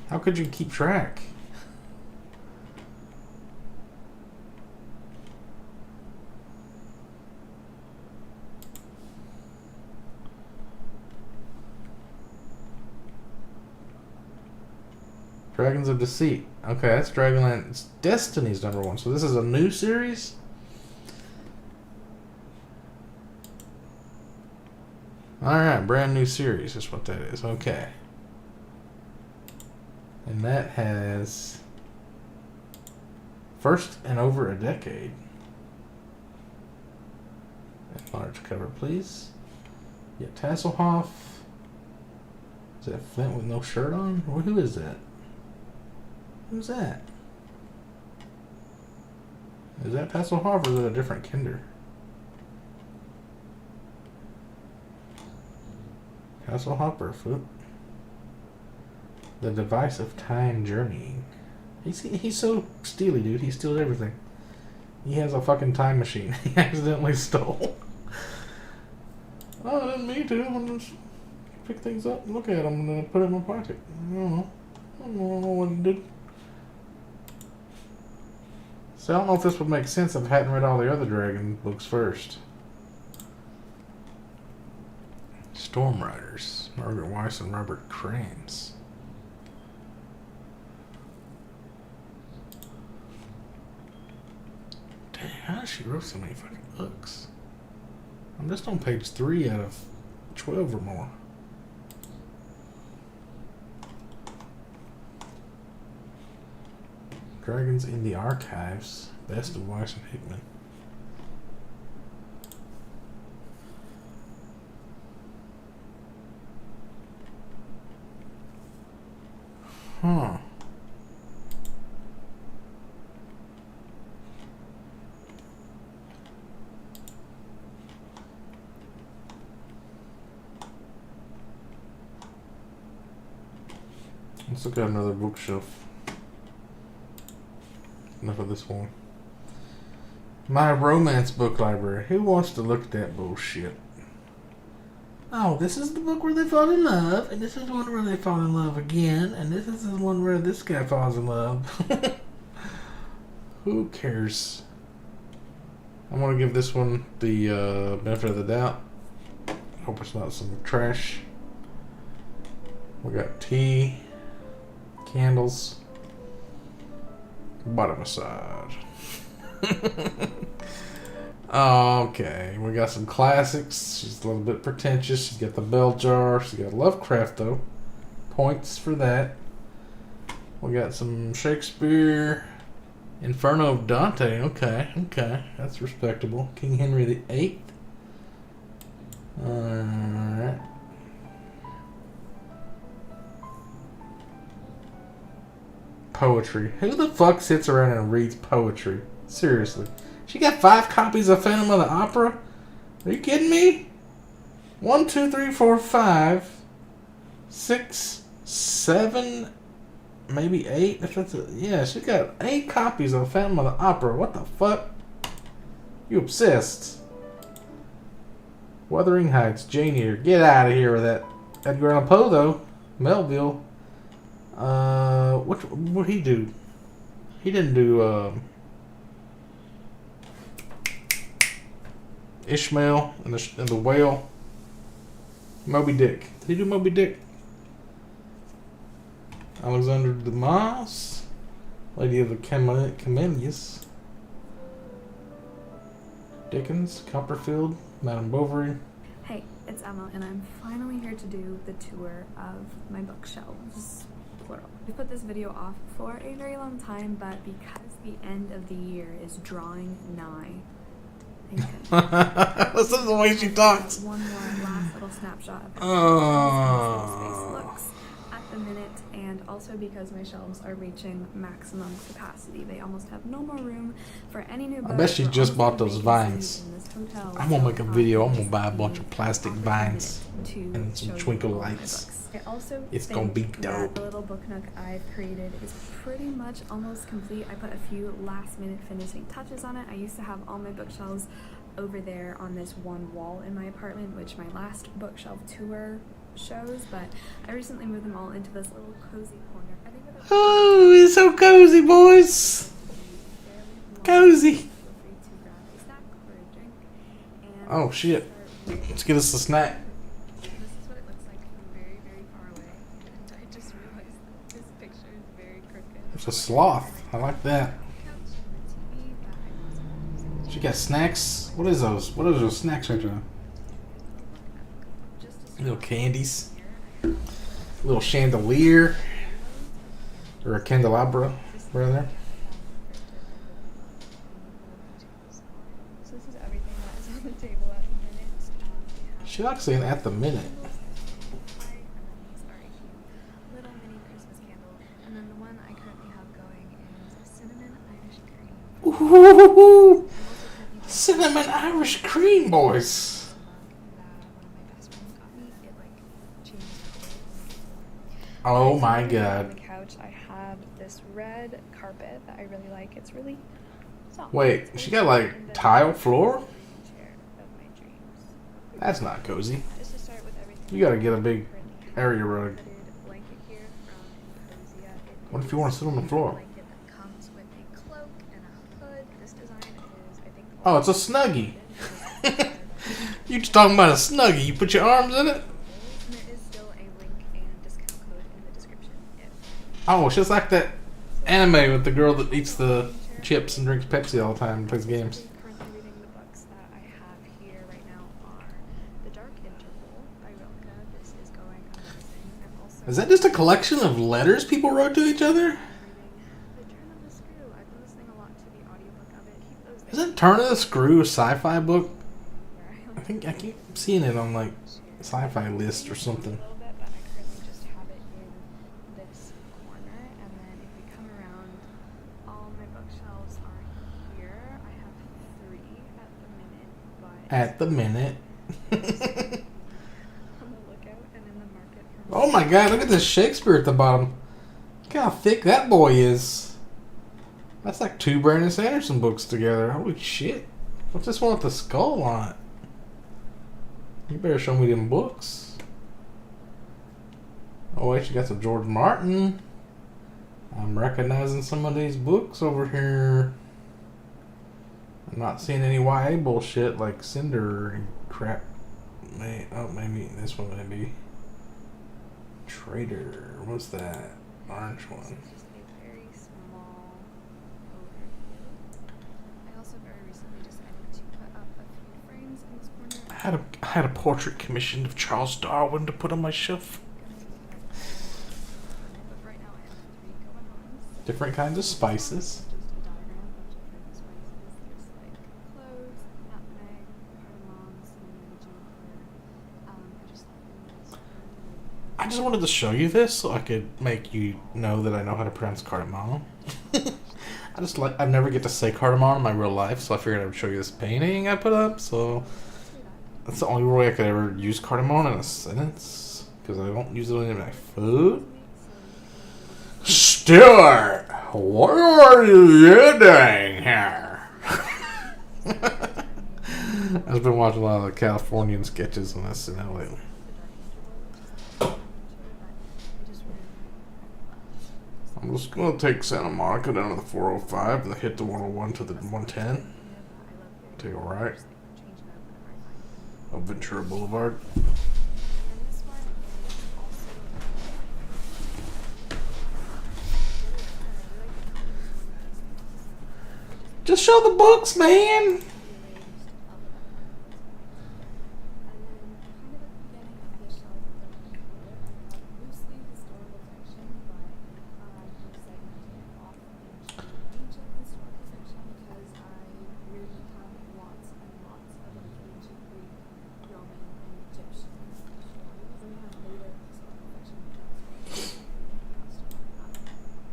How could you keep track? Dragons of Deceit. Okay, that's Dragonlance Destiny's number 1. So this is a new series? Alright, brand new series is what that is. Okay. And that has first in over a decade. Enlarge cover, please. Yeah, Tasselhoff. Is that Flint with no shirt on? Well, who is that? Who's that? Is that Tasselhoff or is it a different Kinder? Tasselhoff or Foot? The device of time journeying. He's so steely, dude. He steals everything. He has a fucking time machine he accidentally stole. Oh, I didn't mean to. I'm just pick things up and look at them and then put it in my pocket. I don't know what he did. So I don't know if this would make sense if I hadn't read all the other Dragon books first. Storm Riders. Margaret Weiss and Robert Crames. Damn, how does she wrote so many fucking books? I'm just on page 3 out of 12 or more. Dragons in the Archives. Best of Weiss and Hickman. Huh. Let's look at another bookshelf. Enough of this one. My romance book library. Who wants to look at that bullshit? Oh, this is the book where they fall in love, and this is the one where they fall in love again, and this is the one where this guy falls in love. Who cares? I'm gonna give this one the benefit of the doubt. Hope it's not some trash. We got tea, candles, body massage. Okay, we got some classics. She's a little bit pretentious. She's got the bell jar. She's got Lovecraft, though. Points for that. We got some Shakespeare. Inferno of Dante. Okay. That's respectable. King Henry VIII. Alright. Poetry. Who the fuck sits around and reads poetry? Seriously. She got 5 copies of Phantom of the Opera? Are you kidding me? 1, 2, 3, 4, 5, 6, 7, maybe 8. If that's yeah, she got 8 copies of Phantom of the Opera. What the fuck? You obsessed. Wuthering Heights, Janier. Get out of here with that. Edgar Allan Poe, though. Melville. What he do? He didn't do, Ishmael and the Whale. Moby Dick. Did he do Moby Dick? Alexander Dumas. Lady of the Camellias. Dickens. Copperfield. Madame Bovary. Hey, it's Emma, and I'm finally here to do the tour of my bookshelves, plural. We put this video off for a very long time, but because the end of the year is drawing nigh, listen to the way she talks. One more last little snapshot of how space looks at the minute, and also because my shelves are reaching maximum capacity. They almost have no more room for any new books. I bet she We're just almost bought those vacancy vines. in this hotel, I'm gonna so make a video. I'm gonna just buy a bunch of plastic offer vines to and some show you twinkle all my lights. books. I also It's think gonna be that dope. the little book nook I've created is pretty much almost complete. I put a few last minute finishing touches on it. I used to have all my bookshelves over there on this one wall in my apartment, which my last bookshelf tour shows, but I recently moved them all into this little cozy corner. I think that Oh, it's so cozy, boys. Cozy. feel free to grab a snack or a drink. And Oh, shit. start with- Let's get us a snack. This is what it looks like from very, very far away. And I just realized that this picture is very crooked. It's a sloth. I like that. Couch and the TV that I wasn't using. She got snacks. What is those? What are those snacks right there? Just to Little candies. here, Little chandelier. Or a candelabra, rather. So this is everything that is on the table at the minute. We have She likes saying at the minute. pie, and then these are a cute little mini Christmas candle. And then the one I currently have going is cinnamon Irish cream. Ooh, I'm also currently cinnamon Irish cream, boys. that one of my best friends got me. It like changed the Oh my On god. the couch, I have this red carpet that I really like. It's really soft. Wait, It's she really got, like, soft, and then tile the floor? chair of my dreams. That's not cozy. Just to start with everything. You gotta get a big currently have area a rug. hooded blanket here from Ecosia. It What if you wanna is sit on the floor? a blanket that comes with a cloak and a hood. This design is, I think, Oh, it's a Snuggie. You just talking about a Snuggie. You put your arms in it? And there is still a link and discount code in the description if Oh, it's just like that anime with the girl that eats the chips and drinks Pepsi all the time and plays games. currently reading the books that I have here right now are The Dark Interval by Rilke. This is going amazing. I'm also Is that just a collection of letters people wrote to each other? reading The Turn of the Screw. I've been listening a lot to the audiobook of it. Keep those Is that Turn of the Screw a sci-fi book? where I keep seeing it on like sci-fi list or something. a little bit, but I currently just have it in this corner. And then if we come around, all my bookshelves are here. I have 3 at the minute, but At the minute. on the lookout and in the market for Oh my god, look at this Shakespeare at the bottom. Look how thick that boy is. That's like 2 Brandon Sanderson books together. Holy shit. What's this one with the skull on it? You better show me them books. Oh wait, you got some George Martin. I'm recognizing some of these books over here. I'm not seeing any YA bullshit like Cinder and crap. Maybe this one maybe. Trader. What's that? Orange one. This is just a very small overview. I also very recently decided to put up a few frames in this corner. I had a portrait commissioned of Charles Darwin to put on my shelf. But right now I have 3 going on. Different kinds of spices. Just a diagram of different spices. There's like cloves, nutmeg, cardamom, cinnamon, ginger. I just thought it was I just wanted to show you this so I could make you know that I know how to pronounce cardamom. I never get to say cardamom in my real life, so I figured I would show you this painting I put up. So that's the only way I could ever use cardamom in a sentence, because I don't use it in my food. Stuart, what are you doing here? I've been watching a lot of the Californian sketches on SNL lately. I'm just gonna take Santa Monica down to the 405 and hit the 101 to the 110. Take a right up Ventura Boulevard. Just show the books, man.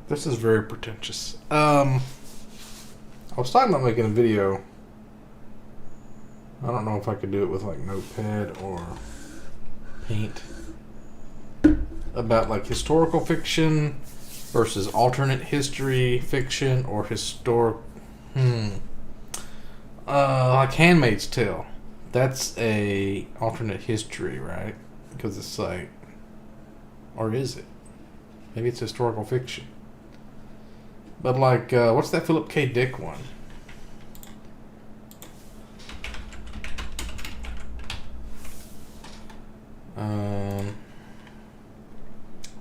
This is very pretentious. I was talking about making a video. I don't know if I could do it with like Notepad or Paint. About like historical fiction versus alternate history fiction or historic. Like Handmaid's Tale. That's a alternate history, right? Because it's like, or is it? Maybe it's historical fiction. But like, what's that Philip K. Dick one?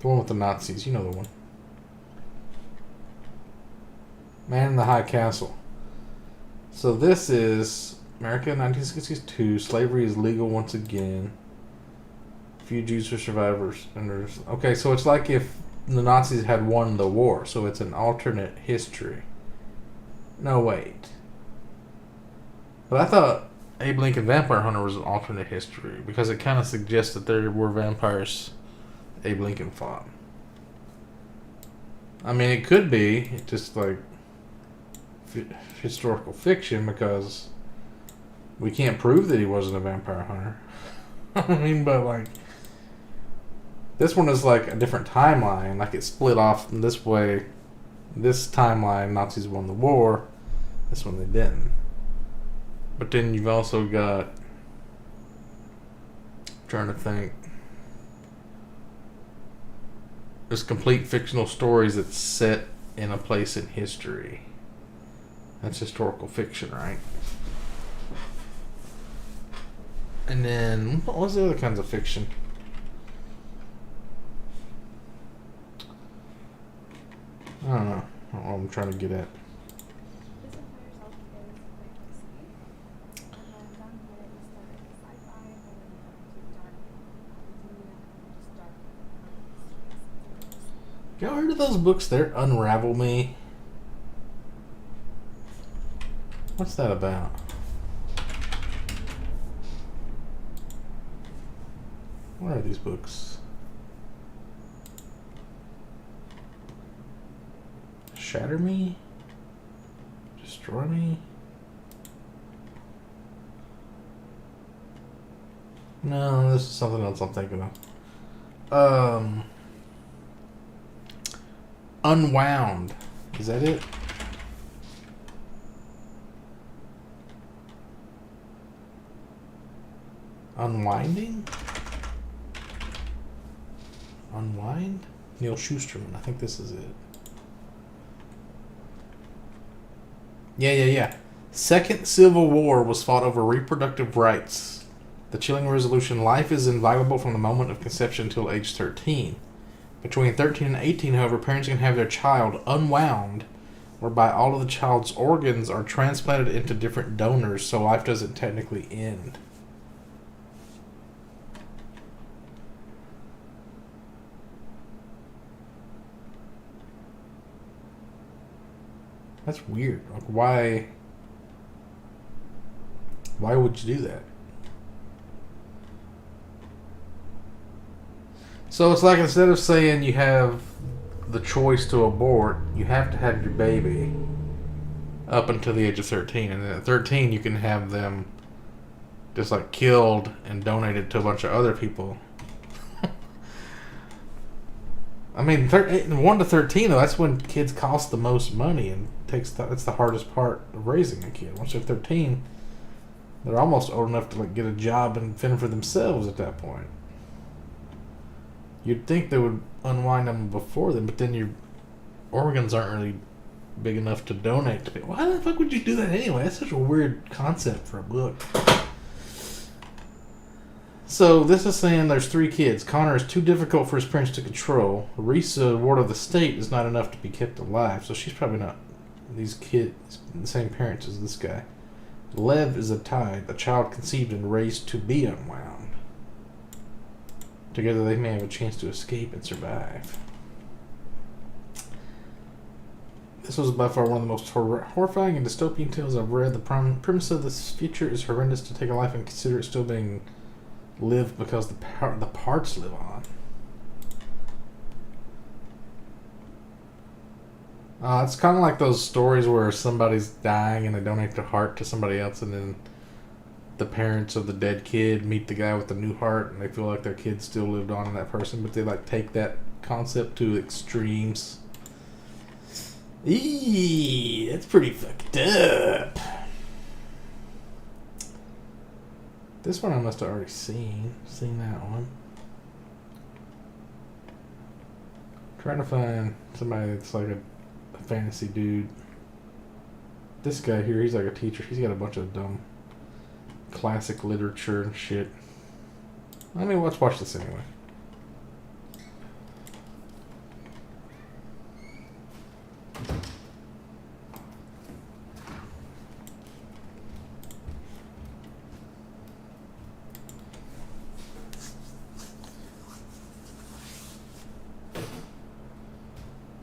The one with the Nazis. You know the one. Man in the High Castle. So this is America 1962. Slavery is legal once again. Few Jews are survivors. And there's, okay, so it's like if the Nazis had won the war, so it's an alternate history. No, wait. But I thought Abe Lincoln Vampire Hunter was an alternate history because it kind of suggests that there were vampires Abe Lincoln fought. I mean, it could be just like historical fiction because we can't prove that he wasn't a vampire hunter. I mean, but like, this one is like a different timeline. Like it's split off in this way. This timeline, Nazis won the war. This one they didn't. But then you've also got, I'm trying to think. There's complete fictional stories that's set in a place in history. That's historical fiction, right? And then, what was the other kinds of fiction? I don't know what I'm trying to get at. Y'all heard of those books there? Unravel Me? What's that about? What are these books? Shatter Me? Destroy Me? No, this is something else I'm thinking of. Unwound. Is that it? Unwinding? Unwind? Neil Shusterman. I think this is it. Yeah. Second Civil War was fought over reproductive rights. The chilling resolution, life is inviolable from the moment of conception until age 13. Between 13 and 18, however, parents can have their child unwound, whereby all of the child's organs are transplanted into different donors, so life doesn't technically end. That's weird. Like, why would you do that? So it's like instead of saying you have the choice to abort, you have to have your baby up until the age of 13. And then at 13, you can have them just like killed and donated to a bunch of other people. I mean, 1 to 13, though, that's when kids cost the most money and that's the hardest part of raising a kid. Once they're 13, They're almost old enough to like get a job and fend for themselves at that point. You'd think they would unwind them before then, but then your organs aren't really big enough to donate to people. Why the fuck would you do that anyway? That's such a weird concept for a book. So this is saying there's 3 kids. Connor is too difficult for his parents to control. Risa, ward of the state, is not enough to be kept alive, so she's probably not these kids the same parents as this guy. Lev is a tide, a child conceived and raised to be unwound. Together they may have a chance to escape and survive. This was by far one of the most horrifying and dystopian tales I've read. The premise of this future is horrendous. To take a life and consider it still being lived because the parts live on. It's kind of like those stories where somebody's dying and they donate their heart to somebody else, and then the parents of the dead kid meet the guy with the new heart, and they feel like their kid still lived on in that person, but they like take that concept to extremes. Eee, that's pretty fucked up. This one I must have already seen that one. Trying to find somebody that's like a fantasy dude. This guy here, he's like a teacher. He's got a bunch of dumb classic literature and shit. I mean, let's watch this anyway.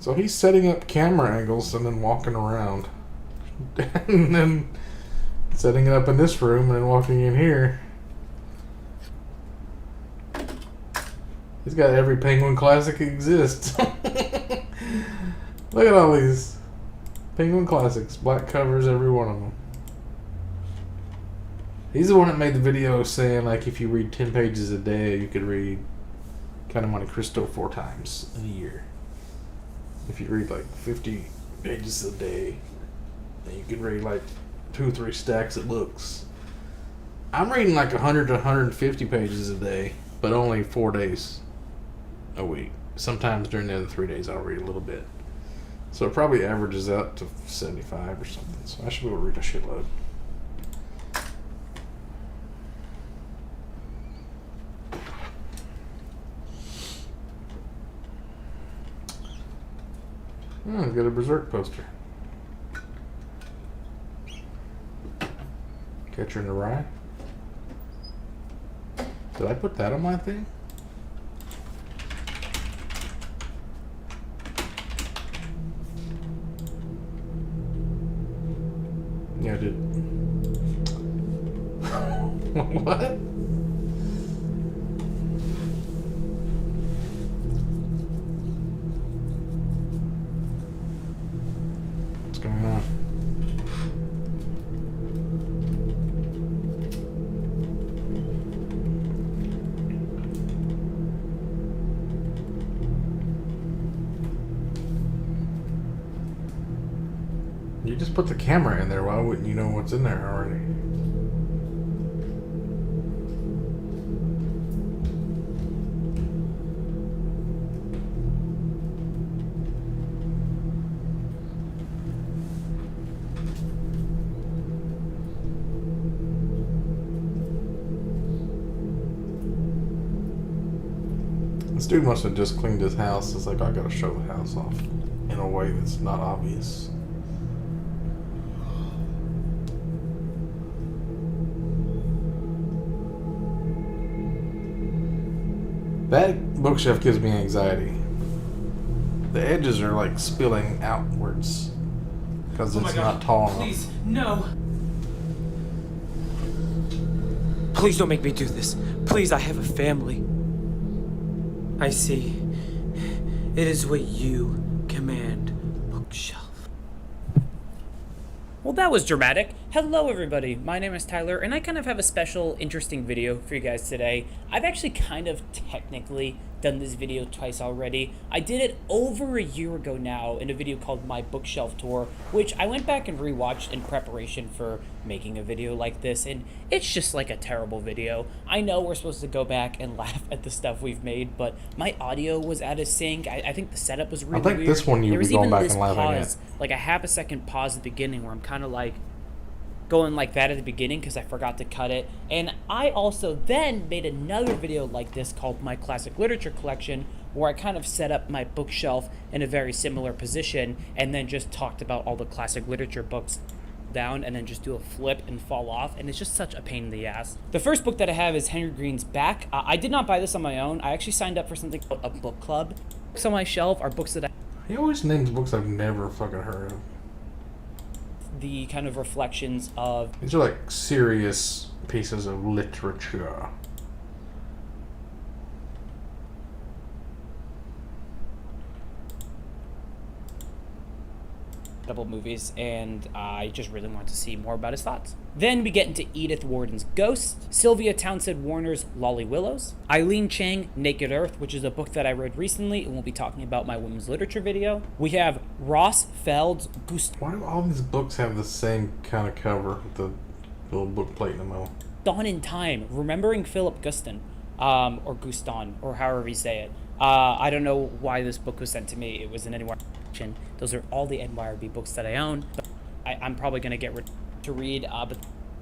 So he's setting up camera angles and then walking around. And then setting it up in this room and then walking in here. He's got every Penguin classic exists. Look at all these Penguin classics. Black covers, every one of them. He's the one that made the video saying, like, if you read 10 pages a day, you could read Count of Monte Cristo 4 times in a year. If you read like 50 pages a day, then you can read like 2 or 3 stacks of books. I'm reading like 100 to 150 pages a day, but only 4 days a week. Sometimes during the other 3 days I'll read a little bit. So it probably averages out to 75 or something. So I should be able to read a shitload. Oh, I've got a Berserk poster. Catcher in the Rye. Did I put that on my thing? Yeah, I did. What? What's going on? You just put the camera in there. Why wouldn't you know what's in there already? This dude must have just cleaned his house. It's like, I gotta show the house off in a way that's not obvious. That bookshelf gives me anxiety. The edges are like spilling outwards because it's not tall enough. Please, no. Please don't make me do this. Please, I have a family. I see. It is what you command, bookshelf. Well, that was dramatic. Hello everybody, my name is Tyler, and I kind of have a special, interesting video for you guys today. I've actually kind of technically done this video twice already. I did it over a year ago now in a video called My Bookshelf Tour, which I went back and rewatched in preparation for making a video like this, and it's just like a terrible video. I know we're supposed to go back and laugh at the stuff we've made, but my audio was out of sync. I think the setup was really weird. I think this one you'd be going back and laughing at. Like a half a second pause at the beginning where I'm kind of like going like that at the beginning because I forgot to cut it. And I also then made another video like this called My Classic Literature Collection, where I kind of set up my bookshelf in a very similar position and then just talked about all the classic literature books down and then just do a flip and fall off, and it's just such a pain in the ass. The first book that I have is Henry Green's Back. I did not buy this on my own. I actually signed up for something called a book club. Books on my shelf are books that He always names books I've never fucking heard of. the kind of reflections of These are like serious pieces of literature. double movies, and I just really want to see more about his thoughts. Then we get into Edith Wharton's Ghost, Sylvia Townsend Warner's Lolly Willows, Eileen Chang, Naked Earth, which is a book that I read recently and we'll be talking about my women's literature video. We have Ross Feld's Why do all these books have the same kind of cover with the little book plate in the middle? Dawn in Time, Remembering Philip Guston, or Guston, or however you say it. I don't know why this book was sent to me. It was an NYRB. Those are all the NYRB books that I own. I'm probably going to get to read.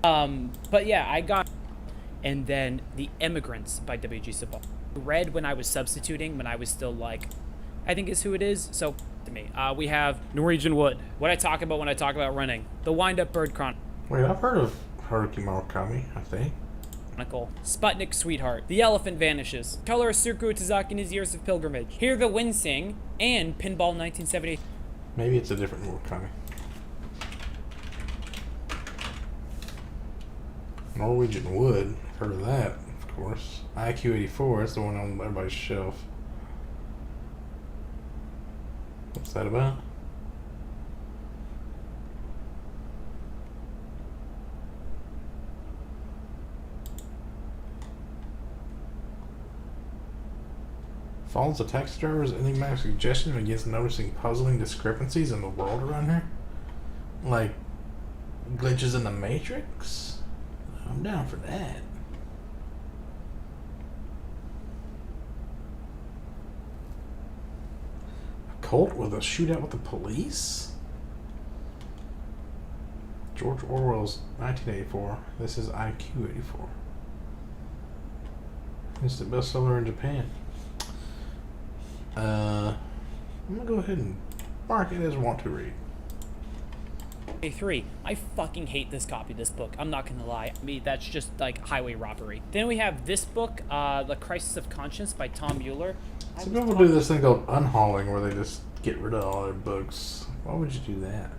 But yeah, I got... And then The Immigrants by W.G. Sebald. Read when I was substituting, when I was still like, I think is who it is. So to me, we have Norwegian Wood. What I talk about when I talk about running. The Wind-Up Bird Chronicle. Wait, I've heard of Haruki Murakami, I think. Sputnik Sweetheart, The Elephant Vanishes, Color Suku Tazaki in His Years of Pilgrimage, Hear the Wind Sing, and Pinball 1970. Maybe it's a different Murakami. Norwegian Wood, heard of that, of course. IQ-84, that's the one on everybody's shelf. What's that about? Follows a taxi driver's enigmatic suggestion and begins noticing puzzling discrepancies in the world around her. Like glitches in the Matrix? I'm down for that. A cult with a shootout with the police? George Orwell's 1984. This is IQ-84. It's the bestseller in Japan. I'm gonna go ahead and mark it as want to read. 3. I fucking hate this copy of this book. I'm not gonna lie. I mean, that's just like highway robbery. Then we have this book, The Crisis of Conscience by Tom Mueller. Some people do this thing called unhauling where they just get rid of all their books. Why would you do that?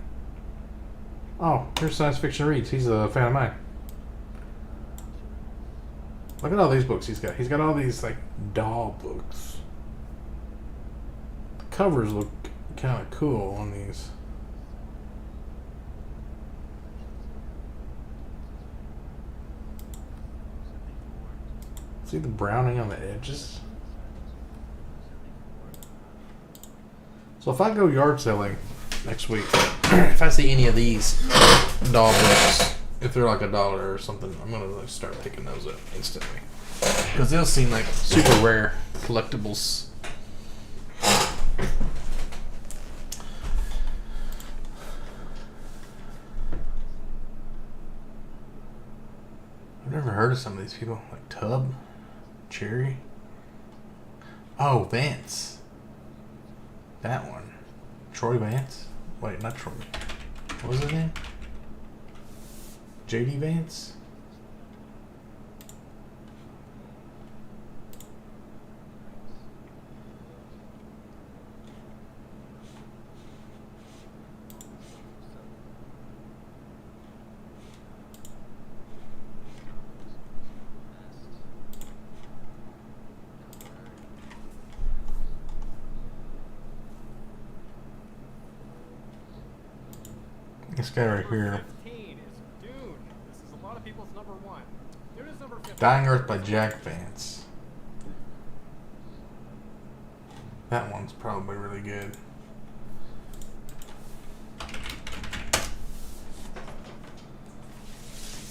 Oh, here's Science Fiction Reads. He's a fan of mine. Look at all these books he's got. He's got all these like doll books. Covers look kind of cool on these. See the browning on the edges? So if I go yard selling next week, if I see any of these doll books, if they're like $1 or something, I'm gonna like start picking those up instantly. Because they'll seem like super rare collectibles. I've never heard of some of these people. Like Tub, Cherry. Oh, Vance. That one. Troy Vance? Wait, not Troy. What was his name? J.D. Vance? This guy right here. Dying Earth by Jack Vance. That one's probably really good.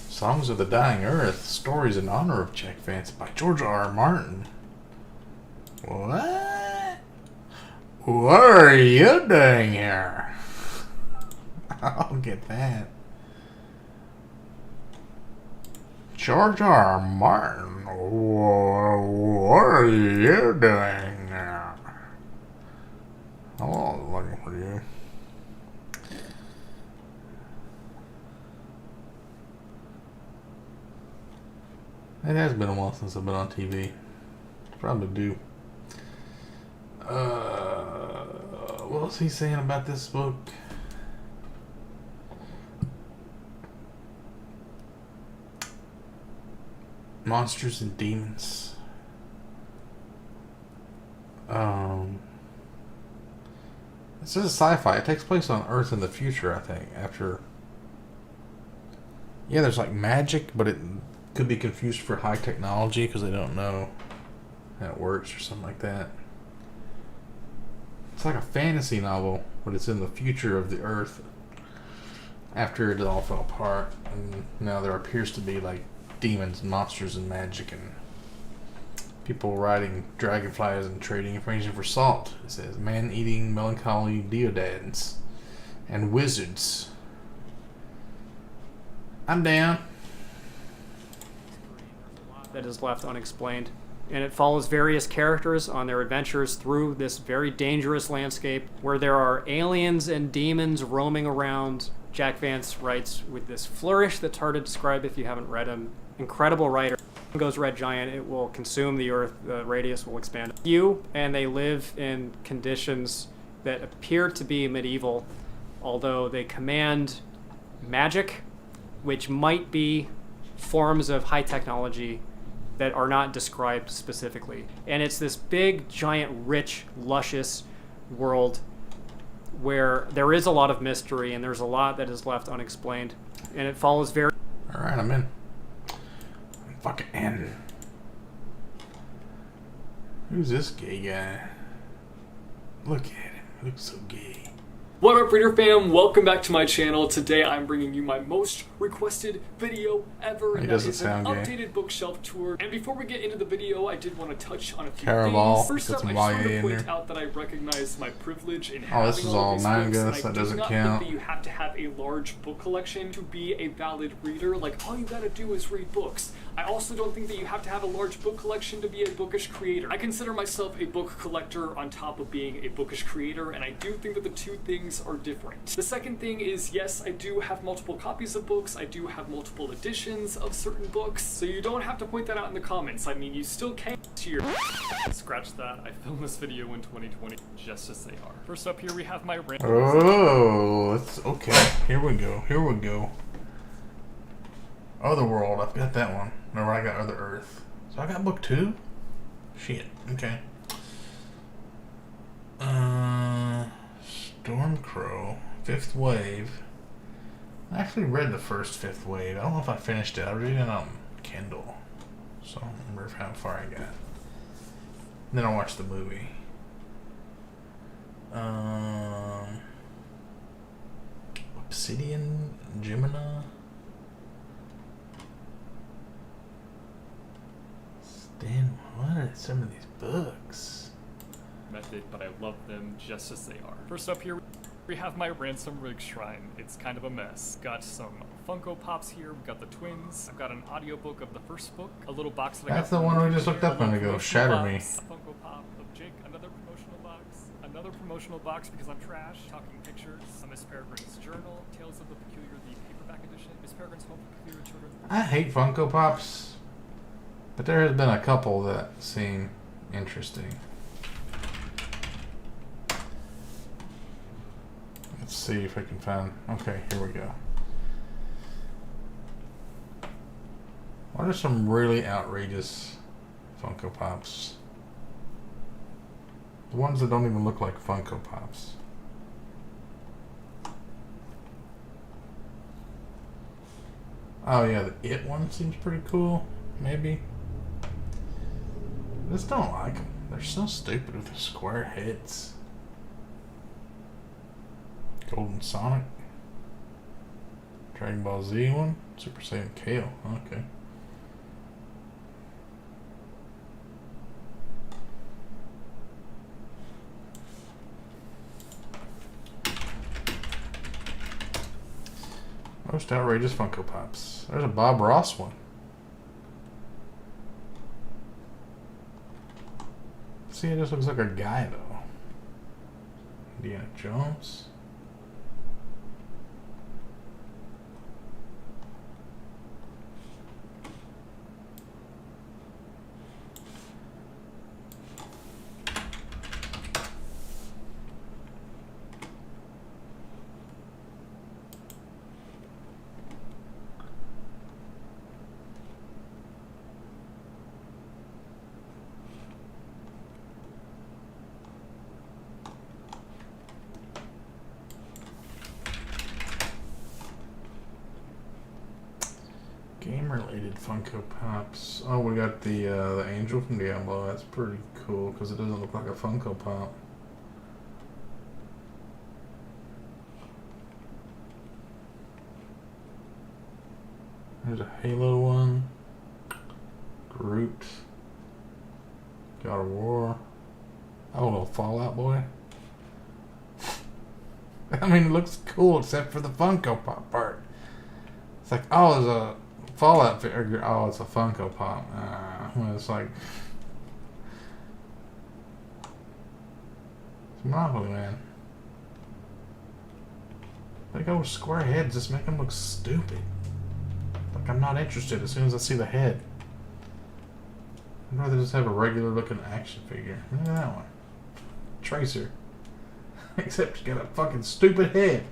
Songs of the Dying Earth, Stories in Honor of Jack Vance by George R. Martin. What? What are you doing here? I'll get that. George R. Martin, what are you doing here? I was looking for you. It has been a while since I've been on TV. Probably do. What was he saying about this book? Monsters and Demons. This is sci-fi. It takes place on Earth in the future, I think. After, yeah, there's like magic, but it could be confused for high technology because they don't know how it works or something like that. It's like a fantasy novel, but it's in the future of the Earth after it all fell apart, and now there appears to be like demons and monsters and magic and people riding dragonflies and trading information for salt. It says man-eating melancholy deodads and wizards. I'm down. That is left unexplained, and it follows various characters on their adventures through this very dangerous landscape where there are aliens and demons roaming around. Jack Vance writes with this flourish that's hard to describe if you haven't read him. Incredible writer. Goes red giant, it will consume the earth, the radius will expand. And they live in conditions that appear to be medieval, although they command magic, which might be forms of high technology that are not described specifically. And it's this big, giant, rich, luscious world where there is a lot of mystery and there's a lot that is left unexplained. And it follows very... Alright, I'm in. Fucking in. Who's this gay guy? Look at him. He looks so gay. What up, Reader fam? Welcome back to my channel. Today I'm bringing you my most requested video ever. He doesn't sound gay. Updated bookshelf tour. And before we get into the video, I did want to touch on a few Caraval. things. First up, I just want to point out that I recognize my privilege in having this is all these manga, books, so and that I doesn't do not count. think that you have to have a large book collection to be a valid reader. Like, all you gotta do is read books. I also don't think that you have to have a large book collection to be a bookish creator. I consider myself a book collector on top of being a bookish creator, and I do think that the two things are different. The second thing is, yes, I do have multiple copies of books. I do have multiple editions of certain books, so you don't have to point that out in the comments. I mean, you still can. Scratch that. I filmed this video in 2020, just as they are. First up here, we have my random. Oh, it's okay. Here we go. Here we go. Otherworld. I've got that one. No, I got Other Earth. So I got book 2? Shit. Okay. Stormcrow. 5th Wave. I actually read the first 5th Wave. I don't know if I finished it. I read it on Kindle. So I don't remember how far I got. Then I watched the movie. Obsidian Gemini. Dan, what are some of these books? Method, but I love them just as they are. First up here, we have my Ransom Rig Shrine. It's kind of a mess. Got some Funko Pops here. We've got the twins. I've got an audiobook of the first book. A little box that I got. That's the one we just looked up on to go. Shatter Me. A Funko Pop of Jake. Another promotional box. Another promotional box because I'm trash. Talking pictures. A Miss Peregrine's journal. Tales of the Peculiar, the paperback edition. Miss Peregrine's Home for Peculiar Children. I hate Funko Pops, but there has been a couple that seem interesting. Let's see if I can find. Okay, here we go. What are some really outrageous Funko Pops? The ones that don't even look like Funko Pops. Oh yeah, the It one seems pretty cool. maybe. I just don't like them. They're so stupid with their square heads. Golden Sonic. Dragon Ball Z one. Super Saiyan Kale. Okay. Most outrageous Funko Pops. There's a Bob Ross one. See, it just looks like a guy though. Indiana Jones. Game-related Funko Pops. Oh, we got the angel from Diablo. That's pretty cool because it doesn't look like a Funko Pop. There's a Halo one. Groot. God of War. Oh, little Fallout Boy. I mean, it looks cool except for the Funko Pop part. It's like, oh, there's a Fallout figure. Oh, it's a Funko Pop. It's like it's Monopoly Man. They go with square heads, just make them look stupid. Like I'm not interested as soon as I see the head. I'd rather just have a regular looking action figure. Look at that one. Tracer. Except you got a fucking stupid head.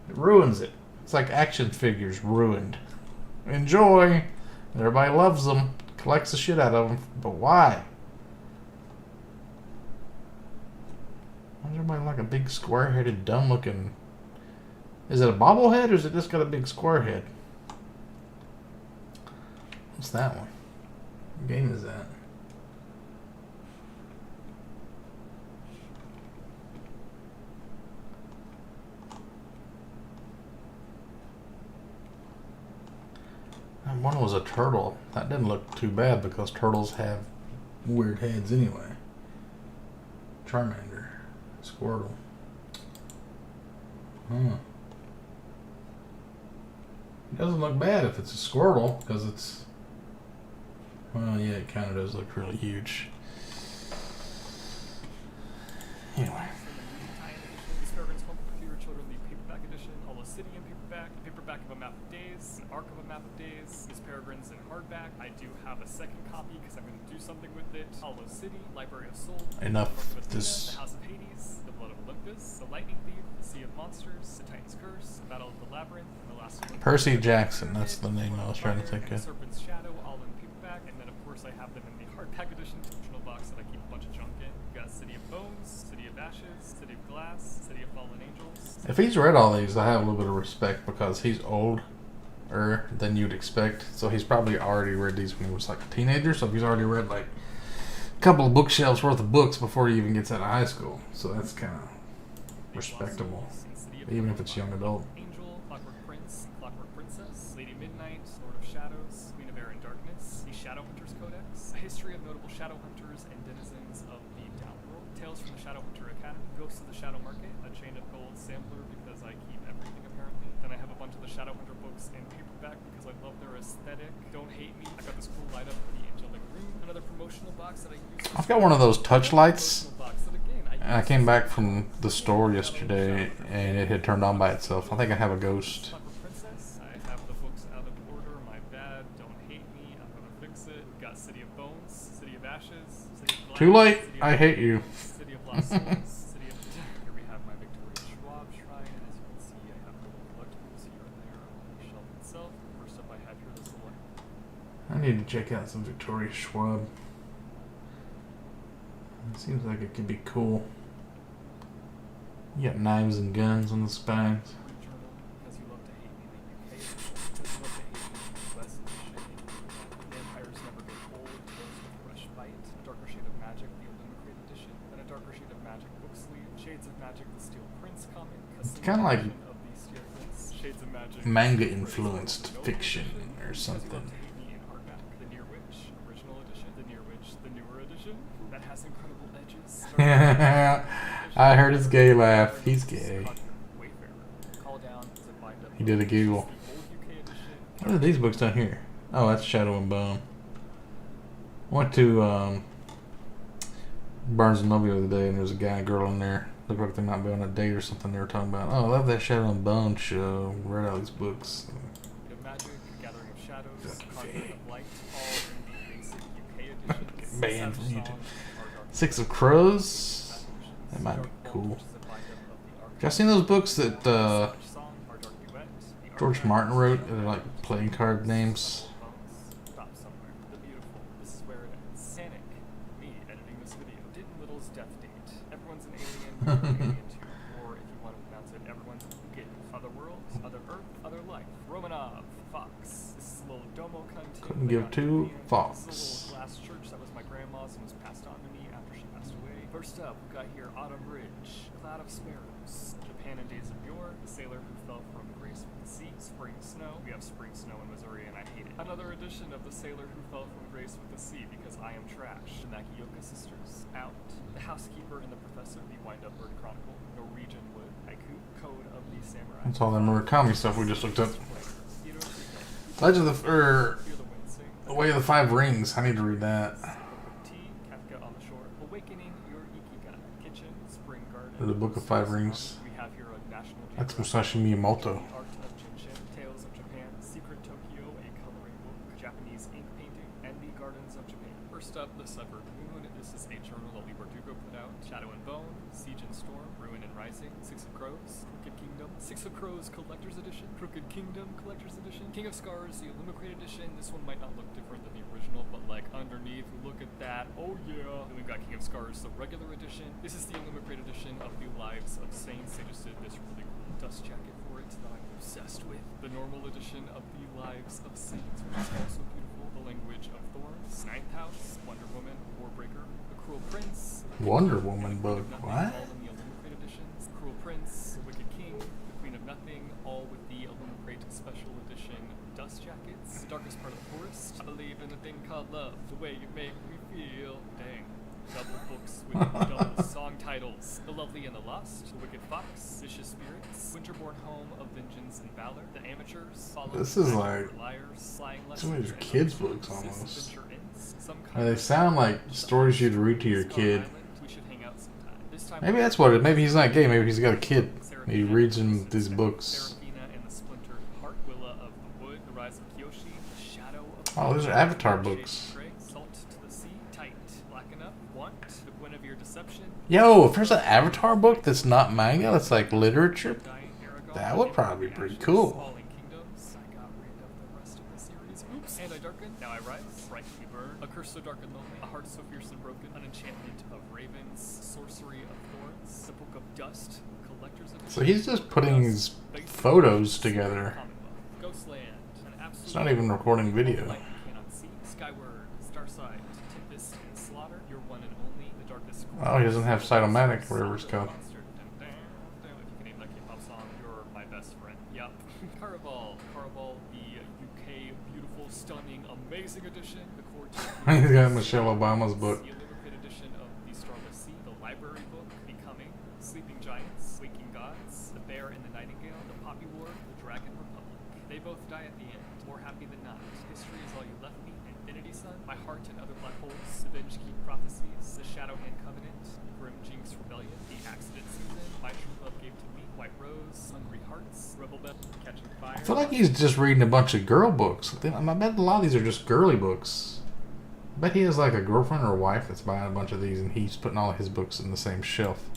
It ruins it. It's like action figures ruined. Enjoy. Everybody loves them. Collects the shit out of them. But why? Why does everybody like a big square-headed, dumb-looking... Is it a bobblehead or is it just got a big square head? What's that one? What game is that? That one was a turtle. That didn't look too bad because turtles have weird heads anyway. Charmander. Squirtle. Huh. It doesn't look bad if it's a Squirtle because it's... Well, yeah, it kind of does look really huge. Anyway. These Peregrine's Home for Your Children, the paperback edition, Hollow City in paperback of A Map of Days, an Arc of A Map of Days, These Peregrines in hardback. I do have a second copy because I'm going to do something with it. Hollow City, Library of Soul, Enough Athena, of this. The House of Hades, The Blood of Olympus, The Lightning Thief, The Sea of Monsters, The Titan's Curse, The Battle of the Labyrinth, and The Last Olympus. Percy Jackson, that's the name I was trying to think of. Serpent's Shadow, all in paperback, and then of course I have them in the hardback edition, original box that I keep a bunch of junk in. We've got City of Bones, City of Ashes, City of Glass, City of Fallen Angels. If he's read all these, I have a little bit of respect because he's older than you'd expect. So he's probably already read these when he was like a teenager. So he's already read like a couple of bookshelves worth of books before he even gets out of high school. So that's kind of respectable, even if it's young adult. Angel, Clockwork Prince, Clockwork Princess, Lady Midnight, Lord of Shadows, Queen of Air and Darkness, the Shadowhunters Codex, a history of notable Shadowhunters and denizens of the Downworld, Tales from the Shadowhunter Academy, Ghosts of the Shadow Market, a Chain of Gold sampler because I keep everything apparently. Then I have a bunch of the Shadowhunter books in paperback because I love their aesthetic. Don't Hate Me. I got this cool light up for the Angelic Room. Another promotional box that I use. I've got one of those touch lights. Box that again, I came back from the store yesterday and it had turned on by itself. I think I have a ghost. Princess. I have the books out of order. My bad. Don't Hate Me. I'm gonna fix it. We've got City of Bones, City of Ashes, City of Glass, Too late. City of I hate you. City of Lost Souls, City of Here we have my Victoria Schwab shrine, and as you can see, I have little collectibles here and there on the shelf itself. First up, I have here this little. I need to check out some Victoria Schwab. It seems like it could be cool. You got knives and guns on the spines. Journal, because you love to hate me, the UK, because you love to hate me. Magic: The Steel Prince comic. It's kind of like Of the Steel Prince. Shades of Magic. manga influenced fiction or Because you love something. to hate me in hardback. The Near Witch original edition. The Near Witch, the newer edition. That has incredible edges. I heard his gay laugh. He's gay. Wayfarer. Call down to find up. He did a giggle. The old UK edition. What are these books down here? Oh, that's Shadow and Bone. Went to Barnes and Noble the other day, and there was a guy and girl in there. Looked like they might be on a date or something. They were talking about, oh, I love that Shadow and Bone show. Read all these books. Of Magic, Gathering of Shadows, Okay. Conquering of Light, all in the basic UK edition. Get banned from Savage YouTube. Song, Our Dark Six of Crows. That might be cool. Y'all seen those books that Savage Song, Our Dark Duet, the George Archive, Martin wrote? They're like playing card names. Stop somewhere. The beautiful. This is where it ends. Panic. Me editing this video. Didn't Little's death date. Everyone's an alien. You're an alien too. Or if you want to pronounce it, everyone's Ugin. Other worlds, other Earth, other life. Romanov. Fox. This is a little domo content. Couldn't give two This is a fucks. little glass church that was my grandma's and was passed on to me after she passed away. First up, we got here Autumn Ridge. Cloud of Sparrows. Japan in days of yore. The sailor who fell from grace with the sea. Spring snow. We have spring snow in Missouri and I hate it. Another edition of The Sailor Who Fell from Grace with the Sea because I am trash. The Nakioka Sisters. Out. The Housekeeper and the Professor. The Wind-Up Bird Chronicle. Norwegian Wood. Haiku. Code of the Samurai. That's all that Murakami stuff we just looked up. Theater of Freedom. Legend of the, Hear the Wind Sing. The Way of the Five Rings. I need to read that. Tea, Kafka on the Shore. Awakening Your Ikigai. Kitchen. Spring Garden. The Book of Five Rings. We have here a National That's Geographic. Musashi Miyamoto. The Art of Jinshin, Tales of Japan, Secret Tokyo, a coloring book, Japanese ink painting, and the Gardens of Japan. First up, The Severed Moon. This is a journal that Lee Bardugo put out. Shadow and Bone, Siege and Storm, Ruin and Rising, Six of Crows, Crooked Kingdom, Six of Crows Collector's Edition, Crooked Kingdom Collector's Edition, King of Scars, the Illumicrate Edition. This one might not look different than the original, but like underneath, look at that. Oh yeah. Then we've got King of Scars, the regular edition. This is the Illumicrate Edition of the Lives of Saints. They just did this really cool dust jacket for it that I'm obsessed with. The normal edition of the Lives of Saints, which is also beautiful. The Language of Thorns, Ninth House, Wonder Woman, Warbreaker, The Cruel Prince, Wonder Woman book. Nothing, What? all in the Illumicrate editions. Cruel Prince, The Wicked King, The Queen of Nothing, all with the Illumicrate special edition dust jackets. The Darkest Part of the Forest. I believe in a thing called love, the way you make me feel. Dang. Double books with double song titles. The Lovely and the Lost, The Wicked Fox, Vicious Spirits, Winterborn Home of Vengeance and Valor, The Amateurs, Follow This is the like Liars, Flying some of these Lessons, are kids' and books This almost. Adventure Ends, Some And Kind they of sound like Revenge, stories you'd read to your Skull kid. Island, we should hang out sometime. This time Maybe that's what it. Maybe he's not gay. Maybe he's got a kid. He Seraphina, reads him these books. Seraphina and the Splintered Heart, Willa of the Wood, The Rise of Kyoshi, The Shadow of Oh, those are Avatar books. Prey, Salt to the Sea, Tight, Black Enough, Want, The Guinevere Deception, Yo, if there's an Avatar book that's not manga, that's like literature, Dying Aragon, that would probably be pretty cool. Falling Kingdoms, I got rid of the rest of the series. Oops. And I darken, now I rise, brightly burn, A Curse so dark and lonely, A Heart so fierce and broken, An Enchantment of Ravens, Sorcery of Thorns, The Book of Dust, Collector's Edition. So he's just putting his photos together. Commonwealth, Ghostland, an absolute It's not even recording video. light you cannot see. Skyward, Starside, Tempest and Slaughter, Your One and Only, The Darkest Oh, he doesn't have Cytomatic, whatever it's called. Monster, dun, dun, dun. If you can name that K-pop song, you're my best friend. Yup. Caraval, the UK beautiful, stunning, amazing edition. The core He's got Michelle Obama's book. The Illumicrate edition of The Starless Sea, the library book, Becoming, Sleeping Giants, Waking Gods, The Bear and the Nightingale, The Poppy War, The Dragon Republic. They both die at the end, more happy than not. History is all you left me, Infinity Sun, My Heart and Other Black Holes, Avenge Keep Prophecies, The Shadow Hand Covenant, Grim Jinx Rebellion, The Accident Season, My True Love Gave to Me, White Rose, Hungry Hearts, Rebel Bell, Catching Fire. I feel like he's just reading a bunch of girl books. I bet a lot of these are just girly books. I bet he has like a girlfriend or a wife that's buying a bunch of these and he's putting all of his books in the same shelf.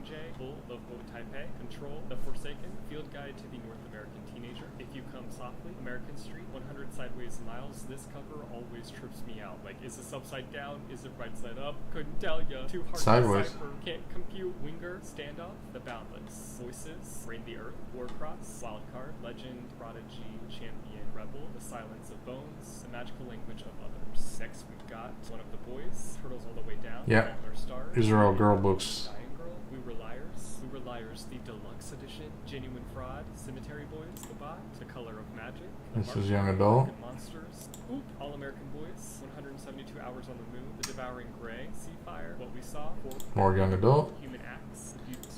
J, Bull of Bo Taipei, Control, The Forsaken, Field Guide to the North American Teenager, If You Come Softly, American Street, 100 Sideways Miles. This cover always trips me out. Like, is this upside down? Is it right side up? Couldn't tell ya. Too hard Sideways. to decipher. Can't compute. Winger, Standoff, The Boundless, Voices, Reign the Earth, Warcross, Wildcard, Legend, Prodigy, Champion, Rebel, The Silence of Bones, The Magical Language of Others. Next we've got One of the Boys, Turtles All the Way Down, Yeah. Fault in Our Stars, These are all girl books. Dying Girl, We Were Liars, We Uber Liars, the Deluxe Edition, Genuine Fraud, Cemetery Boys, The Bot, The Color of Magic, This is young adult. Monsters, Oop, All American Boys, 172 Hours on the Moon, The Devouring Gray, Seafire, What We Saw, More young adult. Human Acts,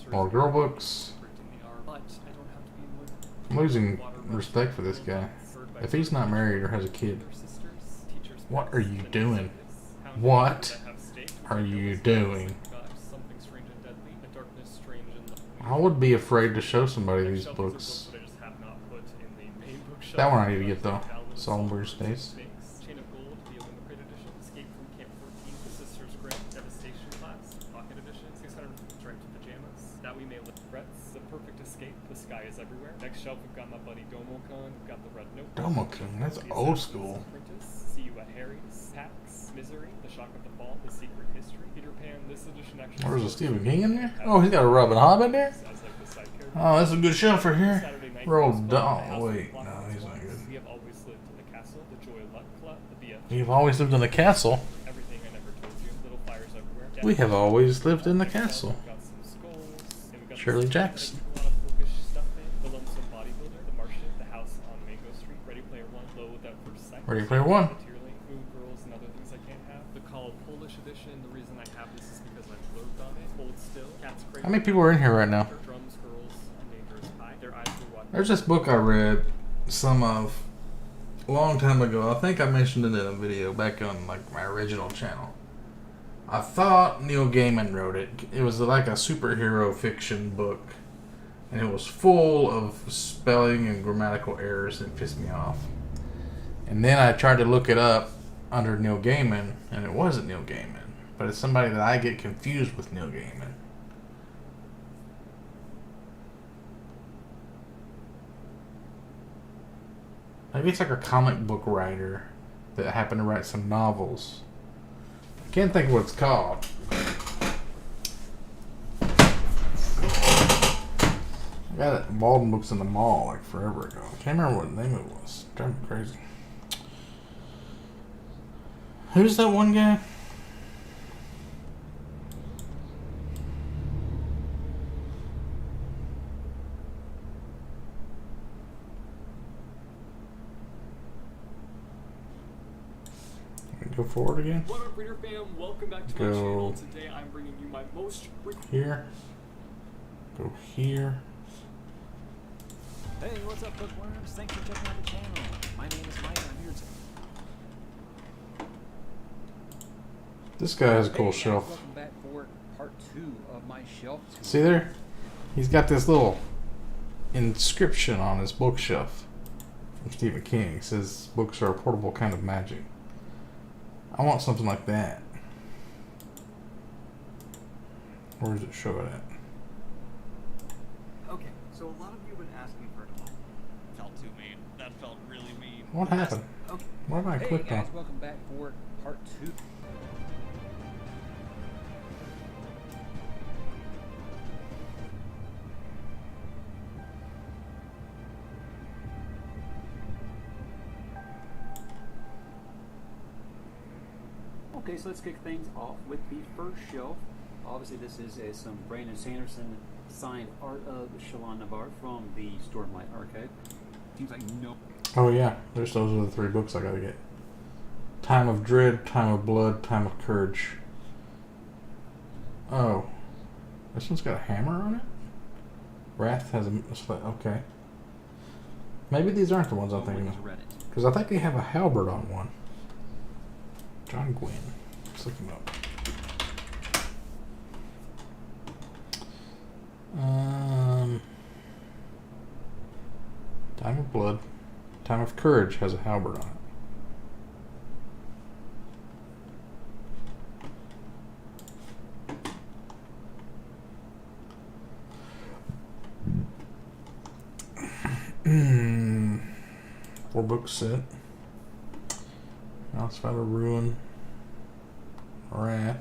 More girl books. But I don't have to be in with I'm losing respect for this guy. If he's not married or has a kid, what are you doing? What are you doing? I would be afraid to show somebody these books. That one I need to get though. Songbird States. Chain of Gold, the Olympic Edition, Escape from Camp 14, The Sisters Grimm, Devastation Class, Pocket Edition, 600 Striped Pajamas, That We May Live Threats, The Perfect Escape, The Sky Is Everywhere. Next shelf, we've got my buddy Domocon, we've got the Red Notebook. Domocon, that's old school. Apprentice, See You at Harry's, Pax, Misery, The Shock of the Fall, The Secret History, Peter Pan. This edition actually. Where's the Stephen King in there? Oh, he's got a Robin Hobb in there? Oh, that's a good shelf for here. Roald Dahl. Wait, no, he's not good. We have always lived in the castle, the Joy Luck Club, the BF. We've always lived in the castle. Everything I Never Told You, Little Fires Everywhere. We have always lived in the castle. We've got some skulls, and we've got Shirley some Jackson. a lot of bookish stuff in. The Lonesome Bodybuilder, The Martian, The House on Mango Street, Ready Player One, Low Without First Sight. Ready Player One. Tierling, Moon Girls, and Other Things I Can't Have. The Call Polish edition. The reason I have this is because I blurbed on it. Hold Still, Cat's Cradle. How many people are in here right now? Drums, Girls, and Dangerous Pie. Their eyes were watching. There's this book I read some of a long time ago. I think I mentioned it in a video back on like my original channel. I thought Neil Gaiman wrote it. It was like a superhero fiction book, and it was full of spelling and grammatical errors that pissed me off. And then I tried to look it up under Neil Gaiman, and it wasn't Neil Gaiman, but it's somebody that I get confused with Neil Gaiman. Maybe it's like a comic book writer that happened to write some novels. I can't think of what it's called. I got it Walden Books in the mall like forever ago. I can't remember what the name of it was. It's driving me crazy. Who's that one guy? Go forward again. What up, Reader fam? Welcome back to my channel. Today I'm bringing you my most here. Go here. Hey, what's up, bookworms? Thanks for checking out the channel. My name is Mike, and I'm here to... This guy has a cool Hey, shelf. welcome back for part 2 of my shelf tour. See there? He's got this little inscription on his bookshelf from Stephen King. It says books are a portable kind of magic. I want something like that. Where does it show it at? Okay, so a lot of you have been asking for it a lot. Felt too mean. That felt really mean. What happened? Okay. What have I Hey clicked guys, on? welcome back for part 2. Okay, so let's kick things off with the first shelf. Obviously, this is some Brandon Sanderson signed art of Shalon Navar from the Stormlight Archive. Seems like no. Oh yeah, those are the 3 books I gotta get. Time of Dread, Time of Blood, Time of Courage. Oh. This one's got a hammer on it? Wrath has a... Okay. Maybe these aren't the ones I'm thinking of. Because I think they have a halberd on one. John Gwynn. Let's look him up. Time of Blood. Time of Courage has a halberd on it. 4-book set. Now it's found a ruin. Wrath.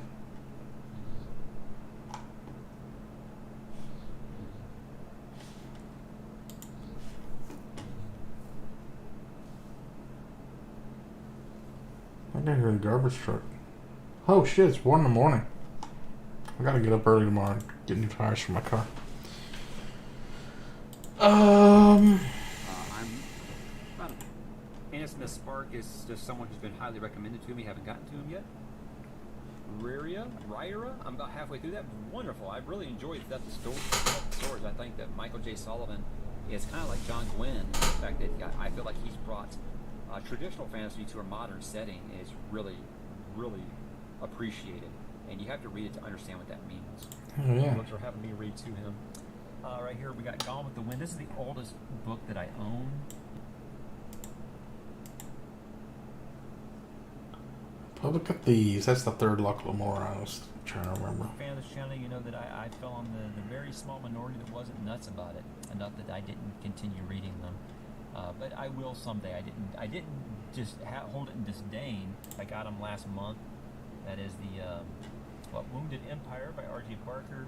I got here in the garbage truck. Oh shit, it's 1 in the morning. I gotta get up early tomorrow and get new tires for my car. I'm not Anderson the Spark is just someone who's been highly recommended to me. Haven't gotten to him yet. Ryra, I'm about halfway through that. Wonderful. I really enjoyed that stories. I think that Michael J. Sullivan is kind of like John Gwynne in the fact that I feel like he's brought traditional fantasy to a modern setting is really, really appreciated. And you have to read it to understand what that means. Oh, yeah. Books are having me read to him. Right here we got Gone with the Wind. This is the oldest book that I own. Public of Thieves. That's the third Loch Lamora I was trying to remember. Fan of this channel, you know that I fell on the very small minority that wasn't nuts about it, enough that I didn't continue reading them. But I will someday. I didn't just hold it in disdain. I got them last month. That is the Wounded Empire by R.G. Barker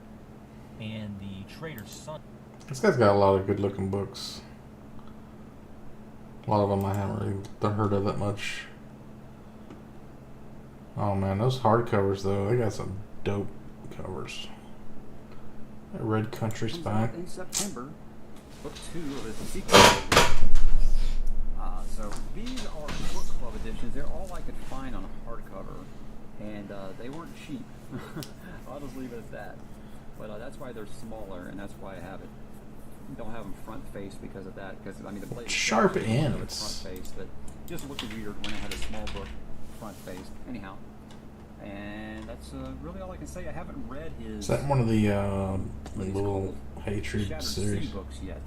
and The Traitor's Son. This guy's got a lot of good-looking books. A lot of them I haven't really heard of that much. Oh man, those hardcovers though, they got some dope covers. That Red Country Spy. In September, book 2 of the sequel. So these are book club editions. They're all I could find on a hardcover, and they weren't cheap. I'll just leave it at that. But that's why they're smaller, and that's why I have it. Don't have them front face because of that. Because I mean, the blade Sharp ends. Front face, but just looked weird when I had a small book front face. Anyhow, and that's really all I can say. I haven't read his. Is that one of the little Hatred Shattered series? Sea books yet?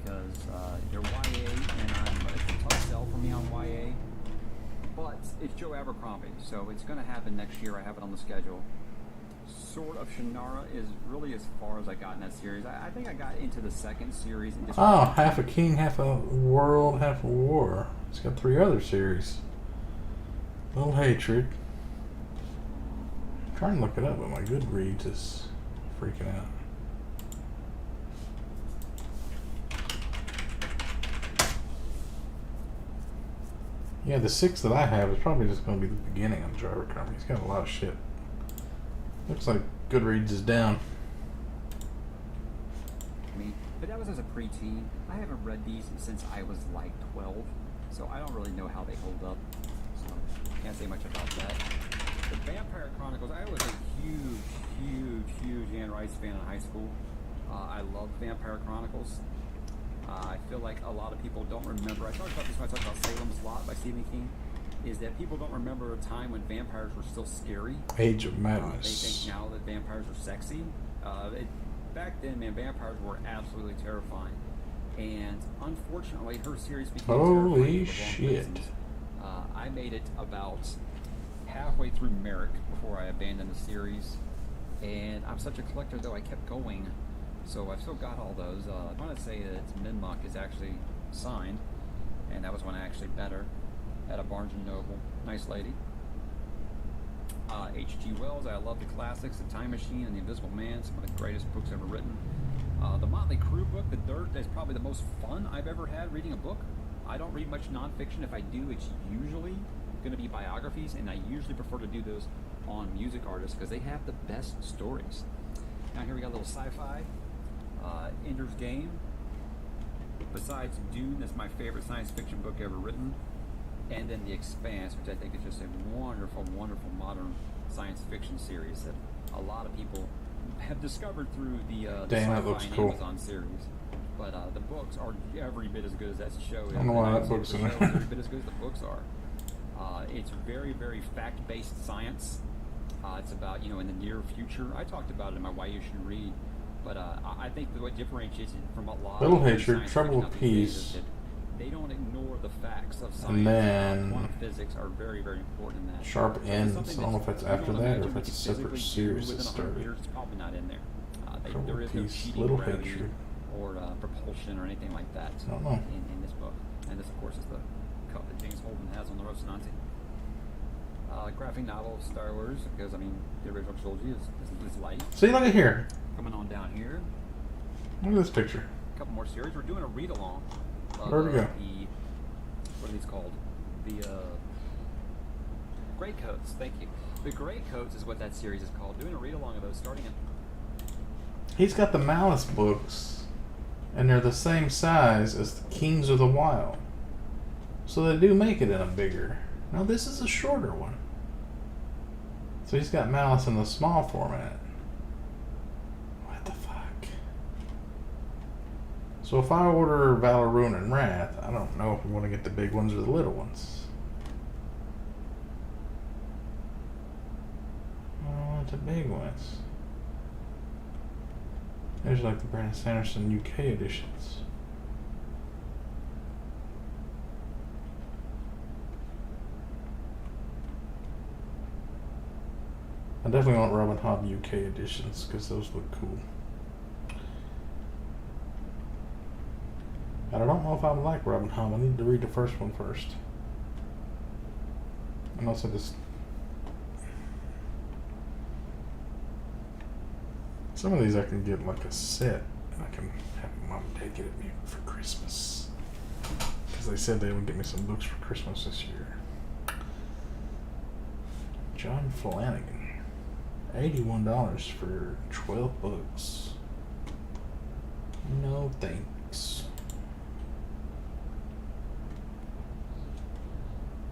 Because they're YA, and it's a tough sell for me on YA. But it's Joe Abercrombie, so it's going to happen next year. I have it on the schedule. Sword of Shannara is really as far as I got in that series. I think I got into the second series. And just half a king, half a world, half a war. It's got 3 other series. Little Hatred. I'm trying to look it up, but my Goodreads is freaking out. Yeah, the 6 that I have is probably just going to be the beginning of Joe Abercrombie. He's got a lot of shit. Looks like Goodreads is down. But that was as a preteen. I haven't read these since I was like 12, so I don't really know how they hold up. So can't say much about that. The Vampire Chronicles, I was a huge Anne Rice fan in high school. I love Vampire Chronicles. I feel like a lot of people don't remember. I talked about this when I talked about Salem's Lot by Stephen King. Is that people don't remember a time when vampires were still scary. Age of They Madness. think now that vampires are sexy. Back then, man, vampires were absolutely terrifying. And unfortunately, her series became terrifying for the wrong shit. reasons. I made it about halfway through Merrick before I abandoned the series. And I'm such a collector, though, I kept going. So I've still got all those. I want to say that Minmuck is actually signed. And that was when I actually met her at a Barnes & Noble. Nice lady. H.G. Wells, I love the classics, The Time Machine and The Invisible Man, some of the greatest books ever written. The Motley Crue book, The Dirt, is probably the most fun I've ever had reading a book. I don't read much nonfiction. If I do, it's usually going to be biographies, and I usually prefer to do those on music artists because they have the best stories. Now here we got a little sci-fi. Ender's Game. Besides Dune, that's my favorite science fiction book ever written. And then The Expanse, which I think is just a wonderful modern science fiction series that a lot of people have discovered through the Damn, that Sci-Fi looks and cool. Amazon series. But the books are every bit as good as that show is. I don't know why And that book's the in show there. is every bit as good as the books are. It's very, very fact-based science. It's about, in the near future. I talked about it in my Why You Should Read. But I think that what differentiates it from a lot Little of Hatred, science Trouble fiction with out these days Peace. is that they don't ignore the facts of science. And then Quantum physics are very, very important in that. Sharp So it's Ends. something I don't know if that's you after don't that or imagine if we it's a could separate physically do series that within 100 started. years. It's probably not in there. Trouble There with is no Peace, cheating Little gravity Hatred. or propulsion or anything like that I don't know. in this book. And this, of course, is the cup that James Holden has on the Rocinante. Graphic novel of Star Wars, because, the original trilogy is light. See, look at here. Coming on down here. Look at this picture. A couple more series. We're doing a read-along. Where'd we go? What are these called? The Gray Coats. Thank you. The Gray Coats is what that series is called. Doing a read-along of those, starting in. He's got the Malice books And they're the same size as the Kings of the Wild. So they do make it in a bigger. Now this is a shorter one. So he's got Malice in the small format. What the fuck? So if I order Valor, Ruin, and Wrath, I don't know if we want to get the big ones or the little ones. I want the big ones. There's like the Brandon Sanderson UK editions. I definitely want Robin Hobb UK editions because those look cool. But I don't know if I would like Robin Hobb. I need to read the first one first. And also just some of these I can get like a set and I can have mom and dad get it me for Christmas. Because they said they would get me some books for Christmas this year. John Flanagan. $81 for 12 books. No thanks.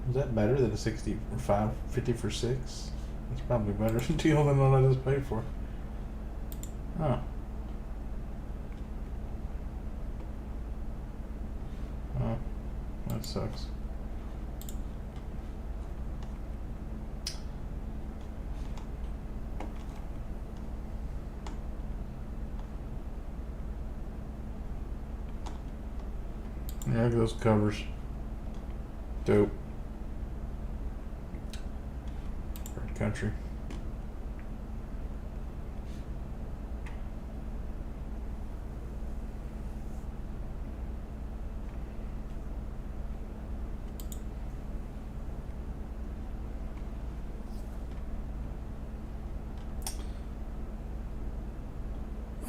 Is that better than a 50 for 6? That's probably a better deal than what I just paid for. Oh. Oh, that sucks. Yeah, look at those covers. Dope. Red Country.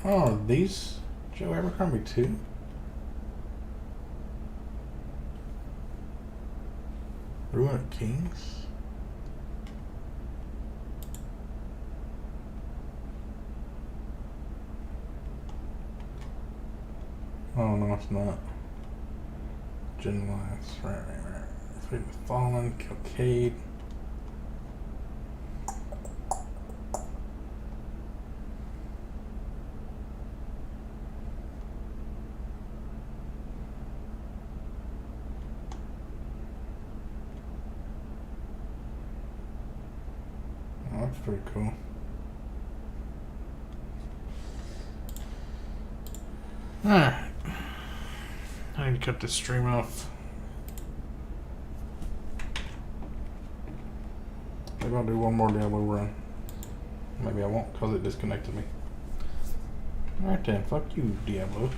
Oh, these Joe Abercrombie too? Ruined Kings? Oh no, it's not. Gen Lines, right. Fleet with Fallen, Kilcade. Oh, that's pretty cool. Alright. I need to cut this stream off. Maybe I'll do one more Diablo run. Maybe I won't because it disconnected me. Alright then, fuck you, Diablo.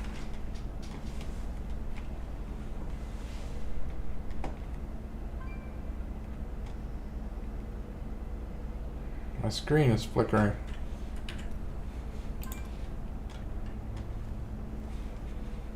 My screen is flickering.